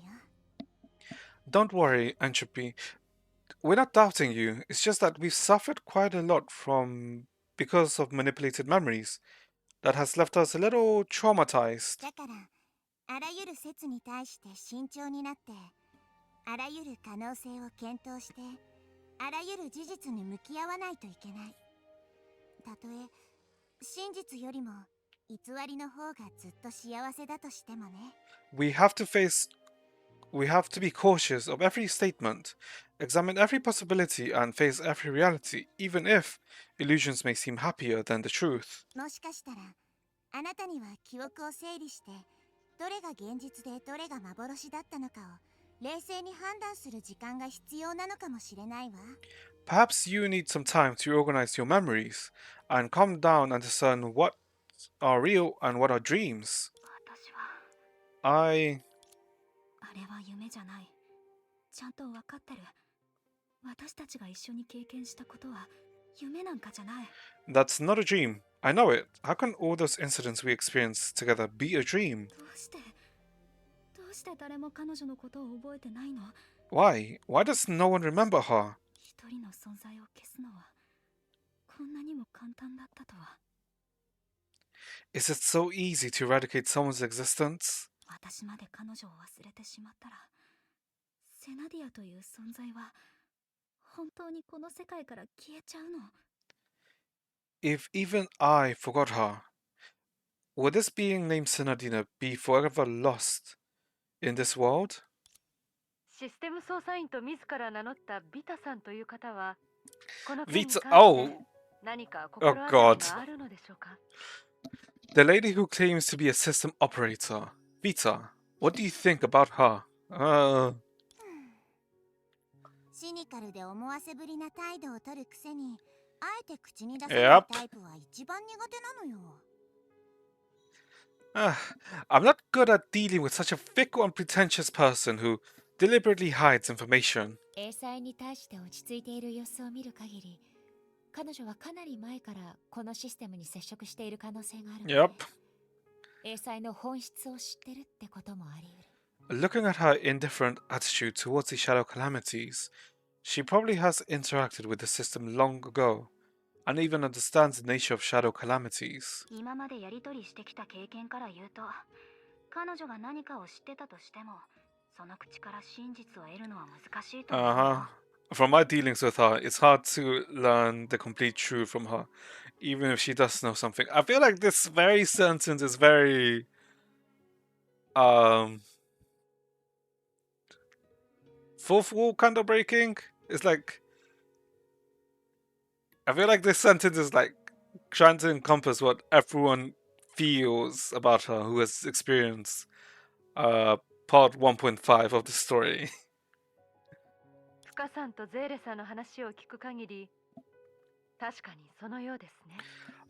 don't worry, Entropy. We're not doubting you. It's just that we've suffered quite a lot because of manipulated memories that has left us a little traumatized. だからあらゆる説に対して慎重になってあらゆる可能性を検討してあらゆる事実に向き合わないといけない。たとえ真実よりも偽りの方がずっと幸せだとしてもね。 We have to face We have to be cautious of every statement, examine every possibility, and face every reality, even if illusions may seem happier than the truth. もしかしたらあなたには記憶を整理してどれが現実でどれが幻だったのかを冷静に判断する時間が必要なのかもしれないわ。 Perhaps you need some time to organize your memories and calm down and discern what are real and what are dreams. 私は I. あれは夢じゃない。ちゃんと分かってる。私たちが一緒に経験したことは夢なんかじゃない。 That's not a dream. I know it. How can all those incidents we experienced together be a dream? どうして誰も彼女のことを覚えてないの？ Why? Why does no one remember her? 一人の存在を消すのはこんなにも簡単だったとは。 Is it so easy to eradicate someone's existence? 私まで彼女を忘れてしまったら、セナディアという存在は本当にこの世界から消えちゃうの？ If even I forgot her, would this being named Senadina be forever lost in this world? システム操作員と自ら名乗ったビタさんという方はこの件に Vita. 関して Oh, 何か心当たり God. があるのでしょうか？ The lady who claims to be a system operator. Vita, what do you think about her? シニカルで思わせぶりな態度を取るくせにあえて口に出さない Yep. タイプは一番苦手なのよ。 I'm not good at dealing with such a fickle and pretentious person who deliberately hides information. 英才に対して落ち着いている様子を見る限り、彼女はかなり前からこのシステムに接触している可能性があるので、 Yep. 英才の本質を知ってるってこともあり得る。 Looking at her indifferent attitude towards the shadow calamities, she probably has interacted with the system long ago, and even understands the nature of shadow calamities. 今までやり取りしてきた経験から言うと、彼女が何かを知ってたとしても、その口から真実を得るのは難しいと思うよ。 From my dealings with her, it's hard to learn the complete truth from her, even if she does know something. I feel like this very sentence is very fourth wall kind of breaking. It's like I feel like this sentence is like trying to encompass what everyone feels about her who has experienced part 1.5 of the story. フカさんとゼーレさんの話を聞く限り確かにそのようですね。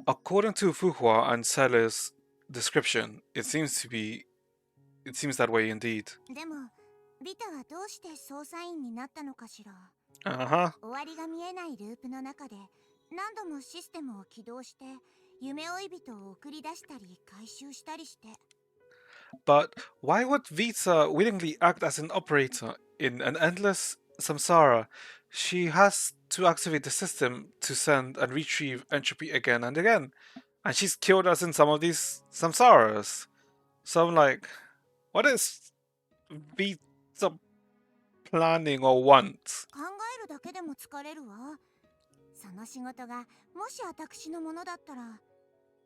According to Fuhua and Seller's description, it seems that way indeed. でもビタはどうして操作員になったのかしら。 Uh-huh. 終わりが見えないループの中で何度もシステムを起動して夢追い人を送り出したり回収したりして。 But why would Vita willingly act as an operator in an endless samsara? She has to activate the system to send and retrieve entropy again and again. And she's killed us in some of these samsaras. So I'm like, what is Vita planning or want? 考えるだけでも疲れるわ。その仕事がもし私のものだったら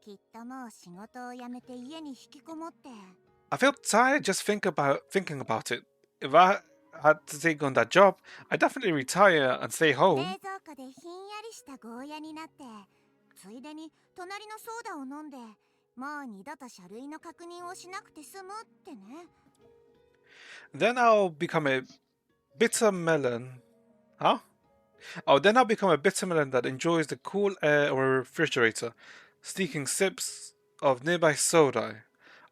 きっともう仕事を辞めて家に引きこもって。 I feel tired just thinking about it. If I had to take on that job, I'd definitely retire and stay 冷 home. 蔵庫でひんやりしたゴーヤになってついでに隣のソーダを飲んでもう二度と書類の確認をしなくて済むってね。 Then I'll become a bitter melon. Huh? Oh, then I'll become a bitter melon that enjoys the cool air of a refrigerator, sneaking sips of nearby soda.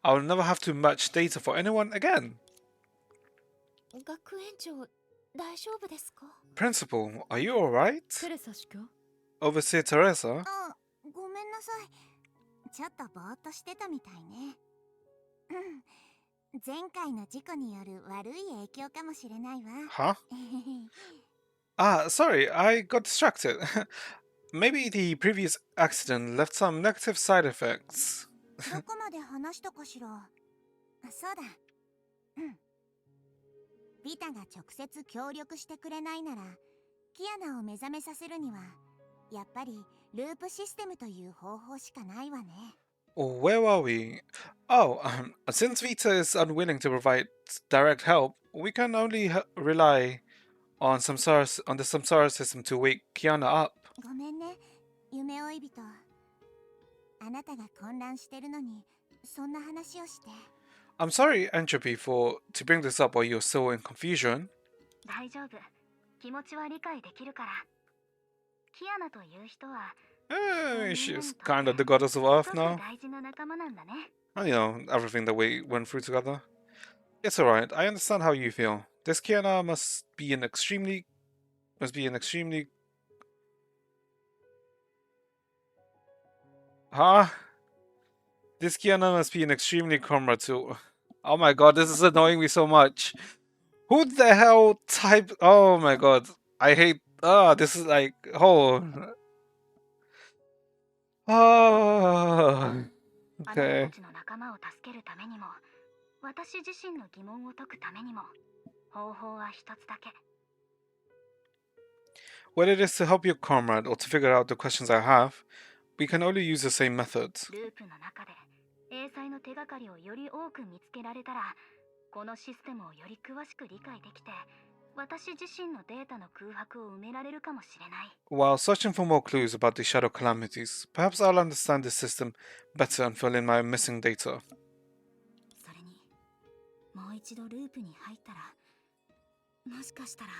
I'll never have to match data for anyone again. 学園長、大丈夫ですか？ Principal, are you alright? テレサ司教 Overseer Teresa? あ、ごめんなさい。ちょっとぼーっとしてたみたいね。うん。前回の事故による悪い影響かもしれないわ。 Huh? Sorry, I got distracted. Maybe the previous accident left some negative side effects. どこまで話したかしら。あ、そうだ。うん。ビタが直接協力してくれないなら、キアナを目覚めさせるには、やっぱりループシステムという方法しかないわね。 Where are we? Oh, since Vita is unwilling to provide direct help, we can only rely on the samsara system to wake Kiana up. ごめんね、夢追い人。あなたが混乱してるのに、そんな話をして。I'm sorry, Entropy, to bring this up while you're still in confusion. 大丈夫。気持ちは理解できるから。キアナという人は、She's kind of the goddess of Earth すごく now. 大事な仲間なんだね。And you know, everything that we went through together. It's alright, I understand how you feel. This Kiana must be an extremely... Huh? This Kiana must be an extremely comrade too. Oh my god, this is annoying me so much. Who the hell type... Oh my god. I hate... this is like... Oh... Oh... あなた Okay. たちの仲間を助けるためにも、私自身の疑問を解くためにも、方法は一つだけ。Whether it is to help your comrade or to figure out the questions I have, we can only use the same method. ループの中で英才の手がかりをより多く見つけられたら、このシステムをより詳しく理解できて、私自身のデータの空白を埋められるかもしれない。While searching for more clues about the shadow calamities, perhaps I'll understand this system better and fill in my missing data. それに、もう一度ループに入ったら、もしかしたら。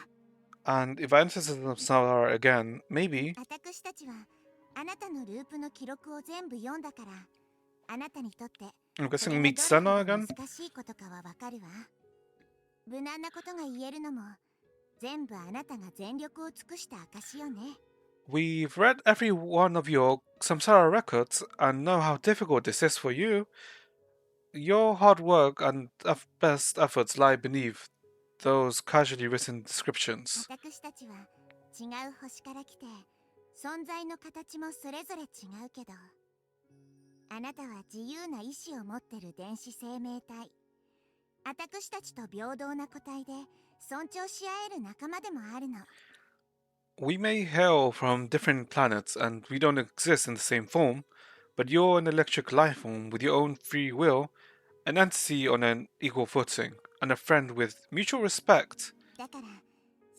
And if I enter the Samsara again, maybe... 私たちはあなたのループの記録を全部読んだから、あなたにとって I'm そ guessing れ meet がど Senna れほど again? 難しいことかはわかるわ。無難なことが言えるのも全部あなたが全力を尽くした証よね。We've read every one of your Samsara records and know how difficult this is for you. Your hard work and best efforts lie beneath those casually written descriptions. 私たちは違う星から来て、存在の形もそれぞれ違うけど、あなたは自由な意志を持ってる電子生命体。私たちと平等な個体で尊重し合える仲間でもあるの。We may hail from different planets and we don't exist in the same form, but you're an electric life form with your own free will, an entity on an equal footing, and a friend with mutual respect. だから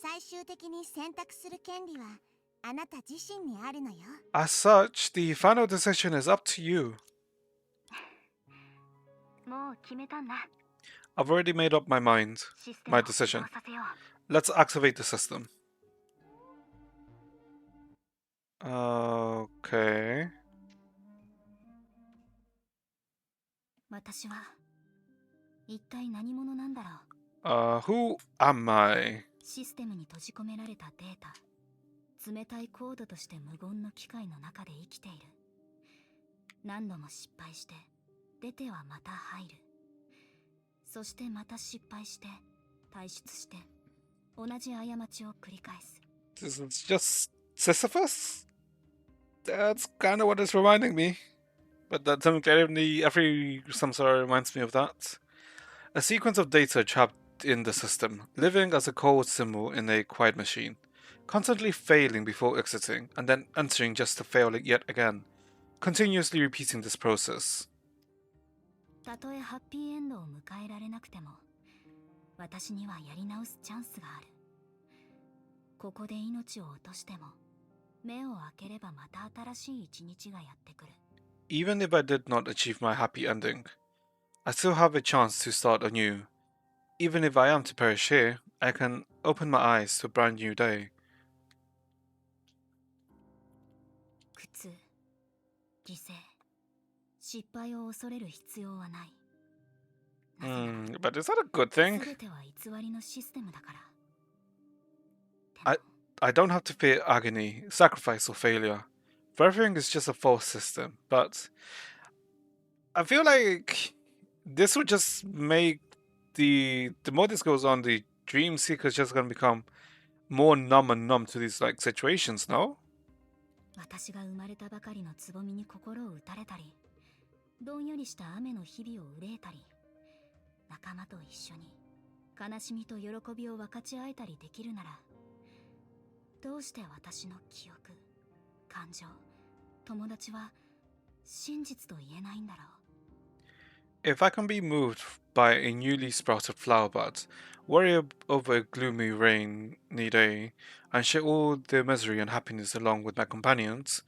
最終的に選択する権利はあなた自身にあるのよ。As such, the final decision is up to you. もう決めたんだ。 I've already made up my mind, システム my を起動 decision. させよう。 Let's activate the system. Okay. 私は一体何者なんだろう。 Who am I? システムに閉じ込められたデータ、冷たいコードとして無言の機械の中で生きている。何度も失敗して出てはまた入る。そしてまた失敗して退出して同じ過ちを繰り返す。 This is just Sisyphus? That's kind of what it's reminding me. But that definitely every samsara reminds me of that. A sequence of data trapped in the system, living as a cold symbol in a quiet machine, constantly failing before exiting, and then entering just to fail yet again, continuously repeating this process. たとえハッピーエンドを迎えられなくても、私にはやり直すチャンスがある。ここで命を落としても、目を開ければまた新しい一日がやってくる。 Even if I did not achieve my happy ending, I still have a chance to start anew. Even if I am to perish here, I can open my eyes to a brand new day. 苦痛、犠牲、失敗を恐れる必要はない。なぜなら But is that a good thing? 全ては偽りのシステムだから。 I don't have to fear agony, sacrifice, or failure. For everything is just a false system. But I feel like this would just make the more this goes on, the dream seeker is just gonna become more numb and numb to these like situations, no? 私が生まれたばかりのつぼみに心を打たれたり、どんよりした雨の日々を憂えたり、仲間と一緒に悲しみと喜びを分かち合えたりできるなら、どうして私の記憶、感情、友達は真実と言えないんだろう。 If I can be moved by a newly sprouted flower bud, worry over a gloomy rainy day, and share all the misery and happiness along with my companions,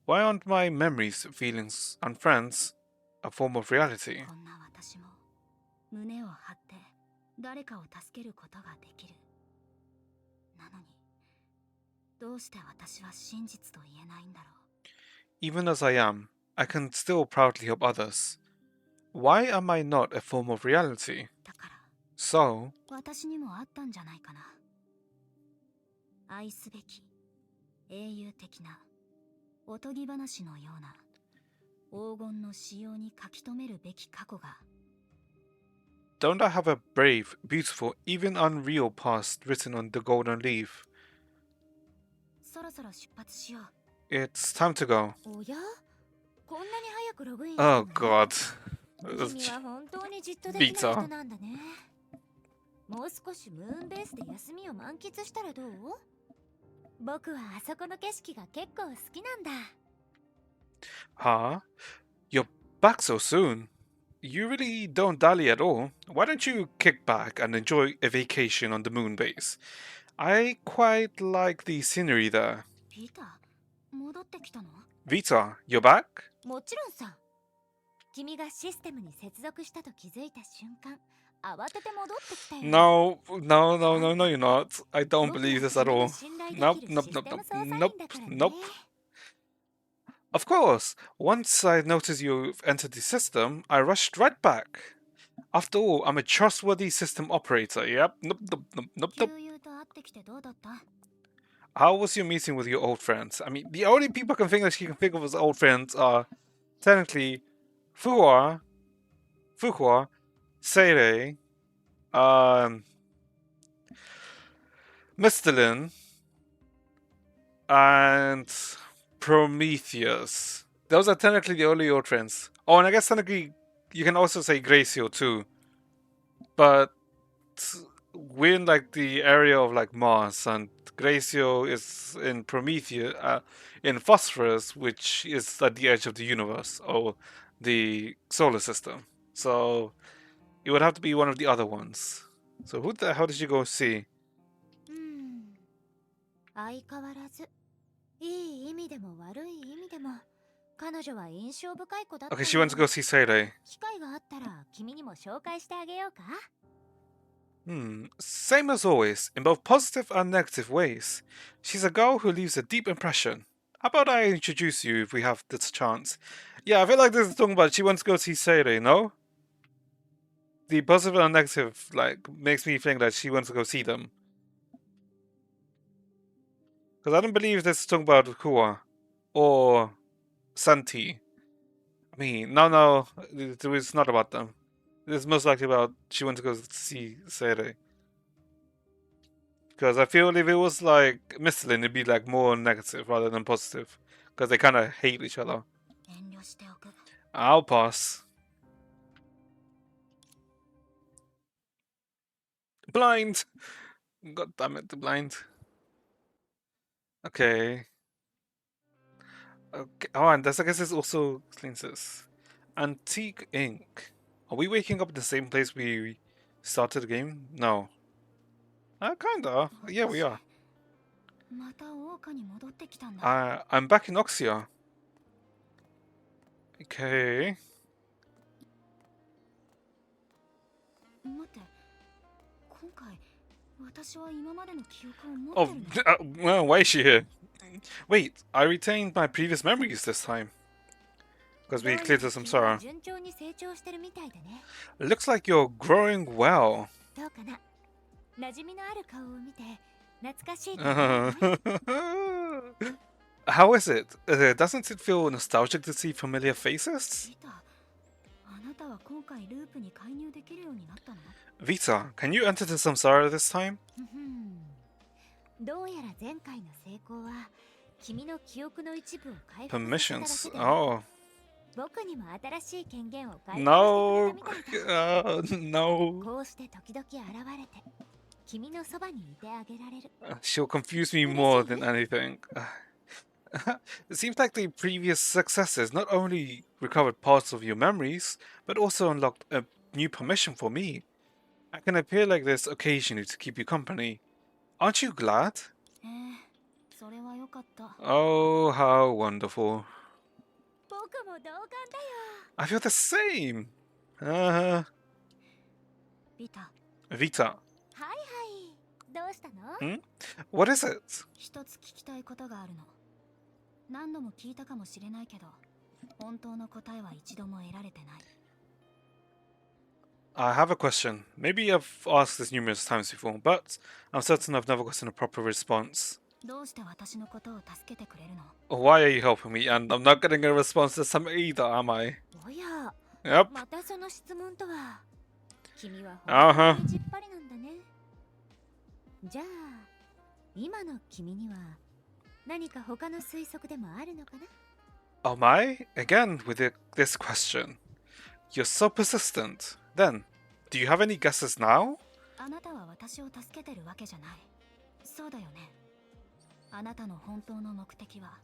why aren't my memories, feelings, and friends a form of reality? こんな私も胸を張って誰かを助けることができる。なのにどうして私は真実と言えないんだろう。 Even as I am, I can still proudly help others. Why am I not a form of reality? だから So, 私にもあったんじゃないかな。愛すべき英雄的なおとぎ話のような黄金の仕様に書き留めるべき過去が don't I have a brave, beautiful, even unreal past written on the golden leaf? そろそろ出発しよう。 It's time to go. おや、こんなに早くログインしたの Oh god. 君は本当にじっとできない人なんだね。もう少しムーンベースで休みを満喫したらどう？僕はあそこの景色が結構好きなんだ。Huh? You're back so soon? You really don't dally at all. Why don't you kick back and enjoy a vacation on the moon base? I quite like the scenery there. ピーター、戻ってきたの？ Vita, you're back? もちろんさ。君がシステムに接続したと気づいた瞬間、慌てて戻ってきたよ。No, no, no, no, no, you're not. I don't believe this at all. Nope, nope, nope, nope, nope, nope. Of course, once I noticed you've entered the system, I rushed right back. After all, I'm a trustworthy system operator, yep. Nope, nope, nope, nope, nope. 旧友と会ってきてどうだった？ How was your meeting with your old friends? I mean, the only people I can think that she can think of as old friends are, technically, Fuhua, Seirei, Mistalin, and Prometheus. Those are technically the only old friends. Oh, and I guess technically you can also say Gracio too. But we're in like the area of like Mars, and Gracio is in Prometheus, in Phosphorus, which is at the edge of the universe or the solar system. So it would have to be one of the other ones. So who the hell did you go see? 相変わらず、いい意味でも悪い意味でも、彼女は印象深い子だった。 Okay, she went to go see Seirei. 機会があったら君にも紹介してあげようか。Same as always, in both positive and negative ways. She's a girl who leaves a deep impression. How about I introduce you if we have this chance? Yeah, I feel like this is talking about she wants to go see Seirei, no? The positive and negative, like, makes me think that she wants to go see them. Because I don't believe this is talking about Hua or Santi. I mean, no, it's not about them. It's most likely about she wants to go see Seirei. Because I feel if it was like Mistlin, it'd be like more negative rather than positive. Because they kind of hate each other. 遠慮しておく。 I'll pass. Blind! God damn it, the blind. Okay. Okay. Oh, and I guess it's also cleanses. Antique ink. Are we waking up at the same place we started the game? No. Kinda. Yeah, we are. また桜花に戻ってきたんだ。 I'm back in Oxia. Okay. 待って、今回私は今までの記憶を持 Oh, ってるの？ well, why is she here? Wait, I retained my previous memories this time. Because we cleared the samsara. 順調に成長してるみたいだね。 Looks like you're growing well. どうかな。馴染みのある顔を見て懐かしいと思うね。 How is it? Doesn't it feel nostalgic to see familiar faces? ピーター、あなたは今回ループに介入できるようになったの？ Vita, can you enter the samsara this time? どうやら前回の成功は君の記憶の一部を回復させただ Permissions. けで、 Oh. 僕にも新しい権限を回復してくれ No. たみたいだ。 No. こうして時々現れて君のそばにいてあげられる。 She'll confuse me more than anything. It seems like the previous successes not only recovered parts of your memories, but also unlocked a new permission for me. I can appear like this occasionally to keep you company. Aren't you glad? それはよかった。 Oh, how wonderful. 僕も同感だよ。 I feel the same. Uh, ビタ、 Vita, はいはい。どうしたの？ what is it? 一つ聞きたいことがあるの。何度も聞いたかもしれないけど、本当の答えは一度も得られてない。 I have a question. Maybe I've asked this numerous times before, but I'm certain I've never gotten a proper response. どうして私のことを助けてくれるの？ Why are you helping me? And I'm not getting a response this time either, am I? おや、 Yep. またその質問とは。君はあは本当に意地っ張りなんだね。じゃあ、今の君には何か他の推測でもあるのかな？ Oh my? Again with this question. You're so persistent. Then, do you have any guesses now? あなたは私を助けてるわけじゃない。そうだよね。あなたの本当の目的は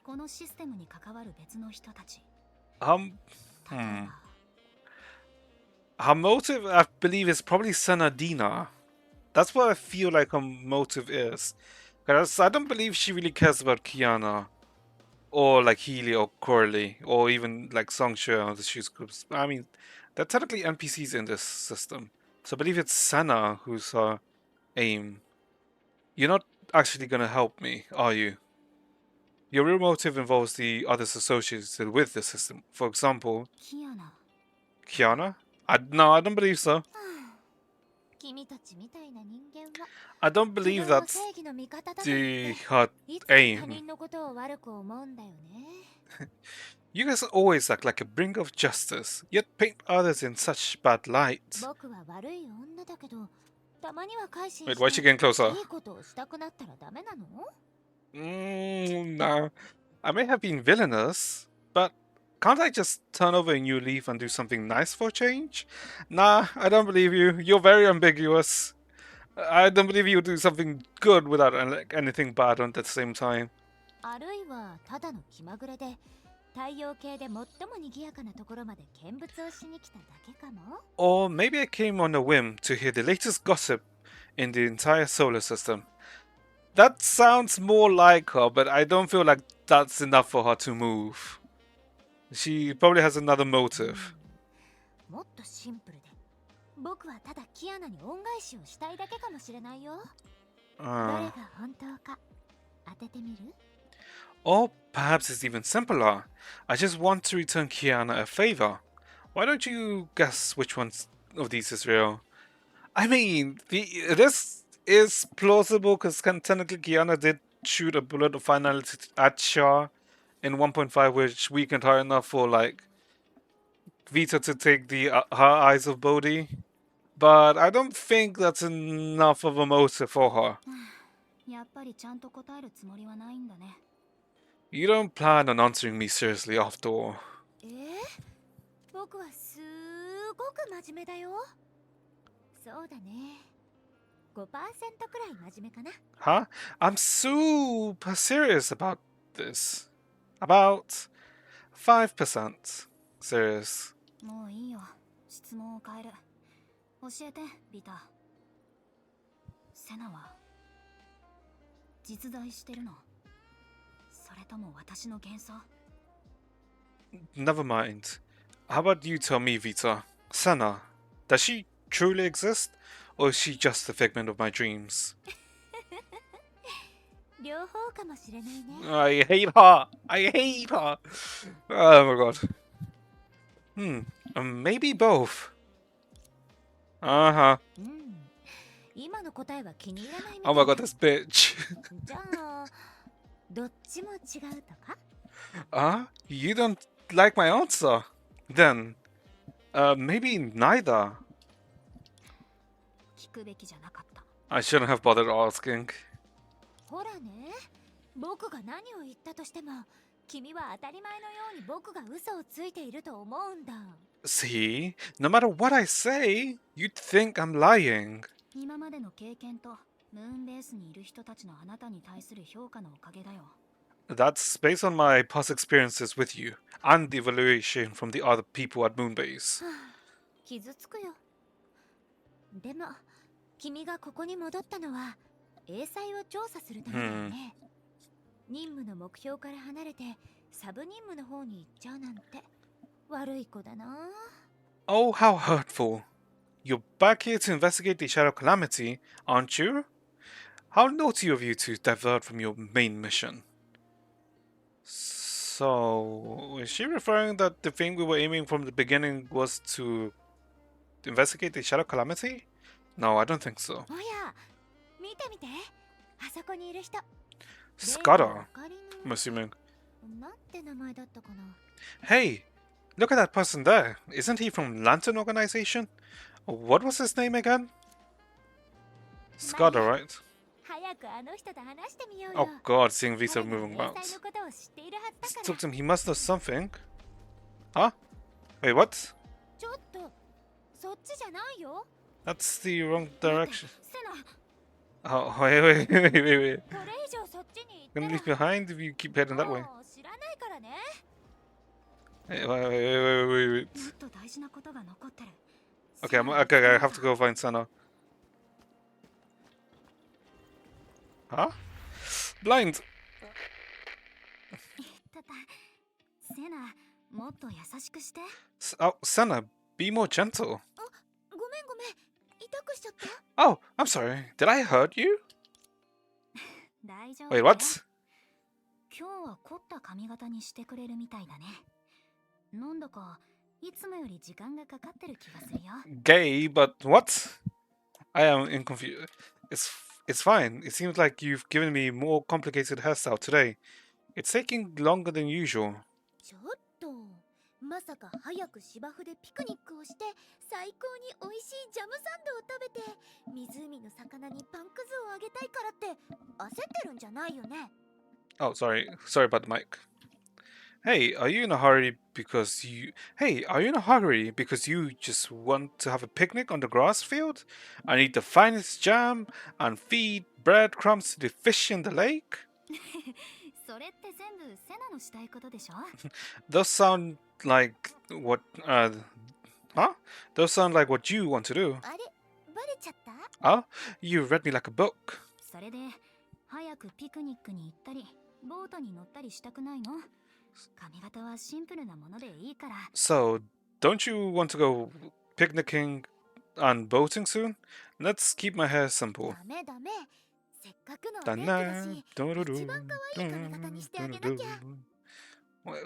このシステムに関わる別の人たち。例えば、 Her motive, I believe, is probably Senadina. That's what I feel like her motive is. Because I don't believe she really cares about Kiana. Or like Healy or Corley. Or even like Songshu or the Shoes groups. I mean, they're technically NPCs in this system. So I believe it's Senna who's her aim. You're not actually gonna help me, are you? Your real motive involves the others associated with the system. For example, キアナ。 Kiana? No, I don't believe so. 君たちみたいな人間は I don't 自 believe 分を that's 正義の味方だと the 言って her いつも他 aim. 人のことを悪く思うんだよね。 You guys always act like a bringer of justice, yet paint others in such bad light. 僕は悪い女だけど、たまには改心 Wait, し why's she getting て closer? いいことをしたくなったらダメなの？ No. I may have been villainous, but can't I just turn over a new leaf and do something nice for a change? Nah, I don't believe you. You're very ambiguous. I don't believe you do something good without anything bad at the same time. あるいはただの気まぐれで太陽系で最も賑やかなところまで見物をしに来ただけかも。 Or maybe I came on a whim to hear the latest gossip in the entire solar system. That sounds more like her, but I don't feel like that's enough for her to move. She probably has another motive. もっとシンプルで、僕はただキアナに恩返しをしたいだけかもしれないよ。どれが本当か当ててみる？ Or perhaps it's even simpler. I just want to return Kiana a favor. Why don't you guess which one of these is real? I mean, this is plausible because technically Kiana did shoot a bullet of finality at Shah in 1.5, which weakened her enough for like Vita to take the her eyes of Bodhi. But I don't think that's enough of a motive for her. やっぱりちゃんと答えるつもりはないんだね。 You don't plan on answering me seriously after all. 僕はすごく真面目だよ。そうだね。5% くらい真面目かな。 Huh? I'm super serious about this. About 5% serious. もういいよ。質問を変える。教えて、ビタ。セナは実在してるの？それとも私の幻想？ Never mind. How about you tell me, Vita? Senna, does she truly exist? Or is she just a figment of my dreams? 両方かもしれないね。 I hate her! I hate her! Oh my god. Maybe both. Uh-huh. 今の答えは気に入らないみたい。 Oh my god, this bitch. じゃあ、どっちも違うとか？ You don't like my answer? Then, maybe neither. 聞くべきじゃなかった。 I shouldn't have bothered asking. ほらね、僕が何を言ったとしても、君は当たり前のように僕が嘘をついていると思うんだ。 See? No matter what I say, you'd think I'm lying. 今までの経験とムーンベースにいる人たちのあなたに対する評価のおかげだよ。 That's based on my past experiences with you, and the evaluation from the other people at Moonbase. 傷つくよ。でも君がここに戻ったのは英才を調査するためだよね。任務の目標から離れてサブ任務の方に行っちゃうなんて悪い子だな。 Oh, how hurtful. You're back here to investigate the Shadow Calamity, aren't you? How naughty of you to divert from your main mission. So, is she referring that the thing we were aiming from the beginning was to investigate the Shadow Calamity? No, I don't think so. おや見て見て、あそこにいる人。 Scudder, I'm assuming. なんて名前だったかな。 Hey, look at that person there. Isn't he from Lantern Organization? What was his name again? Scudder, right? 早くあの人と話してみよう Oh よ。 god, seeing Visa 彼が moving 英 about. 才のことを知っているはずだ Let's から。 talk to him. He must know something. Huh? Wait, what? ちょっとそっちじゃないよ。 That's the wrong direction. セナ、 Oh, wait. これ以上そっちに Gonna 行 leave ったら behind if you keep heading that way. もう知らないからね。 Wait. もっと大事なことが残ってる。 Okay, okay, I have to go find Sana. Huh? Blind! たた、セナ、もっと優しくして。Oh, Sana, be more gentle. ごめんごめん、痛くしちゃった。 Oh, I'm sorry. Did I hurt you? 大丈夫。 Wait, what? 今日は凝った髪型にしてくれるみたいだね。なんだかいつもより時間がかかってる気がするよ。 Gay, but what? I am in confusion. It's fine. It seems like you've given me more complicated hairstyle today. It's taking longer than usual. ちょっとまさか早く芝生でピクニックをして最高に美味しいジャムサンドを食べて湖の魚にパンくずをあげたいからって焦ってるんじゃないよね。 Oh, sorry. Sorry about the mic. Hey, are you in a hurry because you... Hey, are you in a hurry because you just want to have a picnic on the grass field? And eat the finest jam and feed breadcrumbs to the fish in the lake? それって全部セナのしたいことでしょ。 Those sound like what... Huh? Those sound like what you want to do. あれバレちゃった？ Oh? You read me like a book. それで早くピクニックに行ったりボートに乗ったりしたくないの？髪型はシンプルなものでいいから。 So, don't you want to go picnicking and boating soon? Let's keep my hair simple. ダメダメ。せっかくのデートだし、一番可愛い髪型にしてあげなきゃ。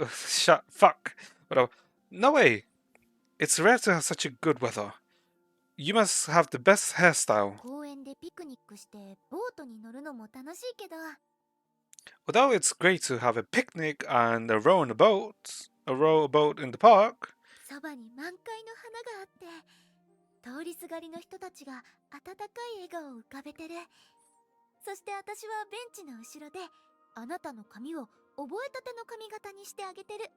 Shut fuck. Whatever. No way. It's rare to have such a good weather. You must have the best hairstyle. 公園でピクニックしてボートに乗るのも楽しいけど。 Although it's great to have a picnic and a row a boat in the park. そばに満開の花があって、通りすがりの人たちが温かい笑顔を浮かべてる。そして私はベンチの後ろであなたの髪を覚えたての髪型にしてあげてる。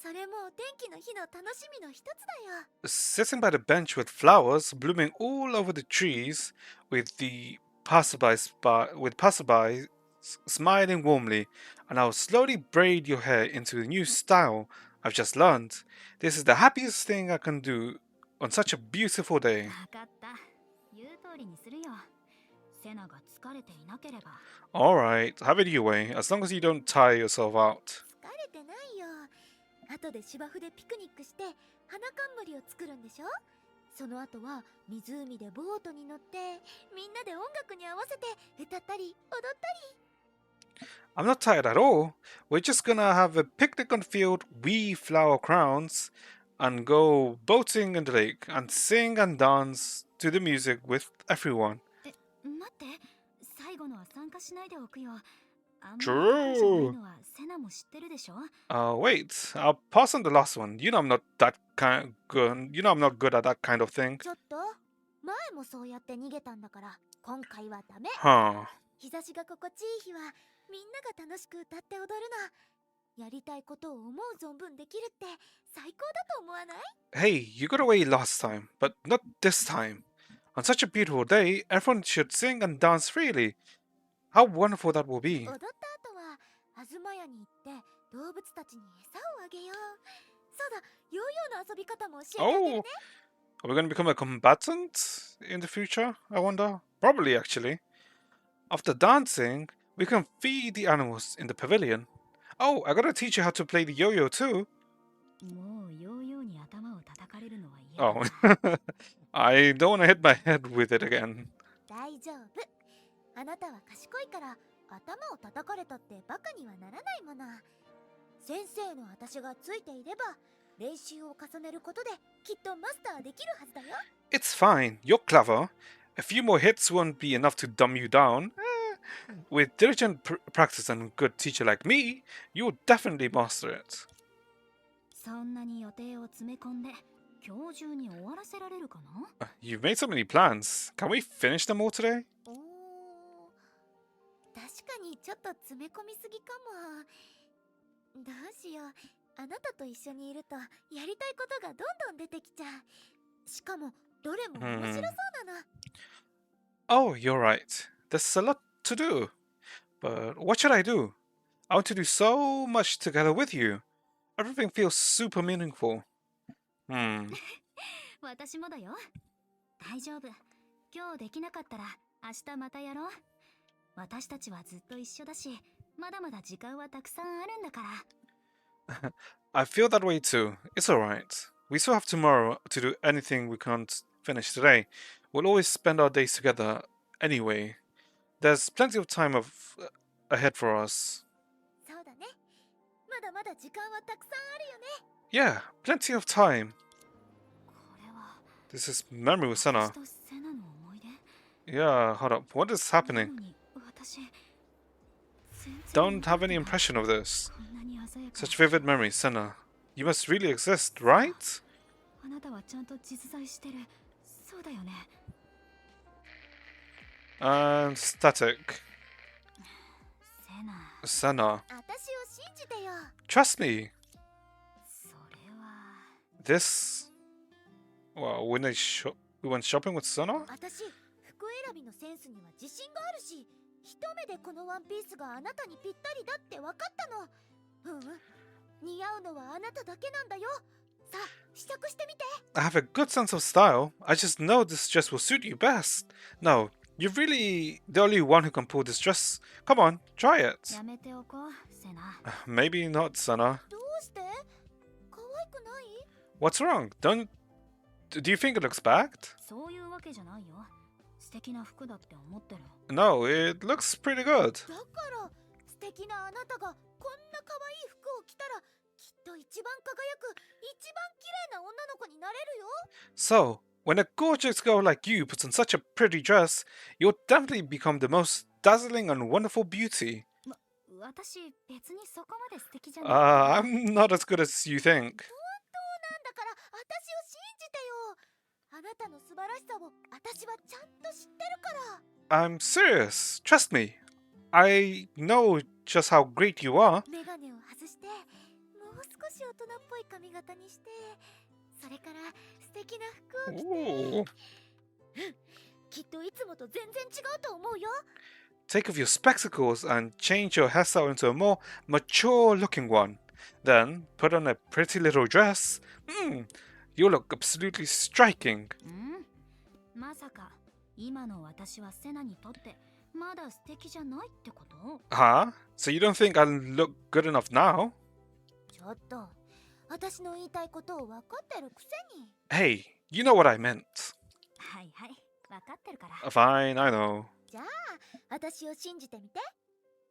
それもお天気の日の楽しみの一つだよ。 Sitting by the bench with flowers blooming all over the trees, with passersby smiling warmly, and I'll slowly braid your hair into the new style I've just learned. This is the happiest thing I can do on such a beautiful day. わかった。言う通りにするよ。セナが疲れていなければ。 Alright, have it your way, as long as you don't tire yourself out. 疲れてないよ。後で芝生でピクニックして花冠を作るんでしょ。その後は湖でボートに乗ってみんなで音楽に合わせて歌ったり踊ったり。 I'm not tired at all. We're just gonna have a picnic on the field, weave flower crowns, and go boating in the lake, and sing and dance to the music with everyone. 待って、最後のは参加しないでおくよ。あんまり True. 高いじゃないのはセナも知ってるでしょ。 Wait, I'll pass on the last one. You know I'm not that kind good. You know I'm not good at that kind of thing. ちょっと前もそうやって逃げたんだから今回はダメ。 Huh. 日差しが心地いい日はみんなが楽しく歌って踊るの。やりたいことを思う存分できるって最高だと思わない？ Hey, you got away last time, but not this time. On such a beautiful day, everyone should sing and dance freely. How wonderful that will be. 踊った後は東屋に行って動物たちに餌をあげよう。そうだ、ヨーヨーの遊び方も教えてあげるね。Are we going to become a combatant in the future, I wonder? Probably, actually. After dancing, we can feed the animals in the pavilion. Oh, I gotta teach you how to play the yo-yo too. もうヨーヨーに頭を叩かれるのは嫌だ Oh, な I don't want to hit my head with it again. 大丈夫。あなたは賢いから頭を叩かれたってバカにはならないもの。先生の私がついていれば練習を重ねることできっとマスターできるはずだよ。 It's fine, you're clever. A few more hits won't be enough to dumb you down. With diligent practice and a good teacher like me, you'll definitely master it. そんなに予定を詰め込んで今日中に終わらせられるかな You've made so many plans. Can we finish them all today? おー、確かにちょっと詰め込みすぎかも。どうしよう。あなたと一緒にいるとやりたいことがどんどん出てきちゃう。しかもどれも面白そうなの。Oh, you're right. There's a lot to do. But what should I do? I want to do so much together with you. Everything feels super meaningful. 私もだよ。大丈夫。今日できなかったら明日またやろう。私たちはずっと一緒だし、まだまだ時間はたくさんあるんだから。I feel that way too. It's alright. We still have tomorrow to do anything we can't finish today. We'll always spend our days together anyway. There's plenty of time ahead for us. そうだね。まだまだ時間はたくさんあるよね。Yeah, plenty of time. これは This is memory with Senna. 私とセナの思い出 Yeah, hold up. What is な happening? のに私全然 Don't have any 覚えてない impression of this. こんなに鮮やか Such vivid memories, Senna. You must really exist, right? あなたはちゃんと実在してる。そうだよね。 And static. セナ、 Senna. 私を信じてよ。 Trust me. それは This. Well, we went shopping with Senna? 私、服選びのセンスには自信があるし、一目でこのワンピースがあなたにぴったりだって分かったの。似合うのはあなただけなんだよ。さあ、試着してみて。 I have a good sense of style. I just know this dress will suit you best. No, you're really the only one who can pull this dress. Come on, try it. やめておこう、セナ。 Maybe not, Senna. どうして？可愛くない？ What's wrong? Do you think it looks bad? そういうわけじゃないよ。素敵な服だって思ってる。 No, it looks pretty good. だから素敵なあなたがこんな可愛い服を着たらきっと一番輝く一番綺麗な女の子になれるよ。 So, when a gorgeous girl like you puts on such a pretty dress, you'll definitely become the most dazzling and wonderful beauty. 私、別にそこまで素敵じゃないから。 I'm not as good as you think. なんだから私を信じてよ。あなたの素晴らしさを私はちゃんと知ってるから。 I'm serious. Trust me. I know just how great you are. メガネを外してもう少し大人っぽい髪型にして、それから素敵な服を着て、 Ooh. きっといつもと全然違うと思うよ。 Take off your spectacles and change your hairstyle into a more mature looking one. Then put on a pretty little dress. You look absolutely striking. んまさか、今の私はセナにとってまだ素敵じゃないってこと？ Huh? So you don't think I look good enough now? ちょっと、私の言いたいことを分かってるくせに。 Hey, you know what I meant. はいはい、わかってるから。 Fine, I know. じゃあ、私を信じてみて。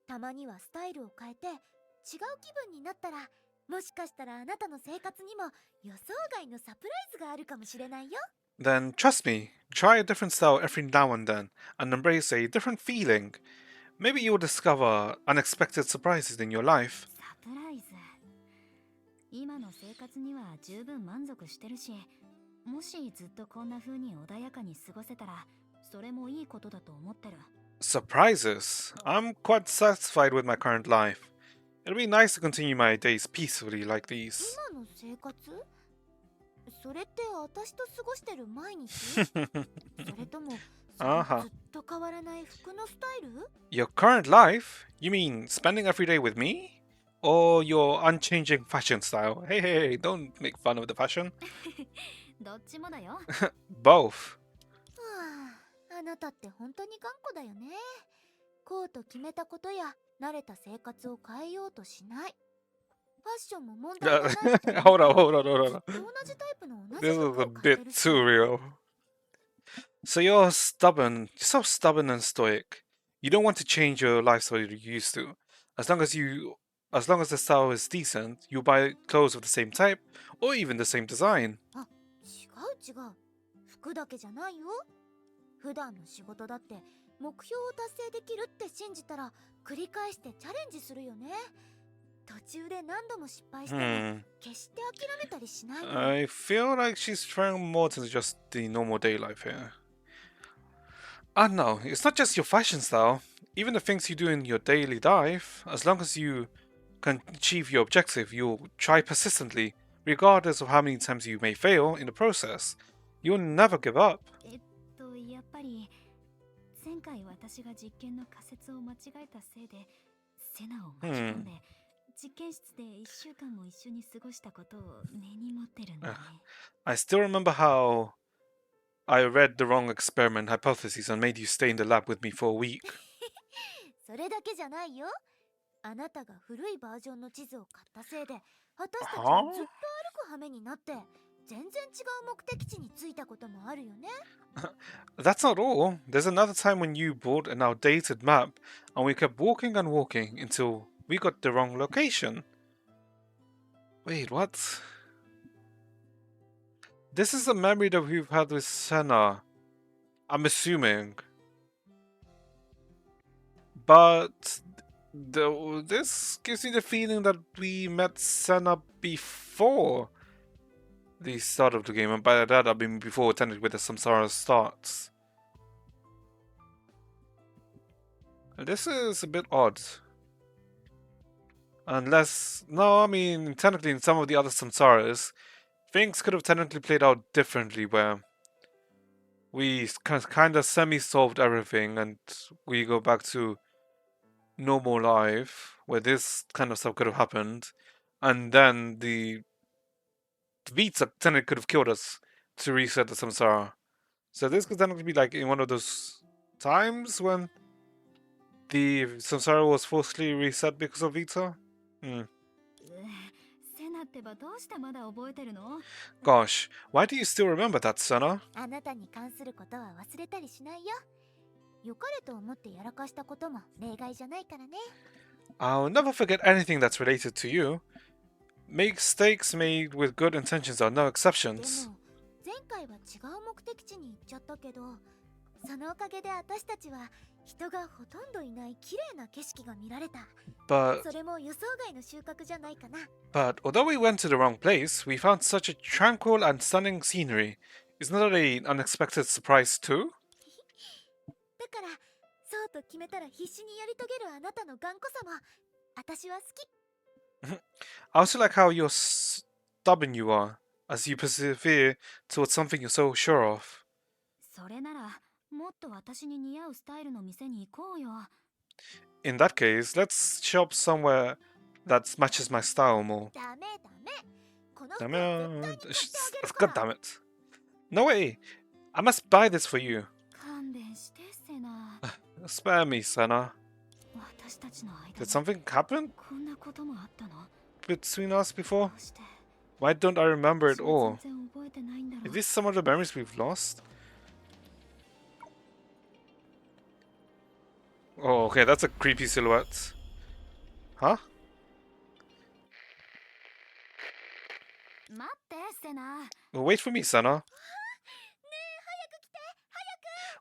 たまにはスタイルを変えて違う気分になったら、もしかしたらあなたの生活にも予想外のサプライズがあるかもしれないよ。 Then trust me, try a different style every now and then and embrace a different feeling. Maybe you'll discover unexpected surprises in your life. サプライズ。今の生活には十分満足してるし、もしずっとこんな風に穏やかに過ごせたら、それもいいことだと思ってる。 Surprises? I'm quite satisfied with my current life. It'll be nice to continue my days peacefully like these. 今の生活？それって私と過ごしてる毎日？それともそのずっと変わらない服のスタイル？ Your current life? You mean spending every day with me? Or your unchanging fashion style? Hey, don't make fun of the fashion. どっちもだよ。 Both. あなたって本当に頑固だよね。こうと決めたことや慣れた生活を変えようとしない。ファッションも問題がないって思 Hold った on, ら hold on, hold ずっ on. と同じタイプの同じ This is 服 a を買って bit るし。 too real. So you're stubborn. You're so stubborn and stoic. You don't want to change your lifestyle you used to. As long as the style is decent, you'll buy clothes of the same type or even the same design. 違う。服だけじゃないよ。普段の仕事だって目標を達成できるって信じたら繰り返してチャレンジするよね。途中で何度も失敗しても決して諦めたりしないの。 I feel like she's trying more than just the normal day life here. I don't know, it's not just your fashion style, even the things you do in your daily life. As long as you can achieve your objective, you'll try persistently, regardless of how many times you may fail in the process. You'll never give up. やっぱり前回私が実験の仮説を間違えたせいでセナを巻き込んで、実験室で1週間も一緒に過ごしたことを根に持ってるんだね。I still remember how I read the wrong experiment hypotheses and made you stay in the lab with me for a week. それだけじゃないよ。あなたが古いバージョンの地図を買ったせいで私たちはずっと歩く羽目になって全然違う目的地に着いたこともあるよね。 That's not all. There's another time when you bought an outdated map and we kept walking and walking until we got the wrong location. Wait, what? This is a memory that we've had with Senna. I'm assuming. But this gives me the feeling that we met Senna before the start of the game, and by that I mean before technically the Samsara starts. This is a bit odd. Unless, no, I mean, technically in some of the other Samsaras, things could have technically played out differently where we kind of semi-solved everything and we go back to normal life, where this kind of stuff could have happened, and then the Vita technically could have killed us to reset the Samsara. So this could technically be like in one of those times when the Samsara was forcibly reset because of Vita? Hmm. セナってばどうしてまだ覚えてるの？ Gosh, why do you still remember that, Senna? あなたに関することは忘れたりしないよ。良かれと思ってやらかしたことも例外じゃないからね。 I'll never forget anything that's related to you. Mistakes made with good intentions are no で exceptions. も前回は違う目的地に行っちゃったけど、そのおかげで私たちは人がほとんどいない綺麗な景色が見られた。 But それも予想外の収穫じゃないかな。 although we went to the wrong place, we found such a tranquil and stunning scenery. Isn't that an unexpected surprise too? だからそうと決めたら必死にやり遂げるあなたの頑固さも私は好き。 I also like how you're stubborn you are, as you persevere towards something you're so sure of. それならもっと私に似合うスタイルの店に行こうよ。 In that case, let's shop somewhere that matches my style more. ダメ。この服 Damn は it. 絶対に買ってあげるか God ら。 damn it. No way. I must buy this for you. 勘弁してセナ。 Spare me, Senna. 私たちの間 Did に something happen こんなこともあったの？ between us ど before? うして Why don't I remember it 私は all? 全然覚えてないんだろ Is う。 this some of the memories we've lost? Oh, okay, that's a creepy silhouette. Huh? 待ってセナ。 Well, wait for me, Senna.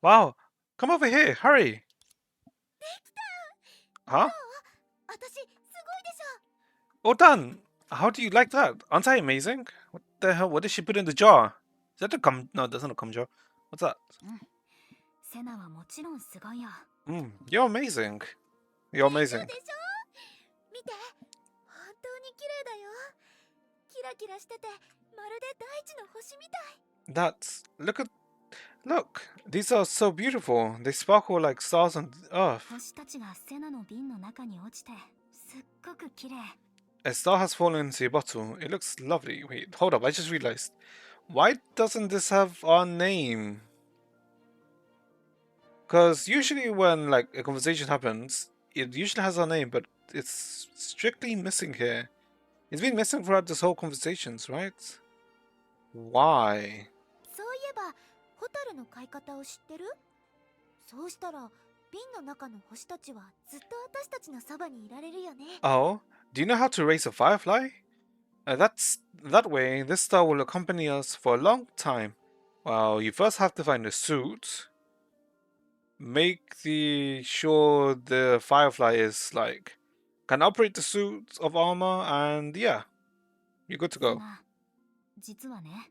Wow, come over here, hurry. Huh? 私すごいでしょ。 Oh, done. How do you like that? Aren't I amazing? What the hell? What did she put in the jar? Is that a cum? No, that's not a cum jar. What's that? セナはもちろんすごいよ。 You're amazing. You're そう amazing. でしょ。見て、本当に綺麗だよ。キラキラしててまるで大地の星みたい。 Look, these are so beautiful. They sparkle like stars on Earth. 星たちがセナの瓶の中に落ちてすっごく綺麗。 A star has fallen into a bottle. It looks lovely. Wait, hold up. I just realized. Why doesn't this have our name? Because usually when like a conversation happens, it usually has our name, but it's strictly missing here. It's been missing throughout this whole conversations, right? Why? そういえばホタルの飼い方を知ってる？そうしたら瓶の中の星たちはずっと私たちのそばにいられるよね。 Oh, do you know how to raise a firefly? That way, this star will accompany us for a long time. Well, you first have to find a suit. Make sure the firefly is like can operate the suit of armor, and yeah, you're good to セ go. ナ、実はね、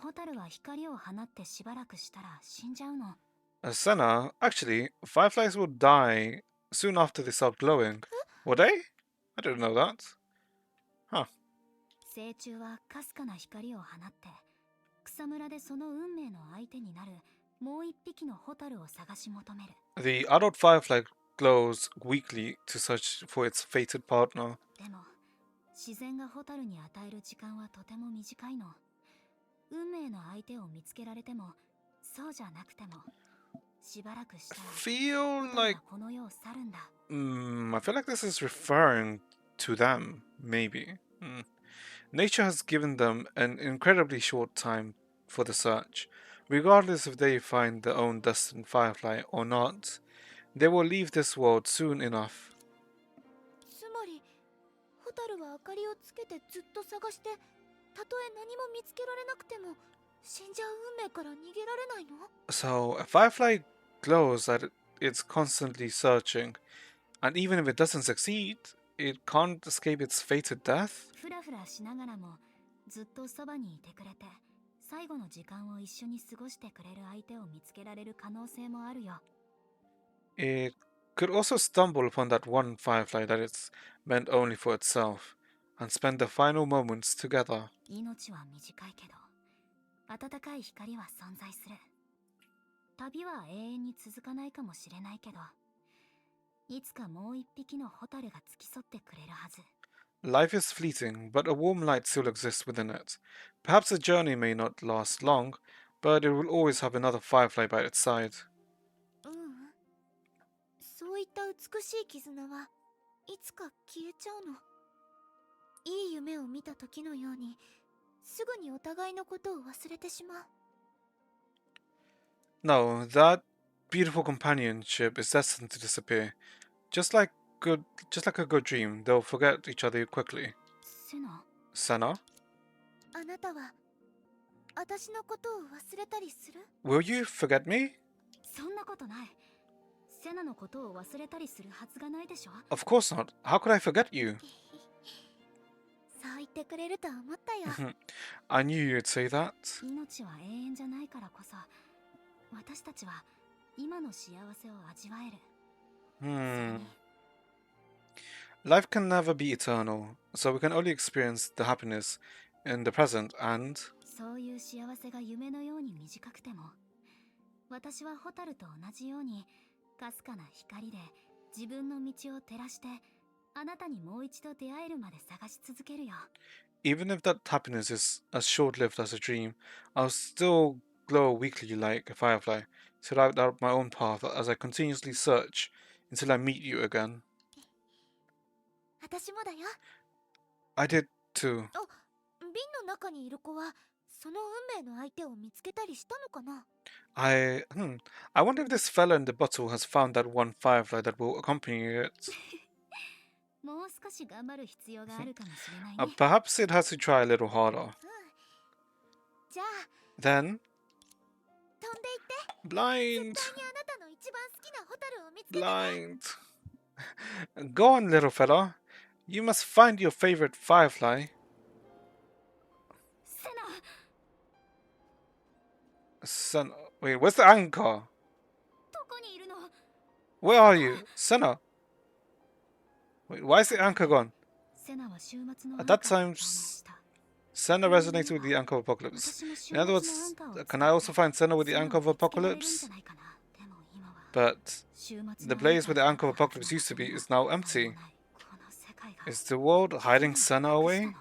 ホタルは光を放ってしばらくしたら死んじゃうの。Senna, actually, fireflies will die soon after they start glowing. Will they? I didn't know that. Huh. 成虫はかすかな光を放って草むらでその運命の相手になるもう一匹のホタルを探し求める。 The adult firefly glows weakly to search for its fated partner. でも自然がホタルに与える時間はとても短いの。運命の相手を見つけられてもそうじゃなくてもしばらくしたら Feel ホタル like はこの世を去るんだ。 I feel like this is referring to them, maybe. Nature has given them an incredibly short time for the search. Regardless if they find their own destined firefly or not, they will leave this world soon enough. つまりホタルは明かりをつけてずっと探して、たとえ何も見つけられなくても死んじゃう運命から逃げられないの？ So, a firefly glows that it's constantly searching, and even if it doesn't succeed, it can't escape its fated death? ふらふらしながらもずっとそばにいてくれて最後の時間を一緒に過ごしてくれる相手を見つけられる可能性もあるよ。 It could also stumble upon that one firefly that it's meant only for itself, and spend the final moments together. 命は短いけど温かい光は存在する。旅は永遠に続かないかもしれないけどいつかもう一匹のホタルが付き添ってくれるはず。 Life is fleeting, but a warm light still exists within it. Perhaps the journey may not last long, but it will always have another firefly by its side. そういった美しい絆はいつか消えちゃうの。いい夢を見た時のようにすぐにお互いのことを忘れてしまう。 No, that beautiful companionship is destined to disappear. Just like a good dream, they'll forget each other quickly. セナ、 Senna, あなたは私のことを忘れたりする？ will you forget me? そんなことない。セナのことを忘れたりするはずがないでしょ。 Of course not. How could I forget you? そう言ってくれると思ったよ。 I knew you'd say that. 命は永遠じゃないからこそ私たちは今の幸せを味わえる。 Hmm. Life can never be eternal, so we can only experience the happiness in the present and そういう幸せが夢のように短くても私はホタルと同じようにかすかな光で自分の道を照らしてあなたにもう一度出会えるまで探し続けるよ。 even if that happiness is as short-lived as a dream, I'll still glow weakly like a firefly, to light out my own path as I continuously search until I meet you again. 私もだよ。 I did too. 瓶の中にいる子はその運命の相手を見つけたりしたのかな？ I wonder if this fella in the bottle has found that one firefly that will accompany it. もう少し頑張る必要があるかもしれないね。 Perhaps it has to try a little harder. じゃあ Then, 飛んでいって。 blind, 絶対にあなたの一番好きなホタルを見つけてね。 blind. Go on, little fella. You must find your favorite firefly. セナ、 Senna. Wait, where's the anchor? どこにいるの？ Where are you? Senna. Wait, why is the anchor gone? セナは週末の At that アンカーを time, 表明した。 Senna resonates with the anchor of apocalypse. 私も週 In 末 other の words, アンカーを can I also find Senna with the セナ anchor of を見つけられるん apocalypse? じゃないかな。でも今は But 週末の the place where the anchor of apocalypse used to be is now empty. Is the world hiding Senna away?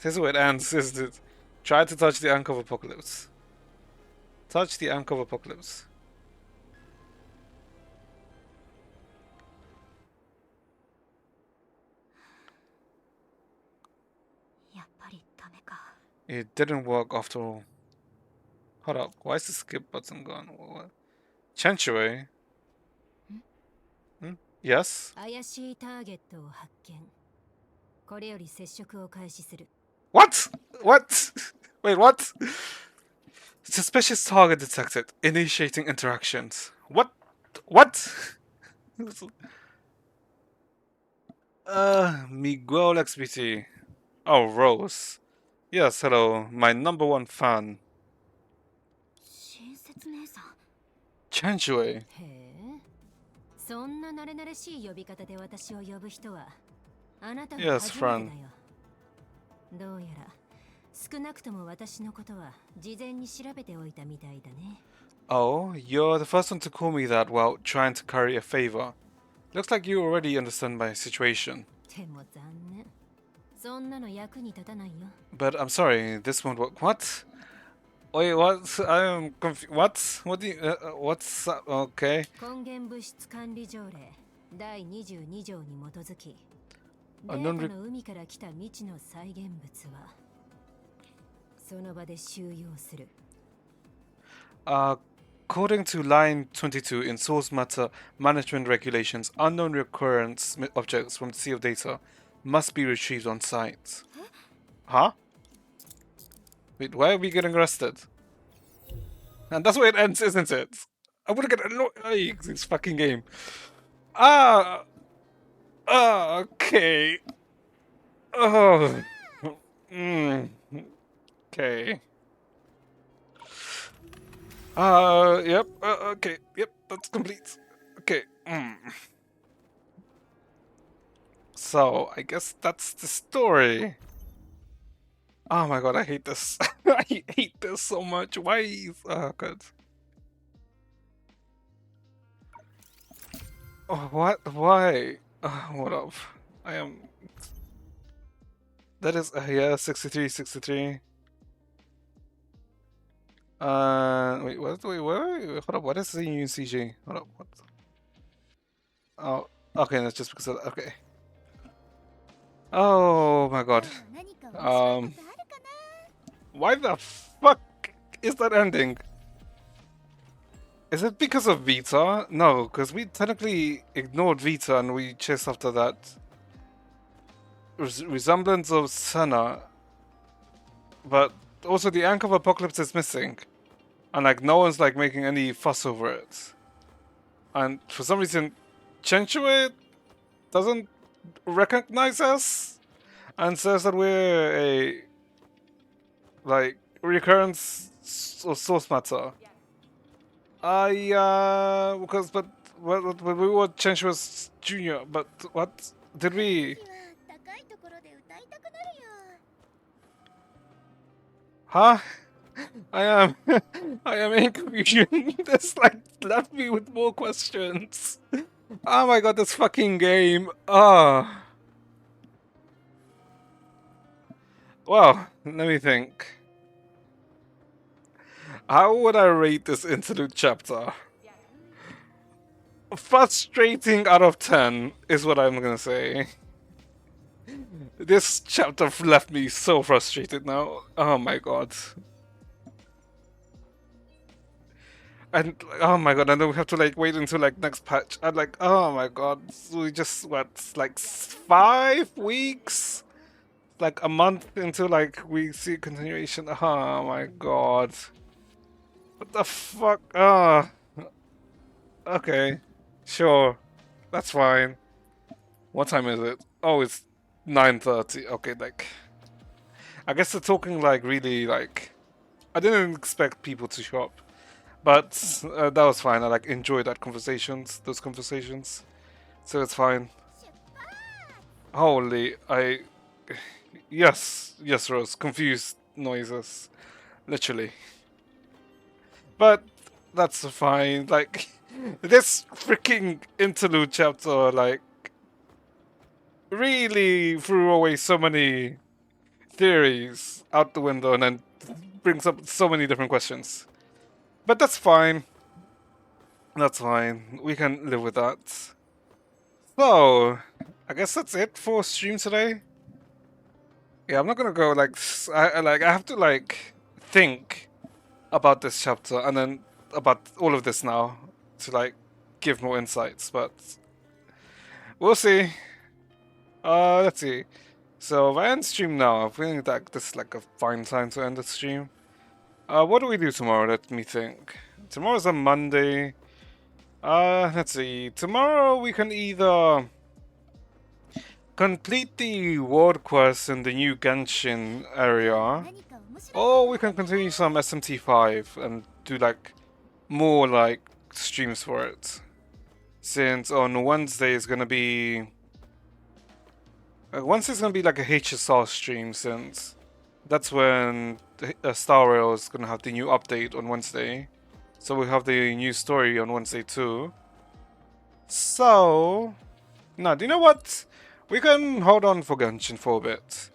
This is where it ends, isn't it? Try to touch the anchor of apocalypse. Touch the anchor of apocalypse. It didn't work after all. Hold up, why is the skip button gone? What? Chanchue? Hmm? Yes? 怪しいターゲットを発見。これより接触を開始する。What? What? Wait, what? Suspicious target detected. Initiating interactions. What? What? Miguel XBT. Oh, Rose. Yes, hello. My number one fan. 親切姉さん。 Chanchue. へえ。そんな慣れ慣れしい呼び方で私を呼ぶ人はあなたが Yes, 初めてだ friend. よ。どうやら少なくとも私のことは事前に調べておいたみたいだね。Oh, you're the first one to call me that while trying to curry a favor. Looks like you already understand my situation. でも残念。そんなの役に立たないよ。 But I'm sorry, this won't work. What? Wait, what? I'm confused. What? What do you? What's okay? 根源物質管理条例第22条に基づき、デあータの海から来た未知の再現物はその場で収容する。According to line 22 in source matter management regulations, unknown recurrence objects from the sea of data must be retrieved on site. Huh? Wait, why are we getting arrested? And that's where it ends, isn't it? I'm gonna get annoyed this fucking game. Okay. Oh. Okay. Yep, okay, yep, that's complete. Okay. So, I guess that's the story. Oh my god, I hate this. I hate this so much. Why is... Oh god. Oh, what? Why? What up? I am... That is... yeah, 63, 63. Wait, what? Wait, hold up, what is the UCG? Hold up, what? Oh, okay, that's just because of that. Okay. Oh my god. Why the fuck is that ending? Is it because of Vita? No, because we technically ignored Vita and we chased after that resemblance of Senna. But also the Anchor of Apocalypse is missing. And like no one's like making any fuss over it. And for some reason Chenchue doesn't recognize us and says that we're a like recurrence or source matter. Because but we were Chenchue's junior, but what did we? Huh? I am in confusion. This like left me with more questions. Oh my god, this fucking game. Ah. Well, let me think. How would I rate this interlude chapter? Frustrating out of 10 is what I'm gonna say. This chapter left me so frustrated now. Oh my god. And oh my god, and then we have to like wait until like next patch. And like, oh my god, so we just what like 5 weeks? Like a month into like we see continuation. Oh my god. What the fuck? Okay. Sure. That's fine. What time is it? Oh, it's 9:30. Okay, like I guess they're talking like really like I didn't expect people to show up. But that was fine. I like enjoyed those conversations. So it's fine. Holy, yes, Rose, confused noises. Literally. But that's fine. Like this freaking interlude chapter like really threw away so many theories out the window and then brings up so many different questions. But that's fine. That's fine. We can live with that. So, I guess that's it for stream today. Yeah, I'm not gonna go like I have to like think about this chapter and then about all of this now to like give more insights, but we'll see. Let's see. So if I end stream now, I think that this is like a fine time to end the stream. What do we do tomorrow? Let me think. Tomorrow's a Monday. Let's see. Tomorrow we can either complete the world quest in the new Genshin area, or we can continue some SMT5 and do like more like streams for it. Since on Wednesday is gonna be Wednesday's gonna be like a HSR stream, since that's when Star Rail is gonna have the new update on Wednesday. So we have the new story on Wednesday too. So, now do you know what? We can hold on for Genshin for a bit.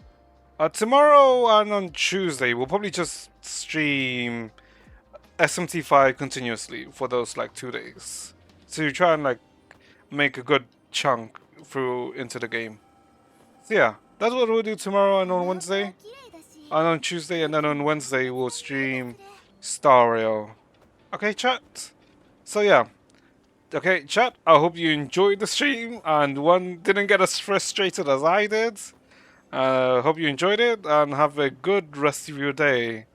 Tomorrow and on Tuesday, we'll probably just stream SMT5 continuously for those like 2 days. So you try and like make a good chunk through into the game. So yeah, that's what we'll do tomorrow and on Wednesday. And on Tuesday and then on Wednesday we'll stream Star Rail. Okay, chat? So yeah. Okay, chat, I hope you enjoyed the stream and one didn't get as frustrated as I did. Hope you enjoyed it and have a good rest of your day.